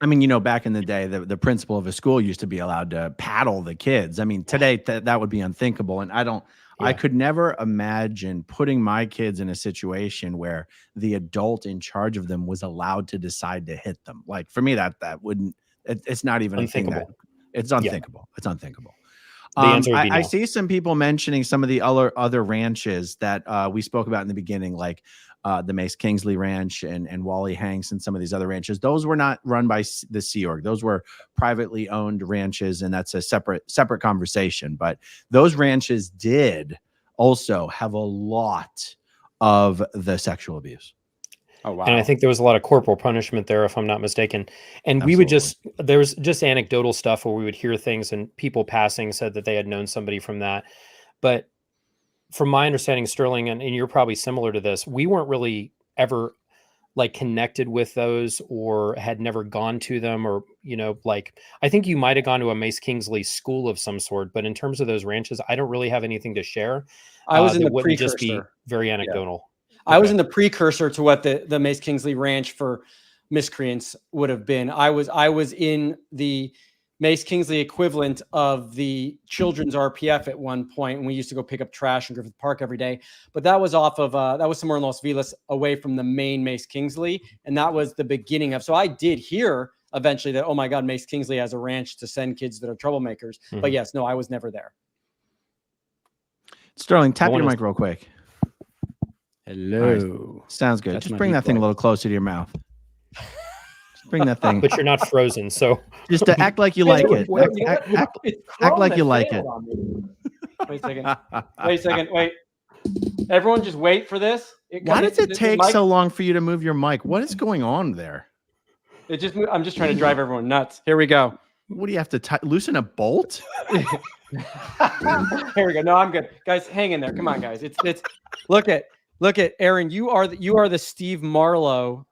I mean, back in the day, the principal of a school used to be allowed to paddle the kids. I mean, today that would be unthinkable. And I could never imagine putting my kids in a situation where the adult in charge of them was allowed to decide to hit them. Like for me, that wouldn't, it's not even unthinkable. It's unthinkable. Yeah. It's unthinkable. The answer would be no. I see some people mentioning some of the other ranches that we spoke about in the beginning, like the Mace Kingsley Ranch and Wally Hanks and some of these other ranches. Those were not run by the Sea Org. Those were privately owned ranches, and that's a separate conversation. But those ranches did also have a lot of the sexual abuse. Oh, wow. And I think there was a lot of corporal punishment there, if I'm not mistaken. And Absolutely. there was just anecdotal stuff where we would hear things and people passing said that they had known somebody from that. But from my understanding, Sterling, and you're probably similar to this, we weren't really ever like connected with those or had never gone to them or, like I think you might have gone to a Mace Kingsley school of some sort, but in terms of those ranches, I don't really have anything to share. I was in the wouldn't precursor. Just be very anecdotal. Yeah. I was in the precursor to what the Mace Kingsley Ranch for miscreants would have been. I was in the Mace Kingsley equivalent of the children's RPF at one point, and we used to go pick up trash in Griffith Park every day. But that was off of that was somewhere in Los Feliz, away from the main Mace Kingsley, and that was the beginning of. So I did hear eventually that, oh my God, Mace Kingsley has a ranch to send kids that are troublemakers. Mm-hmm. But yes, no, I was never there. Sterling, tap your mic real quick. Hello. Right. Sounds good. Just bring that thing a little closer to your mouth. Just bring that thing. But you're not frozen, so just to act like you like it. Act like you like it. Wait a second. Wait. Everyone just wait for this. Why does it take so long for you to move your mic? What is going on there? I'm just trying to drive everyone nuts. Here we go. What do you have to loosen a bolt? Here we go. No, I'm good. Guys, hang in there. Come on, guys. It's look at Aaron. You are the Steve Marlowe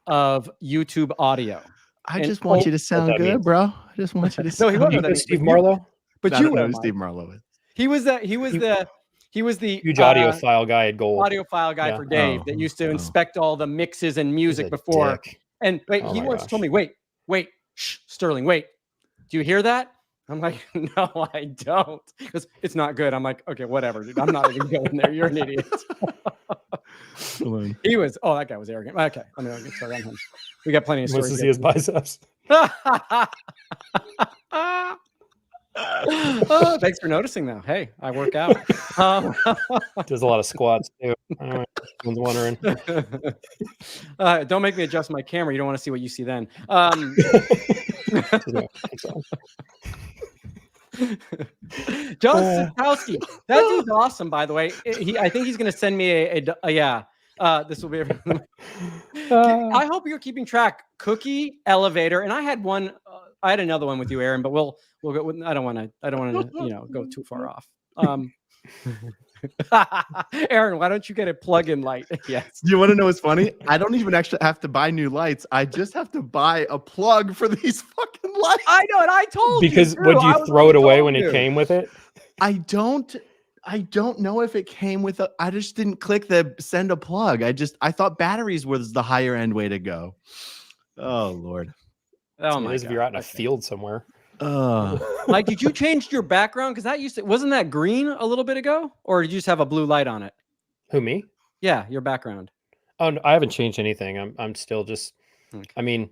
of YouTube audio. I just want you to sound good, bro. I just want you to sound good. You know Steve Marlowe? But you know who Steve Marlowe is. He was the huge audiophile guy at Gold. Audiophile guy for Dave that used to inspect all the mixes and music before. Dick. And wait, he once told me, wait, shh, Sterling, wait. Do you hear that? I'm like, no, I don't. Because it's not good. I'm like, okay, whatever, dude. I'm not even going there. You're an idiot. He was, that guy was arrogant. Okay, I'm going to get started on him. We got plenty of stories. Wants to see his biceps. Thanks for noticing, though. Hey, I work out. Does a lot of squats, too. Someone's wondering. Don't make me adjust my camera. You don't want to see what you see then. John Sitowski, that dude's awesome, by the way. I think he's going to send me yeah. This will be. I hope you're keeping track. Cookie, elevator, and I had one. I had another one with you, Aaron, but we'll go. I don't want to go too far off. Aaron, why don't you get a plug-in light? Yes. You want to know what's funny? I don't even actually have to buy new lights. I just have to buy a plug for these fucking lights. I know, and I told you. Because would you throw it away when it came with it? I don't know if it came with a. I just didn't click the send a plug. I thought batteries was the higher end way to go. Oh Lord. Oh my God. If you're out in a field somewhere. Mike, did you change your background? Because wasn't that green a little bit ago, or did you just have a blue light on it? Who, me? Yeah, your background. Oh, no, I haven't changed anything. I'm still just. Okay. I mean,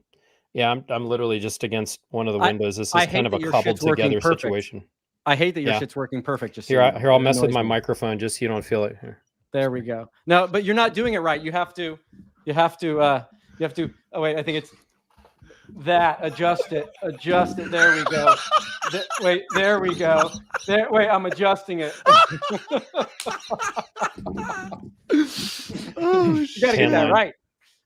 yeah, I'm literally just against one of the windows. This is kind of a cobbled together situation. I hate that your shit's working perfect. Just here, I'll mess with my microphone just so you don't feel it. Here. There we go. No, but you're not doing it right. You have to. Oh wait, I think it's. That adjust it. There we go. Wait, there we go. Wait, I'm adjusting it. You gotta get that right.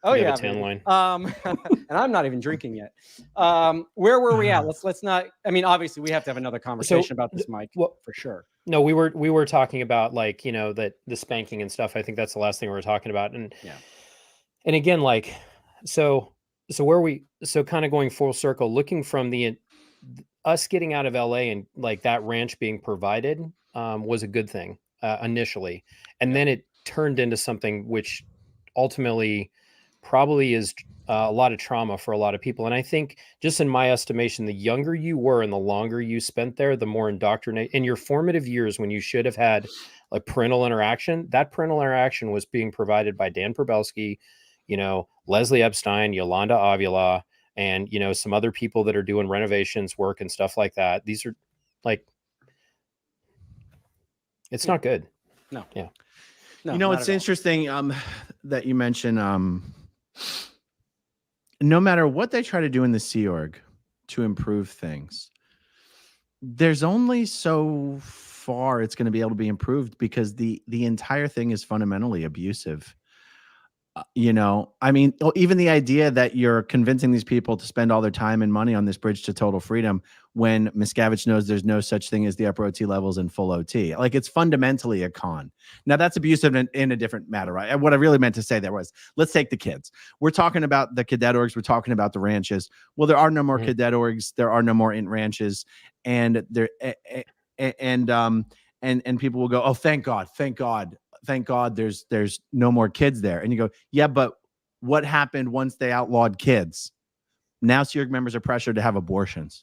Oh yeah, tan line. And I'm not even drinking yet. Where were we at? Let's not. I mean, obviously, we have to have another conversation about this, Mike. Well, for sure. No, we were talking about like that the spanking and stuff. I think that's the last thing we were talking about. And yeah. And again, like so kind of going full circle, looking from us getting out of LA and like that ranch being provided was a good thing initially. And then it turned into something which ultimately probably is a lot of trauma for a lot of people. And I think just in my estimation, the younger you were and the longer you spent there, the more indoctrinated in your formative years when you should have had like parental interaction, that parental interaction was being provided by Dan Probelski, Leslie Epstein, Yolanda Avila, and, some other people that are doing renovations work and stuff like that. These are like, it's not good. No. Yeah. No, it's interesting that you mention no matter what they try to do in the Sea Org to improve things, there's only so far it's going to be able to be improved because the entire thing is fundamentally abusive. I mean, even the idea that you're convincing these people to spend all their time and money on this bridge to total freedom when Miscavige knows there's no such thing as the upper OT levels and full OT. Like, it's fundamentally a con. Now, that's abusive in a different matter, right? What I really meant to say there was, let's take the kids. We're talking about the cadet orgs. We're talking about the ranches. Well, there are no more cadet orgs. There are no more int ranches. And and people will go, oh, thank God. Thank God there's no more kids there. And you go, yeah, but what happened once they outlawed kids? Now Sea Org members are pressured to have abortions,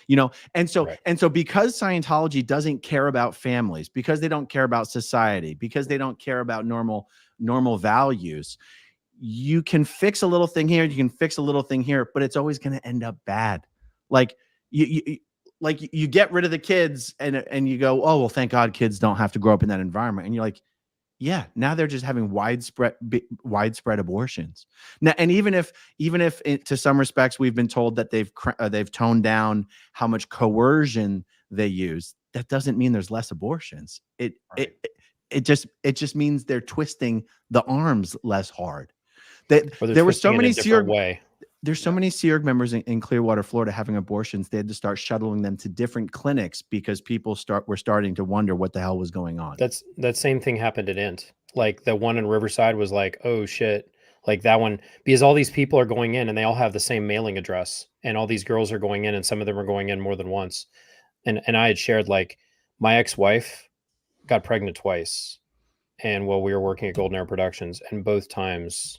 and so because Scientology doesn't care about families, because they don't care about society, because they don't care about normal values, you can fix a little thing here, you can fix a little thing here, but it's always going to end up bad. Like you get rid of the kids and you go, oh, well, thank God kids don't have to grow up in that environment. And you're like, yeah, now they're just having widespread abortions. Now, and even if to some respects we've been told that they've toned down how much coercion they use, that doesn't mean there's less abortions. It just means they're twisting the arms less hard. There were so many There's so many Sea Org members in Clearwater, Florida, having abortions. They had to start shuttling them to different clinics because people were starting to wonder what the hell was going on. That same thing happened at INT. Like the one in Riverside was like, oh shit, like that one, because all these people are going in and they all have the same mailing address, and all these girls are going in, and some of them are going in more than once. And I had shared, like, my ex-wife got pregnant twice, and while we were working at Golden Air Productions, and both times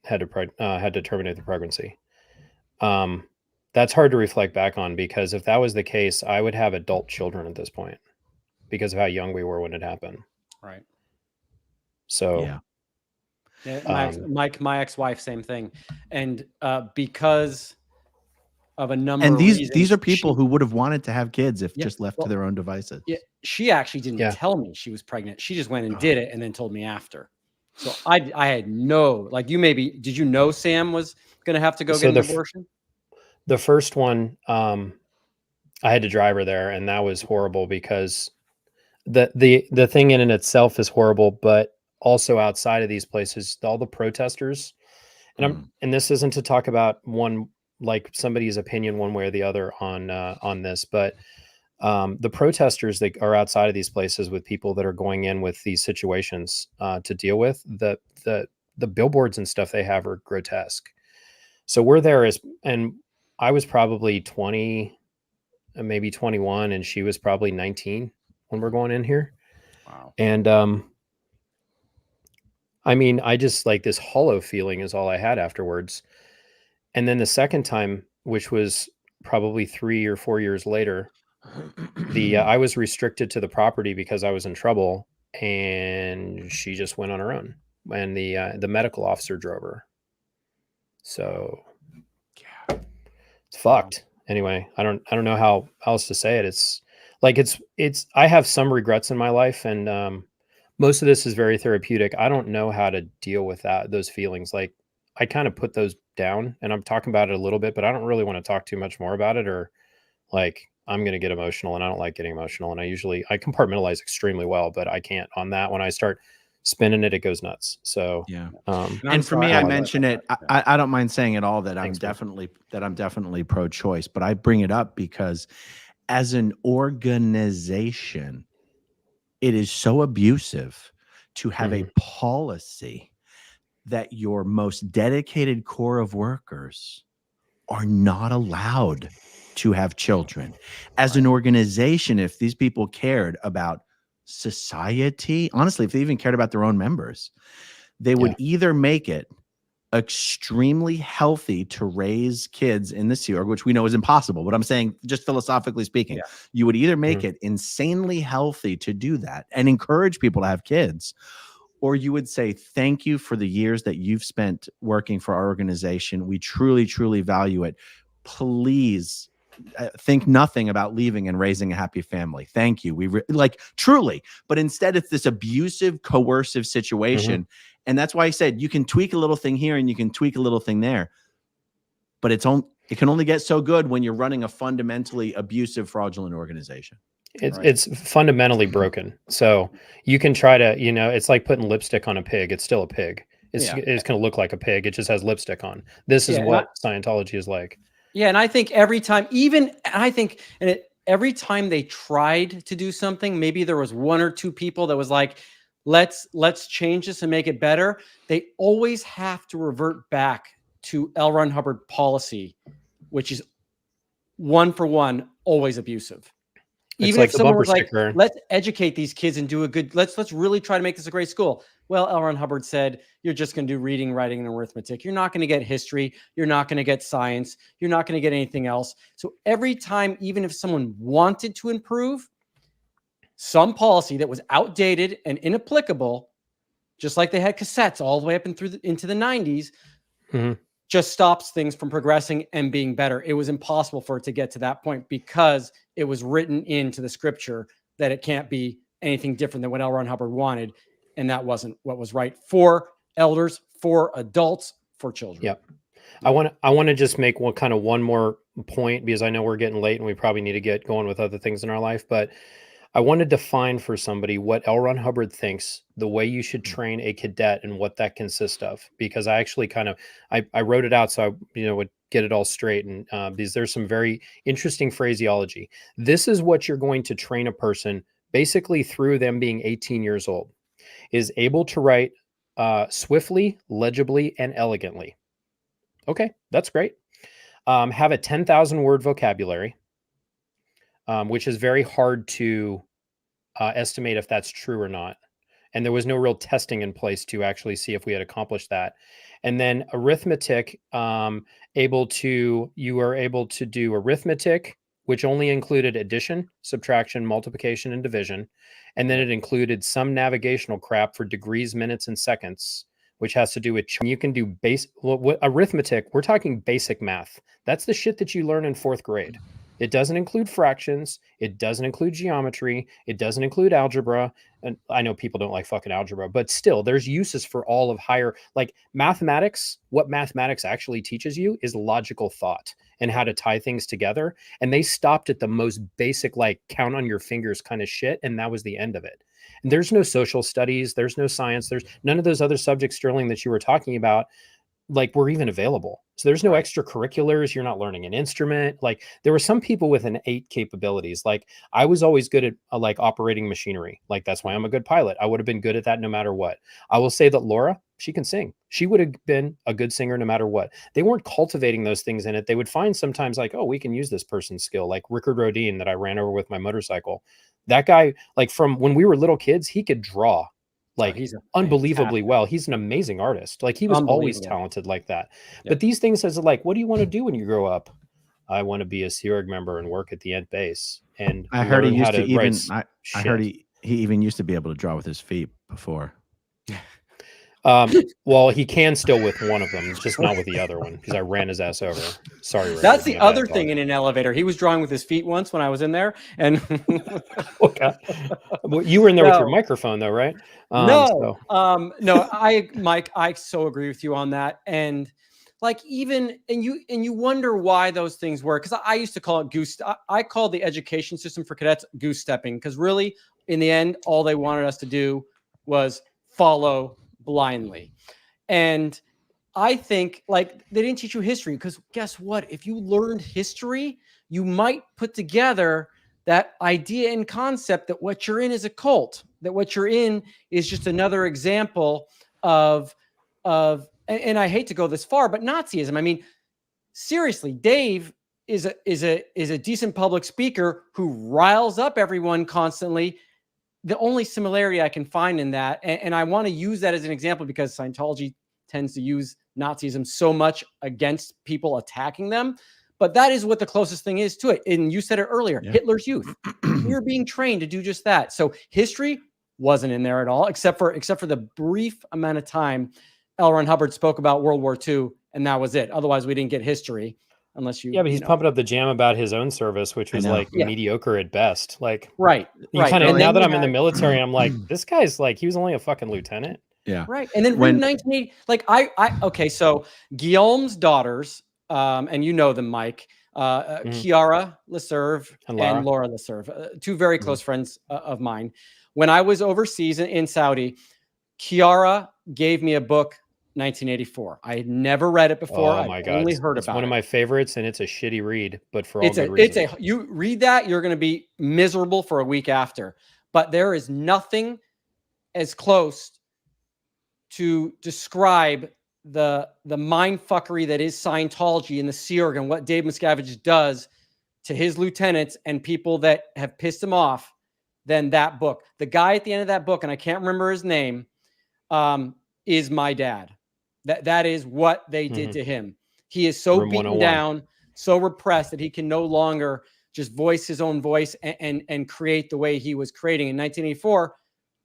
had to terminate the pregnancy. That's hard to reflect back on, because if that was the case, I would have adult children at this point because of how young we were when it happened. Right. So yeah, my ex-wife, same thing. And because of a number And of these reasons. are people who would have wanted to have kids if Yeah, just left to their own devices. Yeah, she actually didn't Yeah. tell me she was pregnant. She just went and Oh. did it and then told me after. So I had no, like, you maybe, did you know Sam was going to have to go So get an abortion? The first one, I had to drive her there, and that was horrible because the thing in and itself is horrible, but also outside of these places, all the protesters, and this isn't to talk about one, like somebody's opinion one way or the other on this, but the protesters that are outside of these places with people that are going in with these situations to deal with the billboards and stuff they have are grotesque. So we're there and I was probably 20, maybe 21, and she was probably 19 when we're going in here. Wow. And I mean, I just, like, this hollow feeling is all I had afterwards. And then the second time, which was probably 3 or 4 years later, I was restricted to the property because I was in trouble, and she just went on her own, and the medical officer drove her. So it's fucked. Anyway, I don't know how else to say it. It's like, I have some regrets in my life, and most of this is very therapeutic. I don't know how to deal with those feelings. Like, I kind of put those down, and I'm talking about it a little bit, but I don't really want to talk too much more about it, or, like, I'm going to get emotional, and I don't like getting emotional. And I compartmentalize extremely well, but I can't on that. When I start spinning it, it goes nuts. So, yeah. And And for me, I mention it. Yeah. I don't mind saying at all that Thanks, man. I'm definitely pro-choice, but I bring it up because as an organization, it is so abusive to have a policy that your most dedicated core of workers are not allowed to have children. As an organization, if these people cared about society, honestly, if they even cared about their own members, they would either make it extremely healthy to raise kids in the Sea Org, which we know is impossible. But I'm saying, just philosophically speaking, you would either make it insanely healthy to do that and encourage people to have kids, or you would say, thank you for the years that you've spent working for our organization. We truly, truly value it. Please think nothing about leaving and raising a happy family. Thank you. We like, truly. But instead, it's this abusive, coercive situation. And that's why I said you can tweak a little thing here and you can tweak a little thing there. But it can only get so good when you're running a fundamentally abusive, fraudulent organization. It's fundamentally broken. So you can try to, it's like putting lipstick on a pig. It's still a pig. It's going to look like a pig. It just has lipstick on. This is what Scientology is like. Yeah. And I think every time, every time they tried to do something, maybe there was one or two people that was like, let's change this and make it better. They always have to revert back to L. Ron Hubbard policy, which is one for one, always abusive. Even like if someone was sticker. like, let's educate these kids and do a good, let's really try to make this a great school. Well, L. Ron Hubbard said, you're just going to do reading, writing, and arithmetic. You're not going to get history. You're not going to get science. You're not going to get anything else. So every time, even if someone wanted to improve some policy that was outdated and inapplicable, just like they had cassettes all the way up into the 90s, just stops things from progressing and being better. It was impossible for it to get to that point because it was written into the scripture that it can't be anything different than what L. Ron Hubbard wanted. And that wasn't what was right for elders, for adults, for children. Yep. I want to just make one more point, because I know we're getting late and we probably need to get going with other things in our life, but I want to define for somebody what L. Ron Hubbard thinks the way you should train a cadet and what that consists of, because I actually I wrote it out so I would get it all straight, and because there's some very interesting phraseology. This is what you're going to train a person basically through them being 18 years old, is able to write swiftly, legibly, and elegantly. Okay, that's great. Have a 10,000 word vocabulary, which is very hard to estimate if that's true or not. And there was no real testing in place to actually see if we had accomplished that. And then arithmetic, you are able to do arithmetic, which only included addition, subtraction, multiplication, and division. And then it included some navigational crap for degrees, minutes, and seconds, which has to do with you can do arithmetic. We're talking basic math. That's the shit that you learn in 4th grade. It doesn't include fractions. It doesn't include geometry. It doesn't include algebra. And I know people don't like fucking algebra, but still there's uses for all of higher, like mathematics. What mathematics actually teaches you is logical thought and how to tie things together. And they stopped at the most basic, like count on your fingers kind of shit. And that was the end of it. And there's no social studies. There's no science. There's none of those other subjects, Sterling, that you were talking about, like were even available. So there's no extracurriculars. You're not learning an instrument. Like there were some people with innate capabilities. Like I was always good at like operating machinery. Like that's why I'm a good pilot. I would have been good at that no matter what. I will say that Laura, she can sing. She would have been a good singer no matter what. They weren't cultivating those things in it. They would find sometimes like, oh, we can use this person's skill. Like Rickard Rodin that I ran over with my motorcycle. That guy, like from when we were little kids, he could draw. Like he's unbelievably well. He's an amazing artist. Like he was always talented like that. Yep. But these things as like, what do you want to do when you grow up? I want to be a Sea Org member and work at the Ent base. And I heard he used to even. I heard he even used to be able to draw with his feet before. Well, he can still with one of them, just not with the other one because I ran his ass over. Sorry, Rick, that's the other thing in an elevator. He was drawing with his feet once when I was in there, and okay. Well, you were in there with your microphone, though, right? No, Mike, I so agree with you on that, and like even and you wonder why those things work because I used to call it goose. I called the education system for cadets goose stepping because really, in the end, all they wanted us to do was follow blindly. And I think like they didn't teach you history because guess what? If you learned history, you might put together that idea and concept that what you're in is a cult, that what you're in is just another example of, and I hate to go this far, but Nazism. I mean, seriously, Dave is a decent public speaker who riles up everyone constantly. The only similarity I can find in that, and I want to use that as an example because Scientology tends to use Nazism so much against people attacking them, but that is what the closest thing is to it. And you said it earlier, Hitler's Youth. You're being trained to do just that. So history wasn't in there at all, except for the brief amount of time L. Ron Hubbard spoke about World War II, and that was it. Otherwise, we didn't get history. Unless you, but he's pumping up the jam about his own service, which was like mediocre at best. Like, you kind of now that I'm in the military, I'm like, this guy's like, he was only a fucking lieutenant. Yeah, right. And then read 1980. Like, okay, so Guillaume's daughters, and you know them, Mike, Chiara Leserve and Laura Leserve, two very close friends of mine. When I was overseas in Saudi, Chiara gave me a book. 1984. I had never read it before. Oh my God. Only heard it's about one of my favorites, and it's a shitty read, but for all good reasons. You read that, you're going to be miserable for a week after. But there is nothing as close to describe the mind fuckery that is Scientology and the Sea Org and what Dave Miscavige does to his lieutenants and people that have pissed him off than that book. The guy at the end of that book, and I can't remember his name, is my dad. That is what they did to him. He is so beaten down, so repressed that he can no longer just voice his own voice and create the way he was creating. In 1984,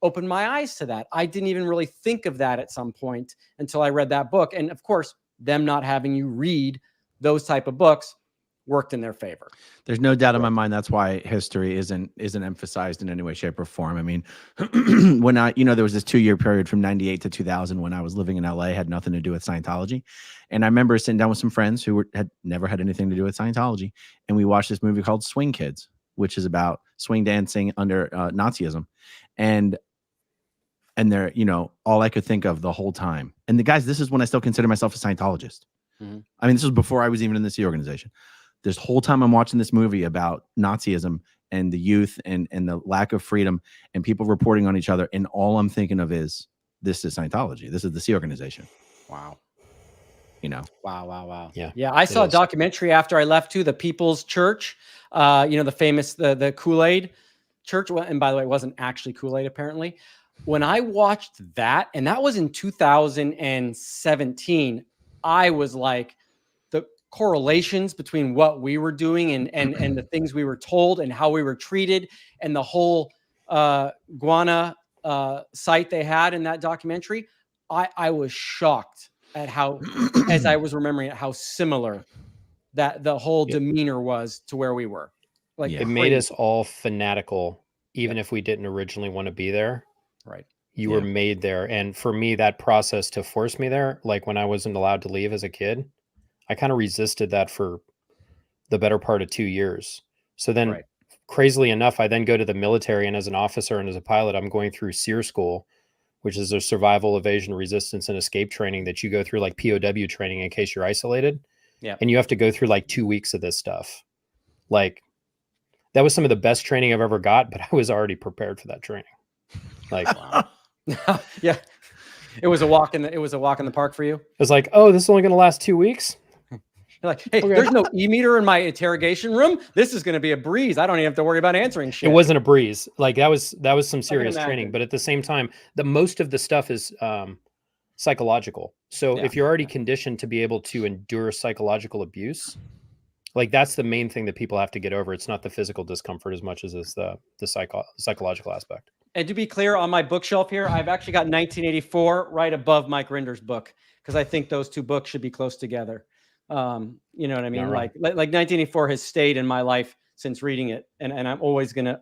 opened my eyes to that. I didn't even really think of that at some point until I read that book. And of course, them not having you read those type of books worked in their favor. There's no doubt in my mind that's why history isn't emphasized in any way, shape, or form. I mean, when there was this 2-year period from 98 to 2000 when I was living in LA, had nothing to do with Scientology. And I remember sitting down with some friends who had never had anything to do with Scientology. And we watched this movie called Swing Kids, which is about swing dancing under Nazism. And they're, all I could think of the whole time. And the guys, this is when I still consider myself a Scientologist. I mean, this was before I was even in the Sea organization. This whole time I'm watching this movie about Nazism and the youth and the lack of freedom and people reporting on each other. And all I'm thinking of is, this is Scientology. This is the Sea organization. Wow. Wow. Yeah. I saw a documentary after I left too, the People's Church, the famous, the Kool-Aid church. And by the way, it wasn't actually Kool-Aid apparently. When I watched that, and that was in 2017, I was like, the correlations between what we were doing and the things we were told and how we were treated and the whole Guana site they had in that documentary, I was shocked at how, as I was remembering it, how similar that the whole demeanor was to where we were. Like It made us all fanatical, even if we didn't originally want to be there. Right. You were made there. And for me, that process to force me there, like when I wasn't allowed to leave as a kid, I kind of resisted that for the better part of 2 years. So then crazily enough, I then go to the military, and as an officer and as a pilot, I'm going through SEER school, which is a survival, evasion, resistance, and escape training that you go through, like POW training in case you're isolated. Yeah. And you have to go through like 2 weeks of this stuff. Like that was some of the best training I've ever got, but I was already prepared for that training. Like, yeah, it was a walk in the park for you. It was like, oh, this is only going to last 2 weeks. You're like, hey, there's no e-meter in my interrogation room. This is going to be a breeze. I don't even have to worry about answering shit. It wasn't a breeze. Like that was some serious training, but at the same time, the most of the stuff is psychological. So if you're already conditioned to be able to endure psychological abuse, like that's the main thing that people have to get over. It's not the physical discomfort as much as it's the psychological aspect. And to be clear, on my bookshelf here, I've actually got 1984 right above Mike Rinder's book, because I think those two books should be close together. You know what I mean? Like 1984 has stayed in my life since reading it. And I'm always going to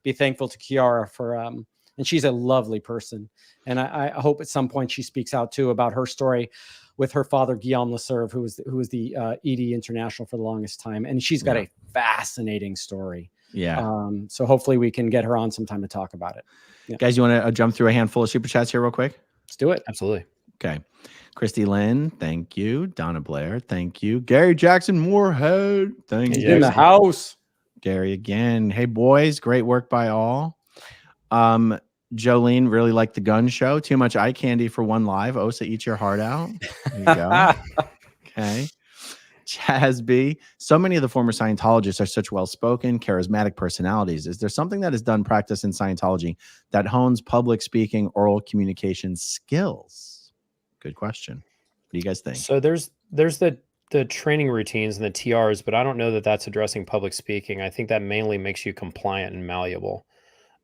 be thankful to Kiara for, and she's a lovely person. And I hope at some point she speaks out too about her story with her father, Guillaume Leserve, who was the ED International for the longest time. And she's got a fascinating story. Yeah. So hopefully we can get her on sometime to talk about it. Yeah. Guys, you want to jump through a handful of super chats here real quick? Let's do it. Absolutely. Okay. Christy Lynn, thank you. Donna Blair, thank you. Gary Jackson Moorhead, thank you. In the house. Gary again. Hey boys, great work by all. Jolene really liked the gun show. Too much eye candy for one live. Osa, eat your heart out. There you go. Okay. Chaz B. So many of the former Scientologists are such well-spoken, charismatic personalities. Is there something that is done practice in Scientology that hones public speaking, oral communication skills? Good question. What do you guys think? So there's the training routines and the TRs, but I don't know that that's addressing public speaking. I think that mainly makes you compliant and malleable.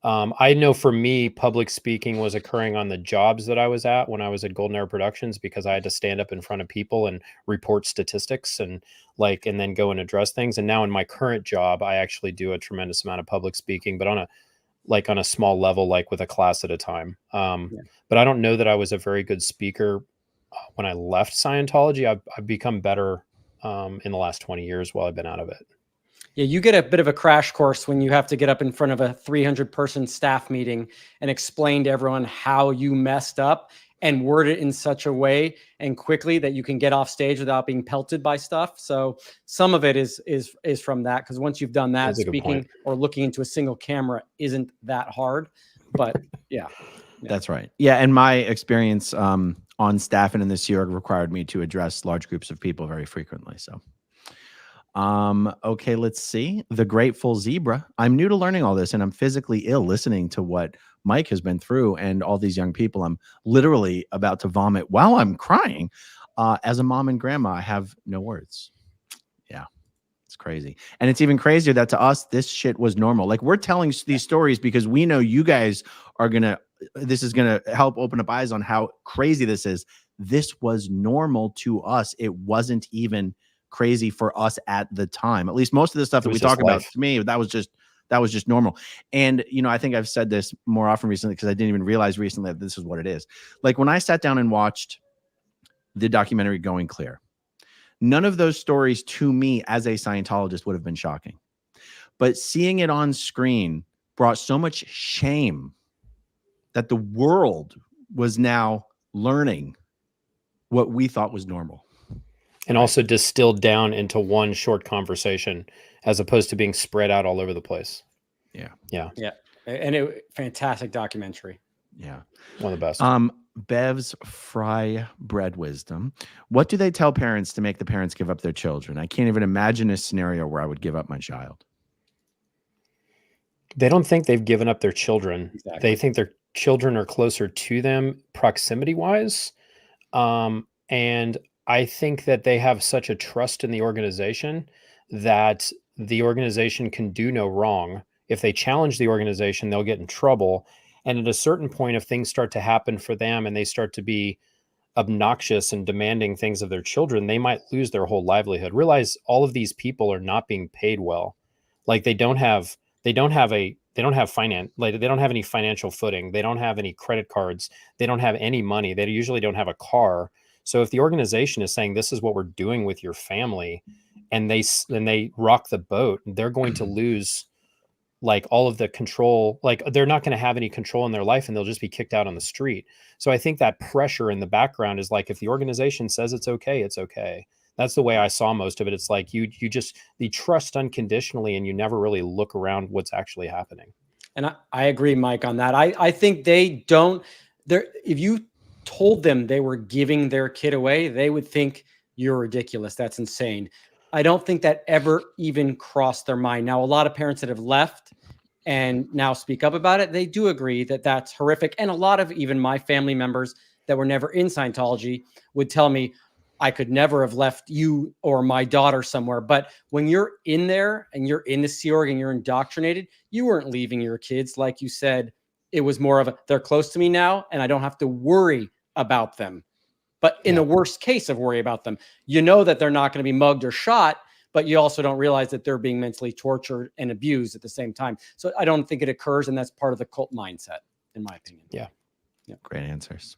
I know for me, public speaking was occurring on the jobs that I was at when I was at Golden Era Productions, because I had to stand up in front of people and report statistics and then go and address things. And now in my current job, I actually do a tremendous amount of public speaking, but on a small level, like with a class at a time. But I don't know that I was a very good speaker when I left Scientology. I've become better in the last 20 years while I've been out of it. Yeah, you get a bit of a crash course when you have to get up in front of a 300-person staff meeting and explain to everyone how you messed up and word it in such a way and quickly that you can get off stage without being pelted by stuff. So some of it is from that, because once you've done that, speaking or looking into a single camera isn't that hard. But yeah. That's right. Yeah, and my experience on staff and in the Sea Org required me to address large groups of people very frequently. So. Okay, let's see. The Grateful Zebra. I'm new to learning all this, and I'm physically ill listening to what Mike has been through and all these young people. I'm literally about to vomit while I'm crying. As a mom and grandma, I have no words. Yeah, it's crazy. And it's even crazier that to us, this shit was normal. Like, we're telling these stories because we know you guys are this is going to help open up eyes on how crazy this is. This was normal to us. It wasn't even crazy for us at the time. At least most of the stuff that we talk about, to me, that was just normal. And I think I've said this more often recently, because I didn't even realize recently that this is what it is. Like, when I sat down and watched the documentary Going Clear, none of those stories to me as a Scientologist would have been shocking, but seeing it on screen brought so much shame that the world was now learning what we thought was normal. And also distilled down into one short conversation, as opposed to being spread out all over the place. Yeah. And fantastic documentary. Yeah. One of the best. Bev's Fry Bread Wisdom. What do they tell parents to make the parents give up their children? I can't even imagine a scenario where I would give up my child. They don't think they've given up their children. Exactly. They think their children are closer to them proximity wise. And I think that they have such a trust in the organization that the organization can do no wrong. If they challenge the organization, they'll get in trouble. And at a certain point, if things start to happen for them and they start to be obnoxious and demanding things of their children, they might lose their whole livelihood. Realize all of these people are not being paid well. Like they don't have finance, like they don't have any financial footing. They don't have any credit cards. They don't have any money. They usually don't have a car. So if the organization is saying this is what we're doing with your family, and they rock the boat, they're going to lose like all of the control. Like they're not going to have any control in their life, and they'll just be kicked out on the street. So I think that pressure in the background is like, if the organization says it's okay, it's okay. That's the way I saw most of it. It's like you trust unconditionally, and you never really look around what's actually happening. And I agree, Mike, on that. I think they don't. If you told them they were giving their kid away, they would think you're ridiculous. That's insane. I don't think that ever even crossed their mind. Now, a lot of parents that have left and now speak up about it, they do agree that that's horrific. And a lot of even my family members that were never in Scientology would tell me, I could never have left you or my daughter somewhere. But when you're in there and you're in the Sea Org and you're indoctrinated, you weren't leaving your kids. Like you said, it was more of they're close to me now and I don't have to worry about them. But in the worst case of worry about them, you know that they're not going to be mugged or shot, but you also don't realize that they're being mentally tortured and abused at the same time. So I don't think it occurs. And that's part of the cult mindset, in my opinion. Yeah. Great answers.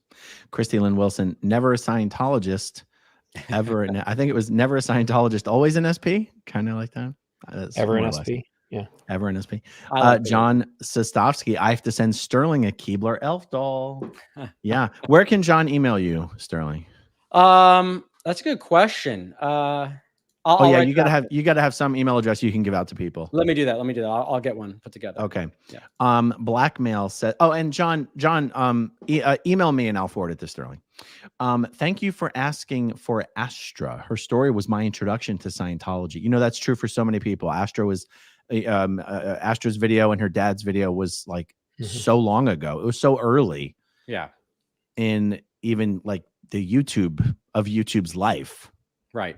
Christy Lynn Wilson, never a Scientologist, ever. I think it was never a Scientologist, always an SP, kind of like that. That's Ever an more or less. SP. Yeah. Ever an SP. like John Sostovsky, I have to send Sterling a Keebler elf doll. Yeah. Where can John email you, Sterling? That's a good question. You gotta have some email address you can give out to people. Let me do that. I'll get one put together. Okay. Yeah. Blackmail said, and John, email me and I'll forward it to Sterling. Thank you for asking for Astra. Her story was my introduction to Scientology. You know, that's true for so many people. Astra was, Astra's video and her dad's video was like so long ago. It was so early. Yeah. In even like the YouTube's life. Right.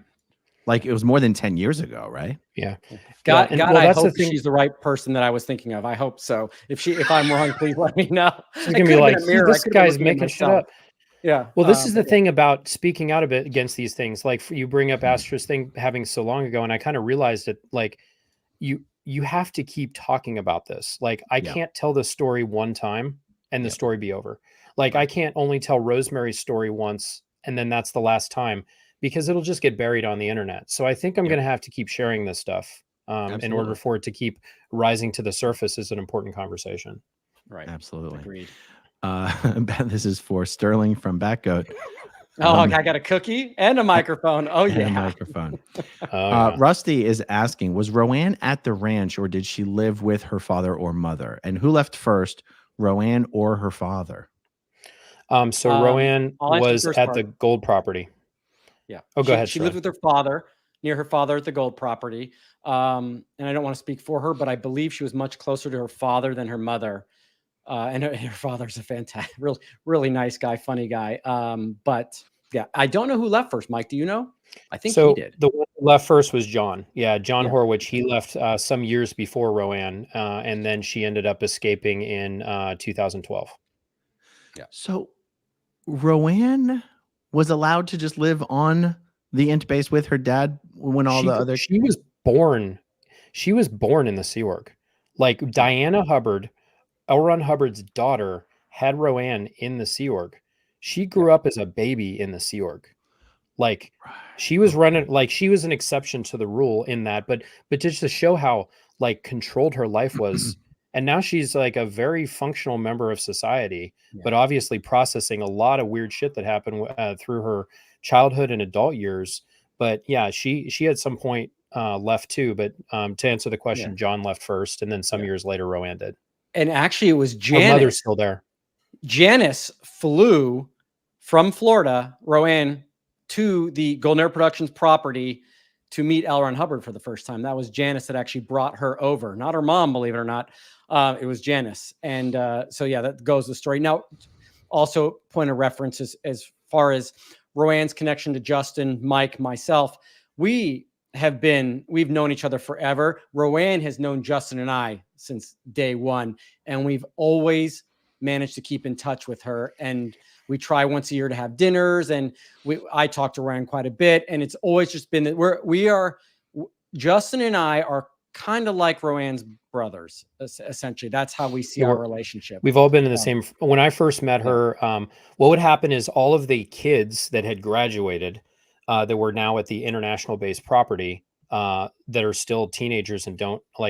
Like it was more than 10 years ago, right? Yeah. God, I hope she's the right person that I was thinking of. I hope so. If I'm wrong, please let me know. She's gonna be like, this guy's making shit up. Yeah. Well, this is the thing about speaking out a bit against these things. Like you bring up Astra's thing having so long ago, and I kind of realized that like you have to keep talking about this. Like I can't tell this story one time and the story be over. Like I can't only tell Rosemary's story once and then that's the last time, because it'll just get buried on the internet. So I think I'm going to have to keep sharing this stuff in order for it to keep rising to the surface as an important conversation. Right. Absolutely. Agreed. This is for Sterling from Backgoat. I got a cookie and a microphone. Oh, yeah. A microphone. Rusty is asking, was Roanne at the ranch or did she live with her father or mother? And who left first, Roanne or her father? Roanne was at the gold property. Yeah. Oh, go ahead. She lived with her father, near her father at the gold property. And I don't want to speak for her, but I believe she was much closer to her father than her mother. And her father's a fantastic, really, really nice guy, funny guy. But yeah, I don't know who left first. Mike, do you know? I think he did. The one who left first was John. Yeah, John Horwich. He left some years before Roanne, and then she ended up escaping in 2012. Yeah. So Roanne was allowed to just live on the int base with her dad when she was born in the Sea Org. Like Diana Hubbard, L. Ron Hubbard's daughter, had Roanne in the Sea Org. She grew up as a baby in the Sea Org. Like she was running, like she was an exception to the rule in that, but just to show how like controlled her life was. And now she's like a very functional member of society, but obviously processing a lot of weird shit that happened through her childhood and adult years. But yeah, she at some point left too. But to answer the question, John left first, and then some years later, Roanne did. And actually, it was Janice. Her mother's still there. Janice flew from Florida, Roanne, to the Golden Air Productions property to meet L. Ron Hubbard for the first time. That was Janice that actually brought her over, not her mom, believe it or not. It was Janice. And so, yeah, that goes the story. Now, also point of reference as far as Roanne's connection to Justin, Mike, myself, we've known each other forever. Roanne has known Justin and I since day one, and we've always managed to keep in touch with her. And we try once a year to have dinners, and I talk to Ryan quite a bit. And it's always just been that Justin and I are kind of like Roanne's brothers, essentially. That's how we see our relationship. We've all been in the same. When I first met her, what would happen is all of the kids that had graduated, that were now at the international based property, that are still teenagers and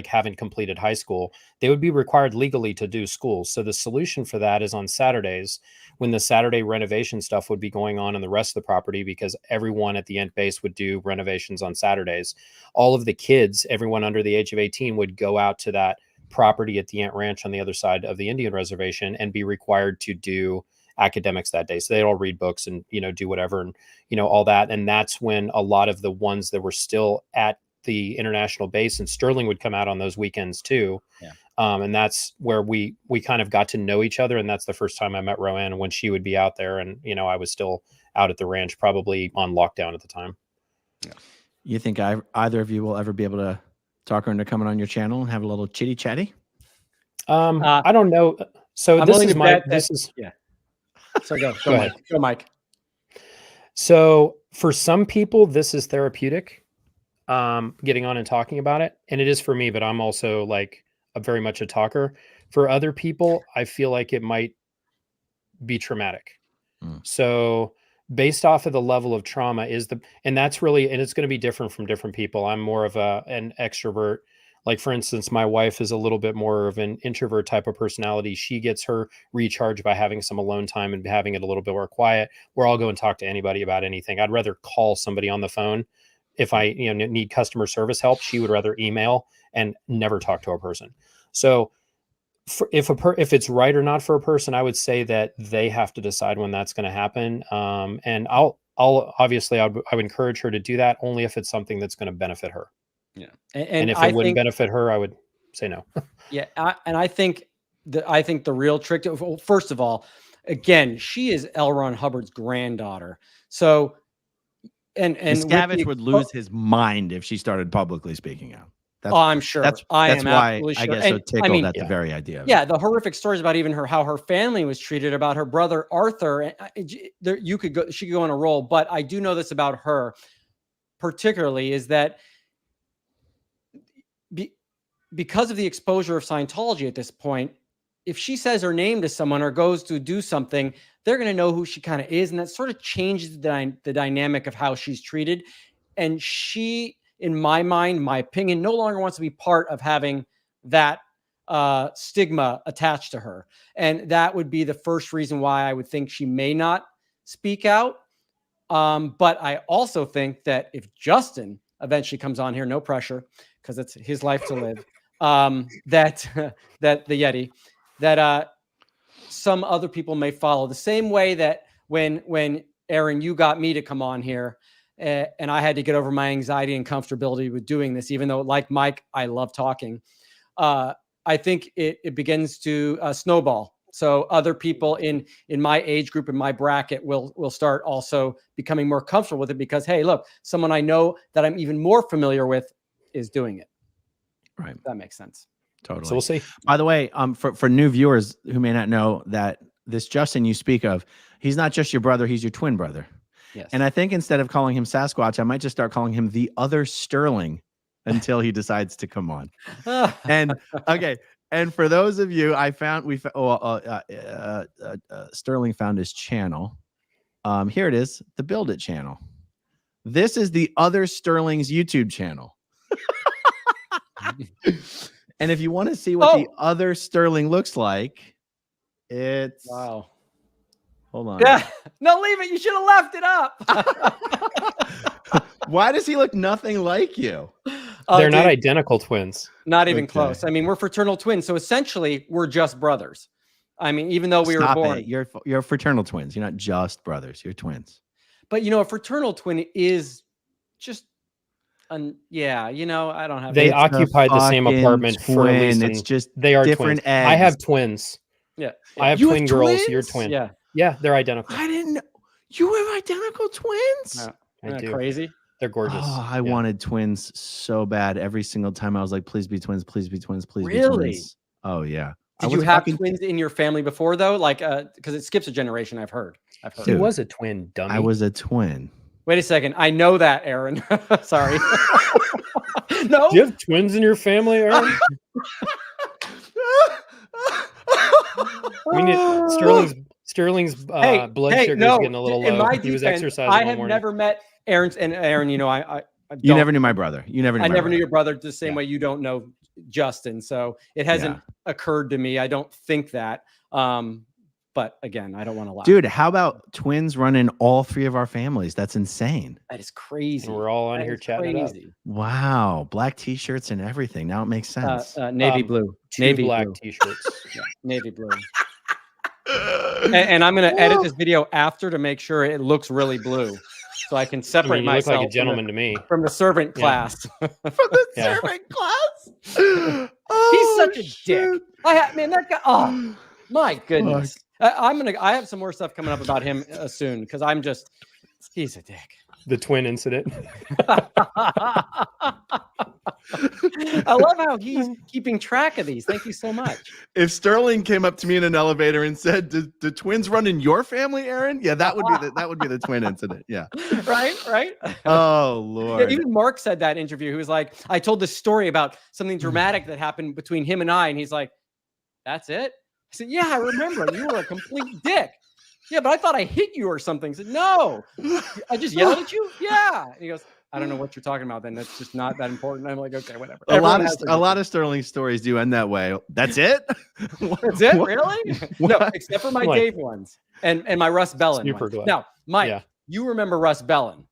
haven't completed high school, they would be required legally to do school. So the solution for that is on Saturdays, when the Saturday renovation stuff would be going on the rest of the property, because everyone at the Ent base would do renovations on Saturdays. All of the kids, everyone under the age of 18, would go out to that property at the Ent Ranch on the other side of the Indian reservation and be required to do academics that day. So they'd all read books and, do whatever and, all that. And that's when a lot of the ones that were still at the international base and Sterling would come out on those weekends too. Yeah. And that's where we kind of got to know each other. And that's the first time I met Roanne, when she would be out there. And, I was still out at the ranch, probably on lockdown at the time. Yeah. You think either of you will ever be able to talk her into coming on your channel and have a little chitty chatty? I don't know. So yeah. So go ahead. Go, Mike. So for some people, this is therapeutic, getting on and talking about it. And it is for me, but I'm also very much a talker. For other people, I feel like it might be traumatic. So based off of the level of trauma and that's really, and it's going to be different from different people. I'm more of an extrovert. Like, for instance, my wife is a little bit more of an introvert type of personality. She gets her recharge by having some alone time and having it a little bit more quiet, where I'll go and talk to anybody about anything. I'd rather call somebody on the phone. If I need customer service help, she would rather email and never talk to a person. So if it's right or not for a person, I would say that they have to decide when that's going to happen. And I'll obviously I would encourage her to do that only if it's something that's going to benefit her. Yeah. And if it wouldn't benefit her, I would say no. Yeah. And I think the real trick first of all, again, she is L. Ron Hubbard's granddaughter. So, and Miscavige would lose his mind if she started publicly speaking out. I'm sure. That's why I get so tickled at the very idea of it. The horrific stories about even how her family was treated, about her brother Arthur. She could go on a roll, but I do know this about her particularly, is that because of the exposure of Scientology at this point, if she says her name to someone or goes to do something, they're going to know who she kind of is. And that sort of changes the dynamic of how she's treated. And she, in my mind, my opinion, no longer wants to be part of having that stigma attached to her. And that would be the first reason why I would think she may not speak out. But I also think that if Justin eventually comes on here, no pressure, because it's his life to live, that the Yeti, that some other people may follow the same way that when Aaron, you got me to come on here, and I had to get over my anxiety and comfortability with doing this, even though, like Mike, I love talking. I think it begins to snowball. So other people in my age group, in my bracket, will start also becoming more comfortable with it, because, hey, look, someone I know that I'm even more familiar with is doing it. Right. That makes sense. Totally. So we'll see. By the way, for new viewers who may not know, that this Justin you speak of, he's not just your brother, he's your twin brother. Yes. And I think instead of calling him Sasquatch, I might just start calling him the other Sterling until he decides to come on. And okay. And for those of you, Sterling found his channel. Here it is, the Build It channel. This is the other Sterling's YouTube channel. And if you want to see what the other Sterling looks like, it's wow. Hold on. Yeah. No, leave it. You should have left it up. Why does he look nothing like you? They're not identical twins. Not even close. I mean, we're fraternal twins. So essentially, we're just brothers. I mean, even though we were born. You're fraternal twins. You're not just brothers. You're twins. But, a fraternal twin is just, I don't have. They occupied the same apartment for at least. It's just they are different twins. eggs. I have twins. Yeah. I have twin girls. You're twin. Yeah. Yeah, they're identical. I didn't know. You have identical twins? I do. Crazy. They're gorgeous. Oh, I wanted twins so bad. Every single time I was like, please be twins, please be twins, please be really? twins. Oh, yeah. Did you have twins in your family before though? Like, because it skips a generation. I've heard. He was a twin, dummy. I was a twin. Wait a second. I know that, Aaron. Sorry. No. Do you have twins in your family, Aaron? We need Sterling's blood sugar is getting a little low. He was exercising. I have never met Aaron's, and Aaron, you know, you never knew my brother. You never knew. I never knew your brother the same way you don't know Justin. So it hasn't occurred to me. I don't think that. But again, I don't want to lie. Dude, how about twins running all three of our families? That's insane. That is crazy. And we're all on here chatting it up. Wow. Black t-shirts and everything. Now it makes sense. Navy blue. Navy black t-shirts. Navy blue. And I'm going to edit this video after to make sure it looks really blue. So I can separate myself. You look like a gentleman to me. From the servant class. From the servant class? He's such a dick. Man, that guy. Oh, my goodness. I have some more stuff coming up about him soon because he's a dick. The twin incident. I love how he's keeping track of these. Thank you so much. If Sterling came up to me in an elevator and said, "Do twins run in your family, Aaron?" Yeah, that would be the twin incident. Yeah. Right. Oh Lord. Yeah, even Mark said that in interview. He was like, I told this story about something dramatic that happened between him and I, and he's like, "That's it?" I said, "Yeah, I remember. You were a complete dick." "Yeah, but I thought I hit you or something." I said, "No, I just yelled at you." "Yeah." And he goes, "I don't know what you're talking about. Then that's just not that important." I'm like, "Okay, whatever." A lot of Sterling stories do end that way. That's it. That's it, really? No, except for my Dave ones and my Russ Bellin ones. Now, Mike, you remember Russ Bellin?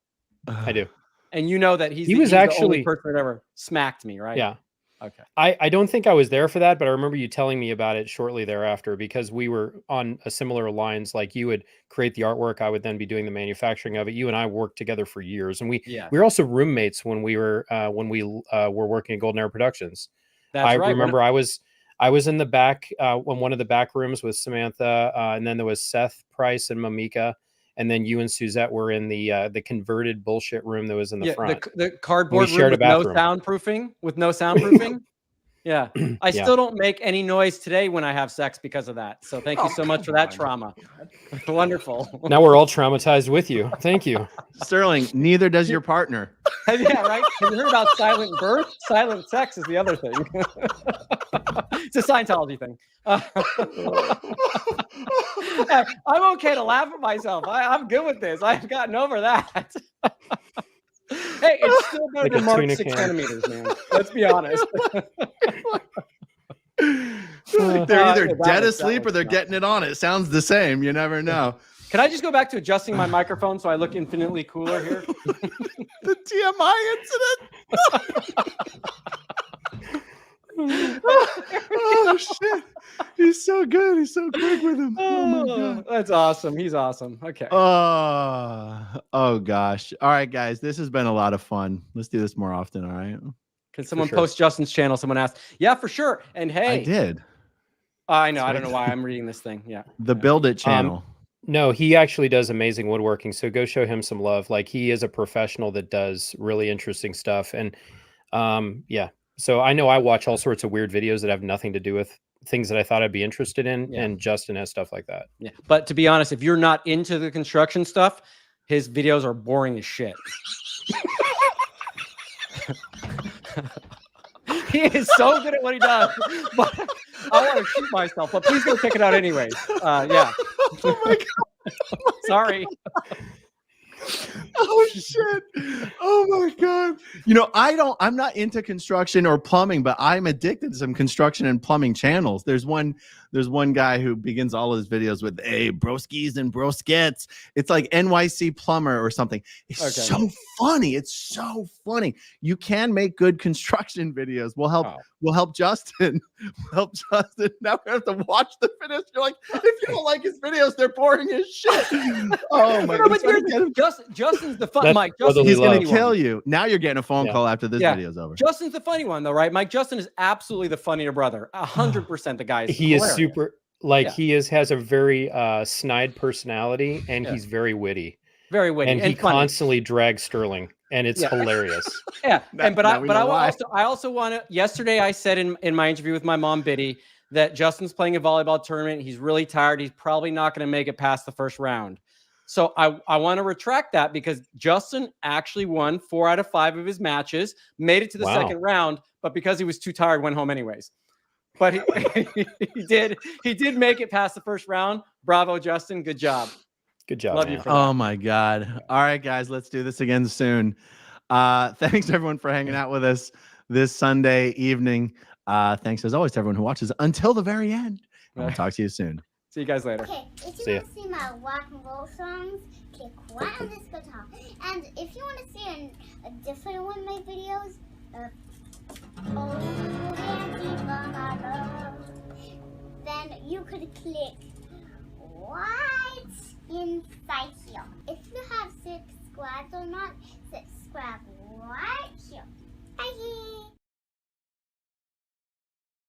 I do, and you know that he was actually the only person that ever smacked me, right? Yeah. Okay. I don't think I was there for that, but I remember you telling me about it shortly thereafter because we were on a similar lines. Like you would create the artwork, I would then be doing the manufacturing of it. You and I worked together for years, and we were also roommates when we were working at Golden Era Productions. I remember I was in the back in one of the back rooms with Samantha, and then there was Seth Price and Mamika. And then you and Suzette were in the converted bullshit room that was in the front. The cardboard room with no soundproofing. Yeah. I still don't make any noise today when I have sex because of that. So thank you so much for that trauma. Wonderful. Now we're all traumatized with you. Thank you. Sterling, neither does your partner. Yeah, right? Have you heard about silent birth? Silent sex is the other thing. It's a Scientology thing. I'm okay to laugh at myself. I'm good with this. I've gotten over that. Hey, it's still better than Mark 6 centimeters, man. Let's be honest. They're either dead asleep or they're getting it on. It sounds the same. You never know. Can I just go back to adjusting my microphone so I look infinitely cooler here? The TMI incident. Oh shit! He's so good. He's so quick with him. Oh my god, that's awesome. He's awesome. Okay. Oh gosh. All right, guys. This has been a lot of fun. Let's do this more often. All right. Can someone post Justin's channel? Someone asked. Yeah, for sure. And hey, I did. I know. I don't know why I'm reading this thing. Yeah. The Build It channel. No, he actually does amazing woodworking. So go show him some love. Like he is a professional that does really interesting stuff. And yeah. So I know I watch all sorts of weird videos that have nothing to do with things that I thought I'd be interested in. And Justin has stuff like that. Yeah. But to be honest, if you're not into the construction stuff, his videos are boring as shit. He is so good at what he does. But I want to shoot myself, but please go check it out anyways. Yeah. Oh my God. Sorry. Oh shit. Oh my God. You know, I'm not into construction or plumbing, but I'm addicted to some construction and plumbing channels. There's one guy who begins all his videos with, "Hey, broskies and broskets." It's like NYC plumber or something. It's so funny. It's so funny. You can make good construction videos. We'll help Justin. We'll help Justin. Now we have to watch the videos. You're like, if you don't like his videos, they're boring as shit. Oh my God. Justin's the fun. Mike, he's going to kill you. Now you're getting a phone call after this video's over. Justin's the funny one, though, right? Mike, Justin is absolutely the funnier brother. 100%. The guy is hilarious. Is super. Like he has a very snide personality, and he's very witty. Very witty, and he constantly drags Sterling, and it's hilarious. Yeah, but I also want to. Yesterday, I said in my interview with my mom Biddy that Justin's playing a volleyball tournament. He's really tired. He's probably not going to make it past the first round. So I want to retract that because Justin actually won 4 out of 5 of his matches, made it to the second round, but because he was too tired, went home anyways. But he did make it past the first round. Bravo, Justin. Good job. Good job. Love man. you for that. Oh my God. All right, guys, let's do this again soon. Thanks everyone for hanging out with us this Sunday evening. Thanks as always to everyone who watches until the very end. And we'll talk to you soon. See you guys later. Okay, if you want to see my rock and roll songs, click right on this guitar. And if you want to see a different one of my videos, then you could click right inside here. If you have subscribed or not, subscribe